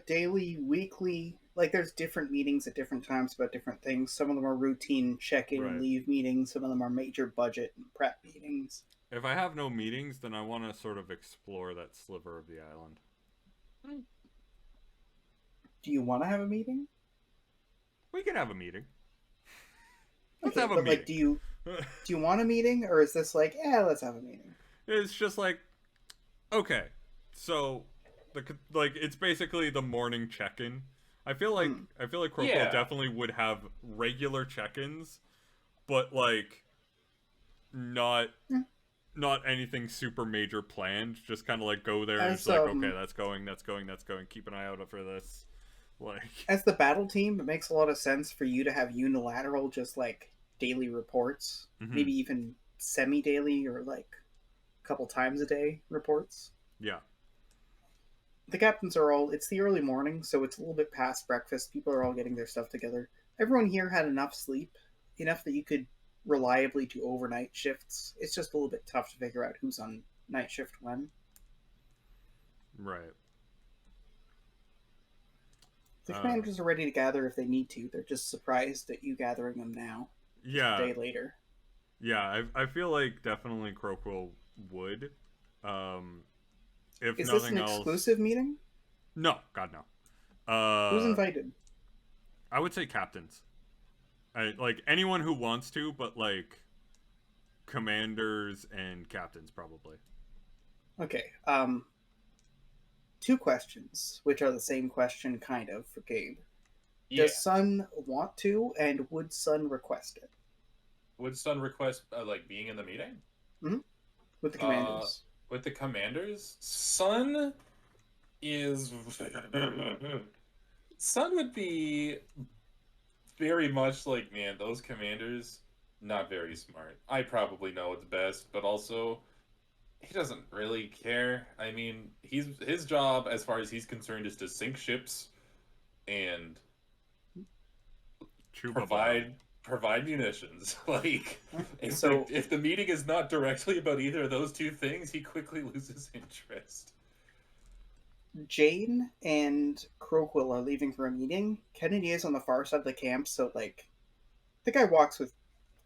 Daily, weekly. Like there's different meetings at different times about different things. Some of them are routine check-in and Right. leave meetings. Some of them are major budget and prep meetings. If I have no meetings, then I want to sort of explore that sliver of the island. Do you want to have a meeting? We can have a meeting. Let's Okay, have a but meeting. like, do you want a meeting, or is this like, let's have a meeting? It's just like, okay, so it's basically the morning check-in. I feel like Crocodile Yeah. definitely would have regular check-ins, but like not anything super major planned. Just kind of like go there and it's like, okay, that's going. Keep an eye out for this. Like As the battle team, it makes a lot of sense for you to have unilateral, just like daily reports, maybe even semi-daily or like a couple times a day reports. Yeah. The captains are all, it's the early morning, so it's a little bit past breakfast. People are all getting their stuff together. Everyone here had enough sleep, enough that you could reliably do overnight shifts. It's just a little bit tough to figure out who's on night shift when. Right. The commanders are ready to gather if they need to. They're just surprised at you gathering them now. Yeah. A day later. Yeah, I feel like definitely Croquil would. If Is nothing this an else, exclusive meeting? No, God no. Who's invited? I would say captains. Like anyone who wants to, but like commanders and captains probably. Okay. Two questions, which are the same question kind of for Gabe. Yeah. Does Sun want to, and would Sun request it? Would Sun request like being in the meeting? With the commanders. With the commanders? Sun is Sun would be very much like, man, those commanders not very smart. I probably know what's best, but also he doesn't really care. I mean, his job as far as he's concerned is to sink ships and provide munitions. Like if the meeting is not directly about either of those two things, he quickly loses interest. Jane and Croquil are leaving for a meeting. Kennedy is on the far side of the camp, so like the guy walks with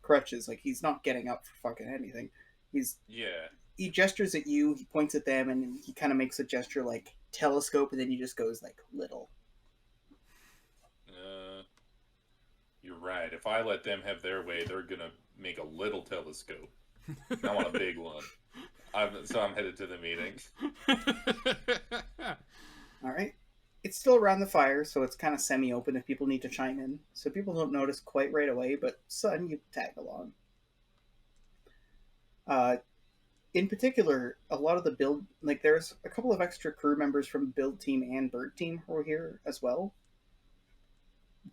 crutches, like he's not getting up for fucking anything. He gestures at you, he points at them, and he kind of makes a gesture like telescope, and then he just goes like little. You're right. If I let them have their way, they're gonna make a little telescope. I want a big one. So I'm headed to the meeting. Alright. It's still around the fire, so it's kind of semi-open if people need to chime in. So people don't notice quite right away, but Sun, you tag along. In particular, a lot of the build, like there's a couple of extra crew members from build team and bird team who are here as well.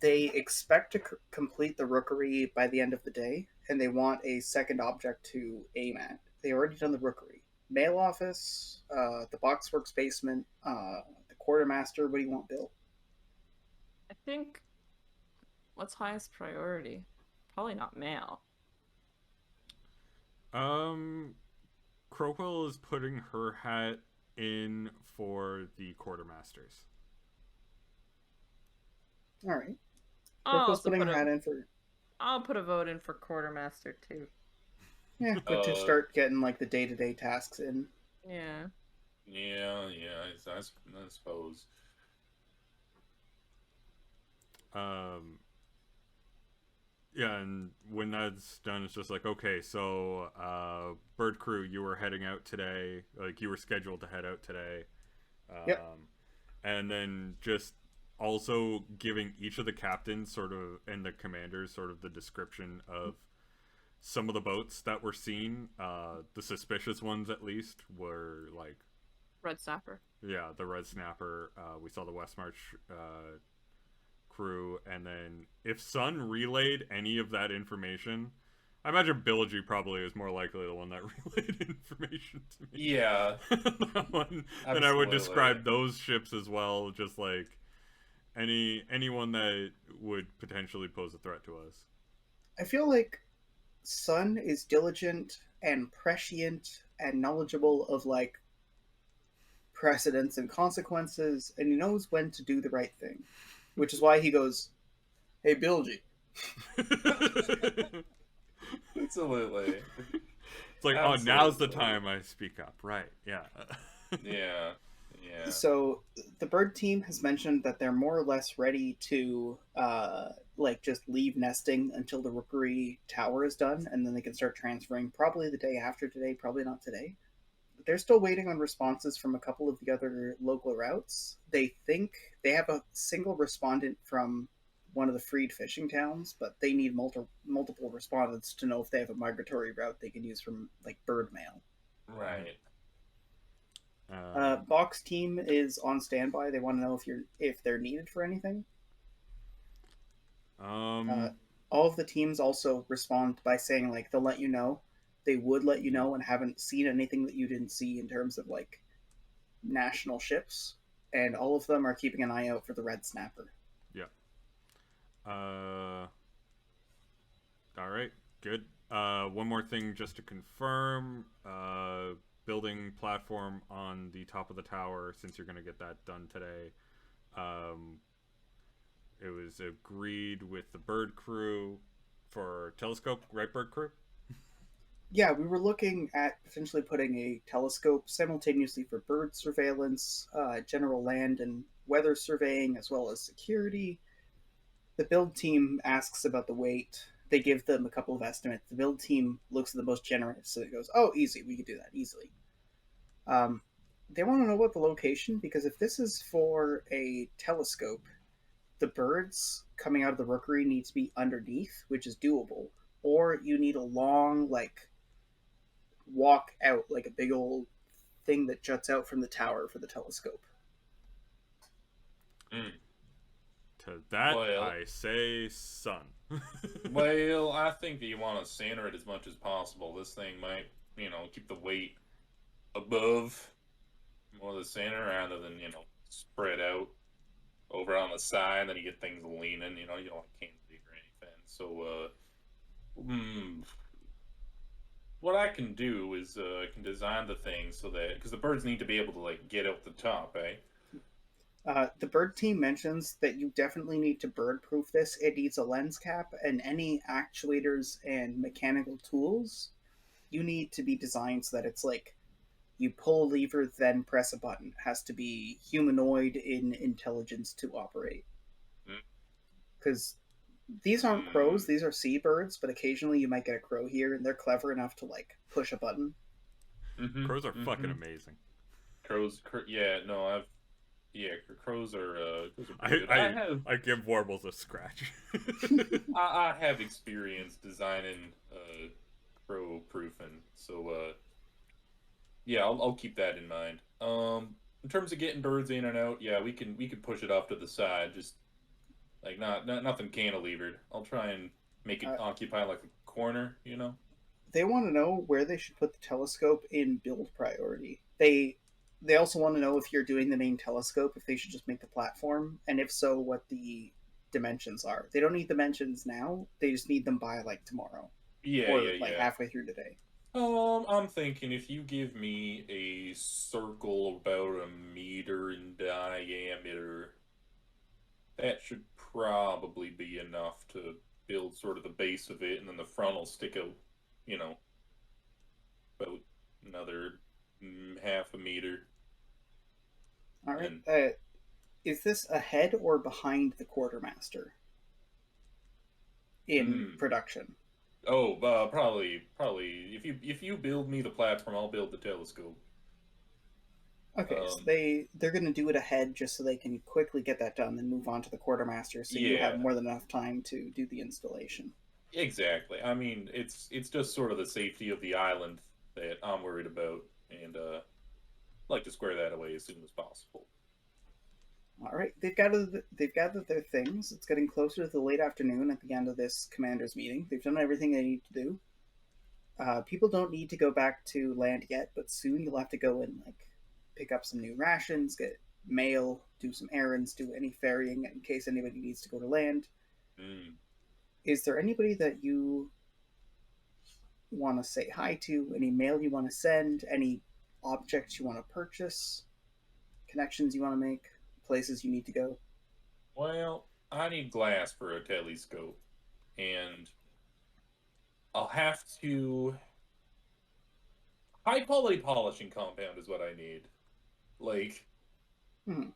They expect to complete the Rookery by the end of the day, and they want a second object to aim at. They already done the Rookery. mail office, the Boxworks basement, the quartermaster. What do you want built? I think what's highest priority? Probably not mail. Crowell is putting her hat in for the quartermasters. All right. I'll Crowell's also putting put her hat a in for. I'll put a vote in for quartermaster too. Yeah, good to start getting like the day-to-day tasks in. Yeah. Yeah, I suppose. Yeah, and when that's done, it's just like, okay, so Bird Crew, you were heading out today. Like, you were scheduled to head out today. Yep. And then just also giving each of the captains sort of, and the commanders sort of the description of some of the boats that were seen. The suspicious ones, at least, were like... Red Snapper. Yeah, the Red Snapper. We saw the West March crew, and then if Sun relayed any of that information, I imagine Bilgy probably is more likely the one that relayed information to me. Yeah. That one. Then I would describe those ships as well, just like anyone that would potentially pose a threat to us. I feel like Sun is diligent and prescient and knowledgeable of like precedents and consequences, and he knows when to do the right thing, which is why he goes, "Hey, Bilgy." Absolutely. It's like, oh, now's the time I speak up, right? Yeah. Yeah. So the bird team has mentioned that they're more or less ready to like just leave nesting until the Rookery Tower is done, and then they can start transferring probably the day after today, probably not today. They're still waiting on responses from a couple of the other local routes. They think they have a single respondent from one of the freed fishing towns, but they need multiple respondents to know if they have a migratory route they can use from like bird mail. Right. Box team is on standby. They want to know if they're needed for anything. All of the teams also respond by saying like they'll let you know. They would let you know and haven't seen anything that you didn't see in terms of like national ships, and all of them are keeping an eye out for the Red Snapper. Yeah. All right. Good. One more thing just to confirm. Building platform on the top of the tower, since you're going to get that done today. It was agreed with the bird crew for telescope, right, bird crew? Yeah, we were looking at potentially putting a telescope simultaneously for bird surveillance, general land and weather surveying, as well as security. The build team asks about the weight. They give them a couple of estimates. The build team looks at the most generous, so it goes, "Oh, easy, we could do that easily." They want to know about the location, because if this is for a telescope, the birds coming out of the rookery need to be underneath, which is doable, or you need a long, like, walk out, like a big old thing that juts out from the tower for the telescope. To that, I say Sun. Well, I think that you want to center it as much as possible. This thing might, keep the weight above more of the center rather than, spread out over on the side. Then you get things leaning, you don't want cantilever or anything. So, what I can do is I can design the thing so that, because the birds need to be able to like get out the top, eh? The bird team mentions that you definitely need to bird-proof this. It needs a lens cap, and any actuators and mechanical tools you need to be designed so that it's like you pull a lever, then press a button. It has to be humanoid in intelligence to operate. Because these aren't crows, these are seabirds, but occasionally you might get a crow here, and they're clever enough to like push a button. Crows are fucking amazing. Crows are I give warbles a scratch. I have experience designing crow proofing, so yeah, I'll keep that in mind. In terms of getting birds in and out, yeah, we can push it off to the side, just like nothing cantilevered. I'll try and make it occupy like a corner, they want to know where they should put the telescope in build priority. They also want to know if you're doing the main telescope, if they should just make the platform, and if so, what the dimensions are. They don't need dimensions now. They just need them by like tomorrow Yeah, or yeah, like yeah. halfway through today. I'm thinking if you give me a circle about a meter in diameter, that should probably be enough to build sort of the base of it, and then the front will stick out, you know, about another half a meter. All right. And Is this ahead or behind the quartermaster in production? oh, probably. If you build me the platform, I'll build the telescope. Okay, so they're going to do it ahead just so they can quickly get that done, then move on to the quartermaster, so you have Yeah. more than enough time to do the installation. Exactly. I mean, it's just sort of the safety of the island that I'm worried about, and like to square that away as soon as possible. All right, they've gathered their things. It's getting closer to the late afternoon at the end of this commanders meeting. They've done everything they need to do. People don't need to go back to land yet, but soon you'll have to go and like pick up some new rations, get mail, do some errands, do any ferrying in case anybody needs to go to land. Is there anybody that you want to say hi to? Any mail you want to send? Any objects you want to purchase? Connections you want to make? Places you need to go? Well, I need glass for a telescope, and I'll have to... High quality polishing compound is what I need. Like,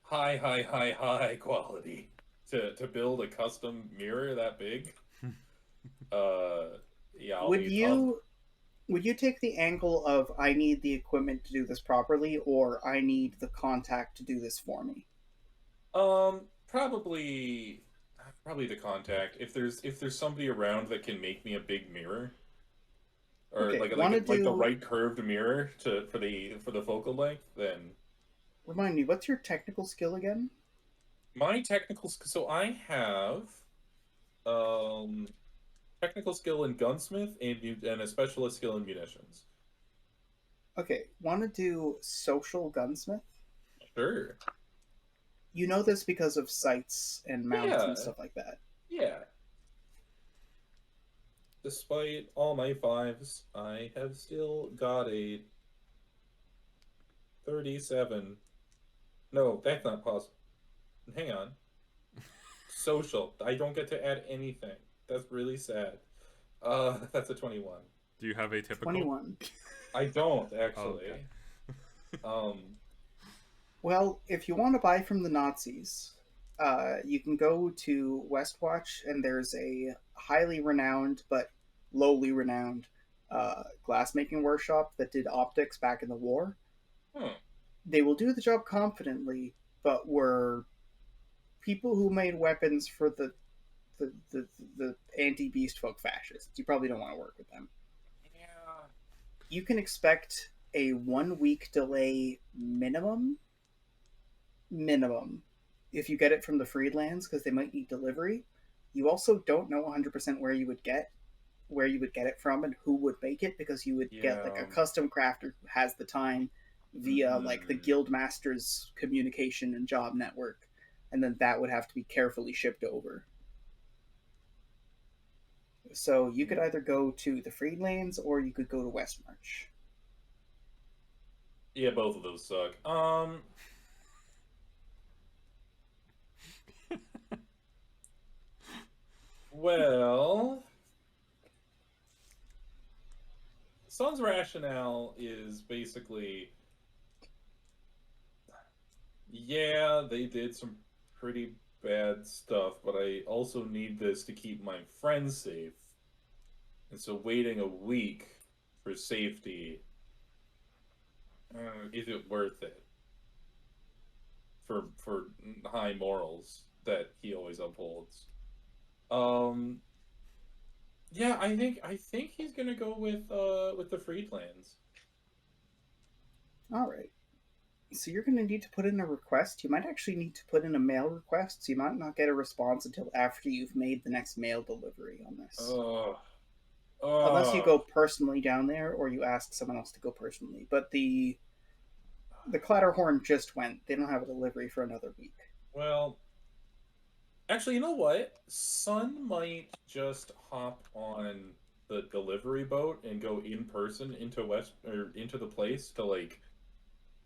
high quality. To build a custom mirror that big. Yeah, Would you take the angle of I need the equipment to do this properly, or I need the contact to do this for me? Probably the contact. If there's somebody around that can make me a big mirror, or Okay, like the right curved mirror for the focal length, then. Remind me, what's your technical skill again? My technical so I have technical skill in gunsmith and a specialist skill in munitions. Okay, want to do social gunsmith? Sure. You know this because of sights and mounts and stuff like that. Yeah. Despite all my 5s, I have still got a 37. No, that's not possible. Hang on. Social. I don't get to add anything. That's really sad. That's a 21. Do you have a typical? 21. I don't, actually. Oh, okay. Well, if you want to buy from the Nazis, you can go to Westwatch, and there's a highly renowned but lowly renowned glassmaking workshop that did optics back in the war. They will do the job confidently, but were people who made weapons for the anti-beast folk fascists. You probably don't want to work with them. Yeah. You can expect a 1 week delay minimum if you get it from the Freedlands, because they might need delivery. You also don't know 100% where you would get it from and who would make it, because you would get like a custom crafter who has the time via like the guild master's communication and job network, and then that would have to be carefully shipped over. So you could either go to the Freedlands or you could go to Westmarch. Yeah, both of those suck. Well, Sun's rationale is basically, yeah, they did some pretty bad stuff, but I also need this to keep my friends safe. And so waiting a week for safety, is it worth it? For high morals that he always upholds. Yeah, I think he's gonna go with the Freedlands. All right. So you're going to need to put in a request. You might actually need to put in a mail request, so you might not get a response until after you've made the next mail delivery on this. Unless you go personally down there or you ask someone else to go personally. But the Clatterhorn just went. They don't have a delivery for another week. Well, actually, you know what? Sun might just hop on the delivery boat and go in person into into the place to like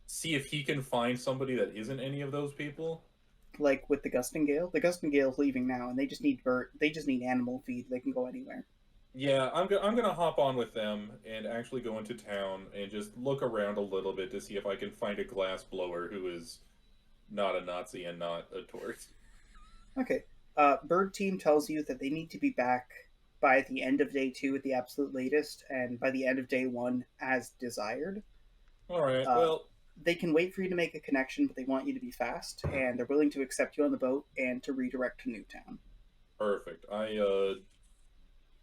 see if he can find somebody that isn't any of those people. Like with the Gusting Gale. The Gusting Gale's leaving now, and they just need They just need animal feed. They can go anywhere. Yeah, I'm gonna hop on with them and actually go into town and just look around a little bit to see if I can find a glass blower who is not a Nazi and not a tourist. Okay. Bird Team tells you that they need to be back by the end of day 2 at the absolute latest, and by the end of day 1 as desired. All right. Well, they can wait for you to make a connection, but they want you to be fast, and they're willing to accept you on the boat and to redirect to Newtown. Perfect.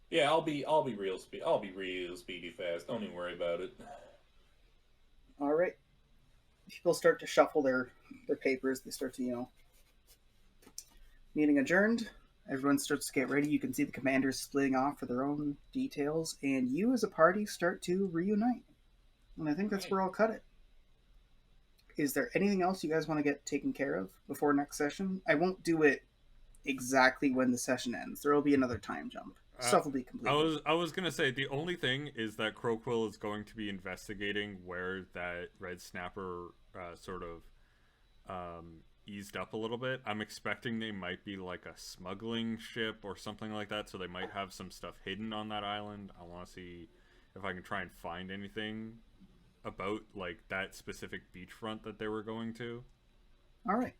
Yeah, I'll be real speedy fast. Don't even worry about it. All right. People start to shuffle their papers. They start to, meeting adjourned. Everyone starts to get ready. You can see the commanders splitting off for their own details, and you as a party start to reunite. And I think that's where I'll cut it. Is there anything else you guys want to get taken care of before next session? I won't do it exactly when the session ends. There will be another time jump. Stuff will be completed. I was gonna say the only thing is that Crowquill is going to be investigating where that red snapper sort of eased up a little bit. I'm expecting they might be like a smuggling ship or something like that, so they might have some stuff hidden on that island. I want to see if I can try and find anything about like that specific beachfront that they were going to. All right.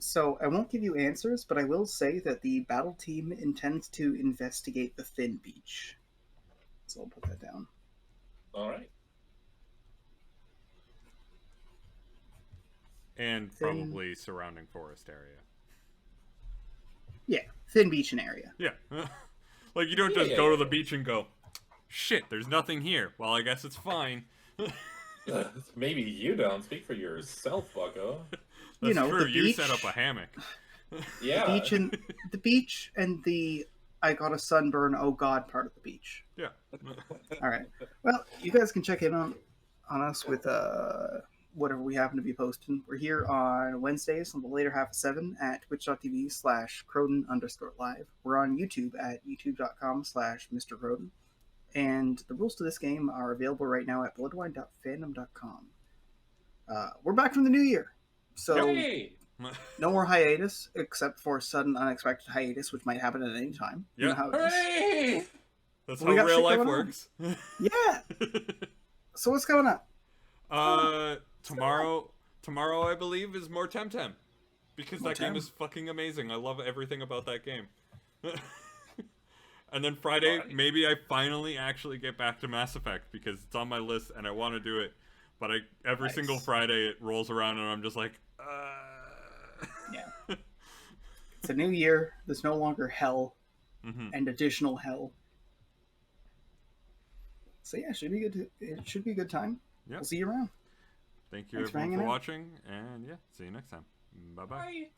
So I won't give you answers, but I will say that the battle team intends to investigate the Thin Beach. So I'll put that down. All right. And probably surrounding forest area. Yeah, Thin Beach and area. Yeah. Like you don't just go to the beach and go, shit, there's nothing here. Well, I guess it's fine. Maybe you don't. Speak for yourself, bucko. That's true. The You beach, set up a hammock. Yeah. the beach and the I got a sunburn, oh god part of the beach. Yeah. All right. Well, you guys can check in on us with whatever we happen to be posting. We're here on Wednesdays on the later half of 7 at twitch.tv/Croden_live. We're on YouTube at youtube.com/Mr. Croden. And the rules to this game are available right now at bloodwine.fandom.com. We're back from the new year. So Yay! no more hiatus, except for sudden unexpected hiatus, which might happen at any time. Yep. You know how it is. Hooray! That's We how got real shit life going on. works. Yeah. So what's going on? Tomorrow I believe is more Temtem. Because that game Temtem. is fucking amazing. I love everything about that game. And then Friday, maybe I finally actually get back to Mass Effect because it's on my list and I want to do it. But every single Friday it rolls around and I'm just like, Yeah. It's a new year. There's no longer hell and additional hell. So yeah, it should be a good time. Yep. We'll see you around. Thank you Thanks for everyone hanging for out. watching, and yeah, see you next time. Bye-bye. Bye.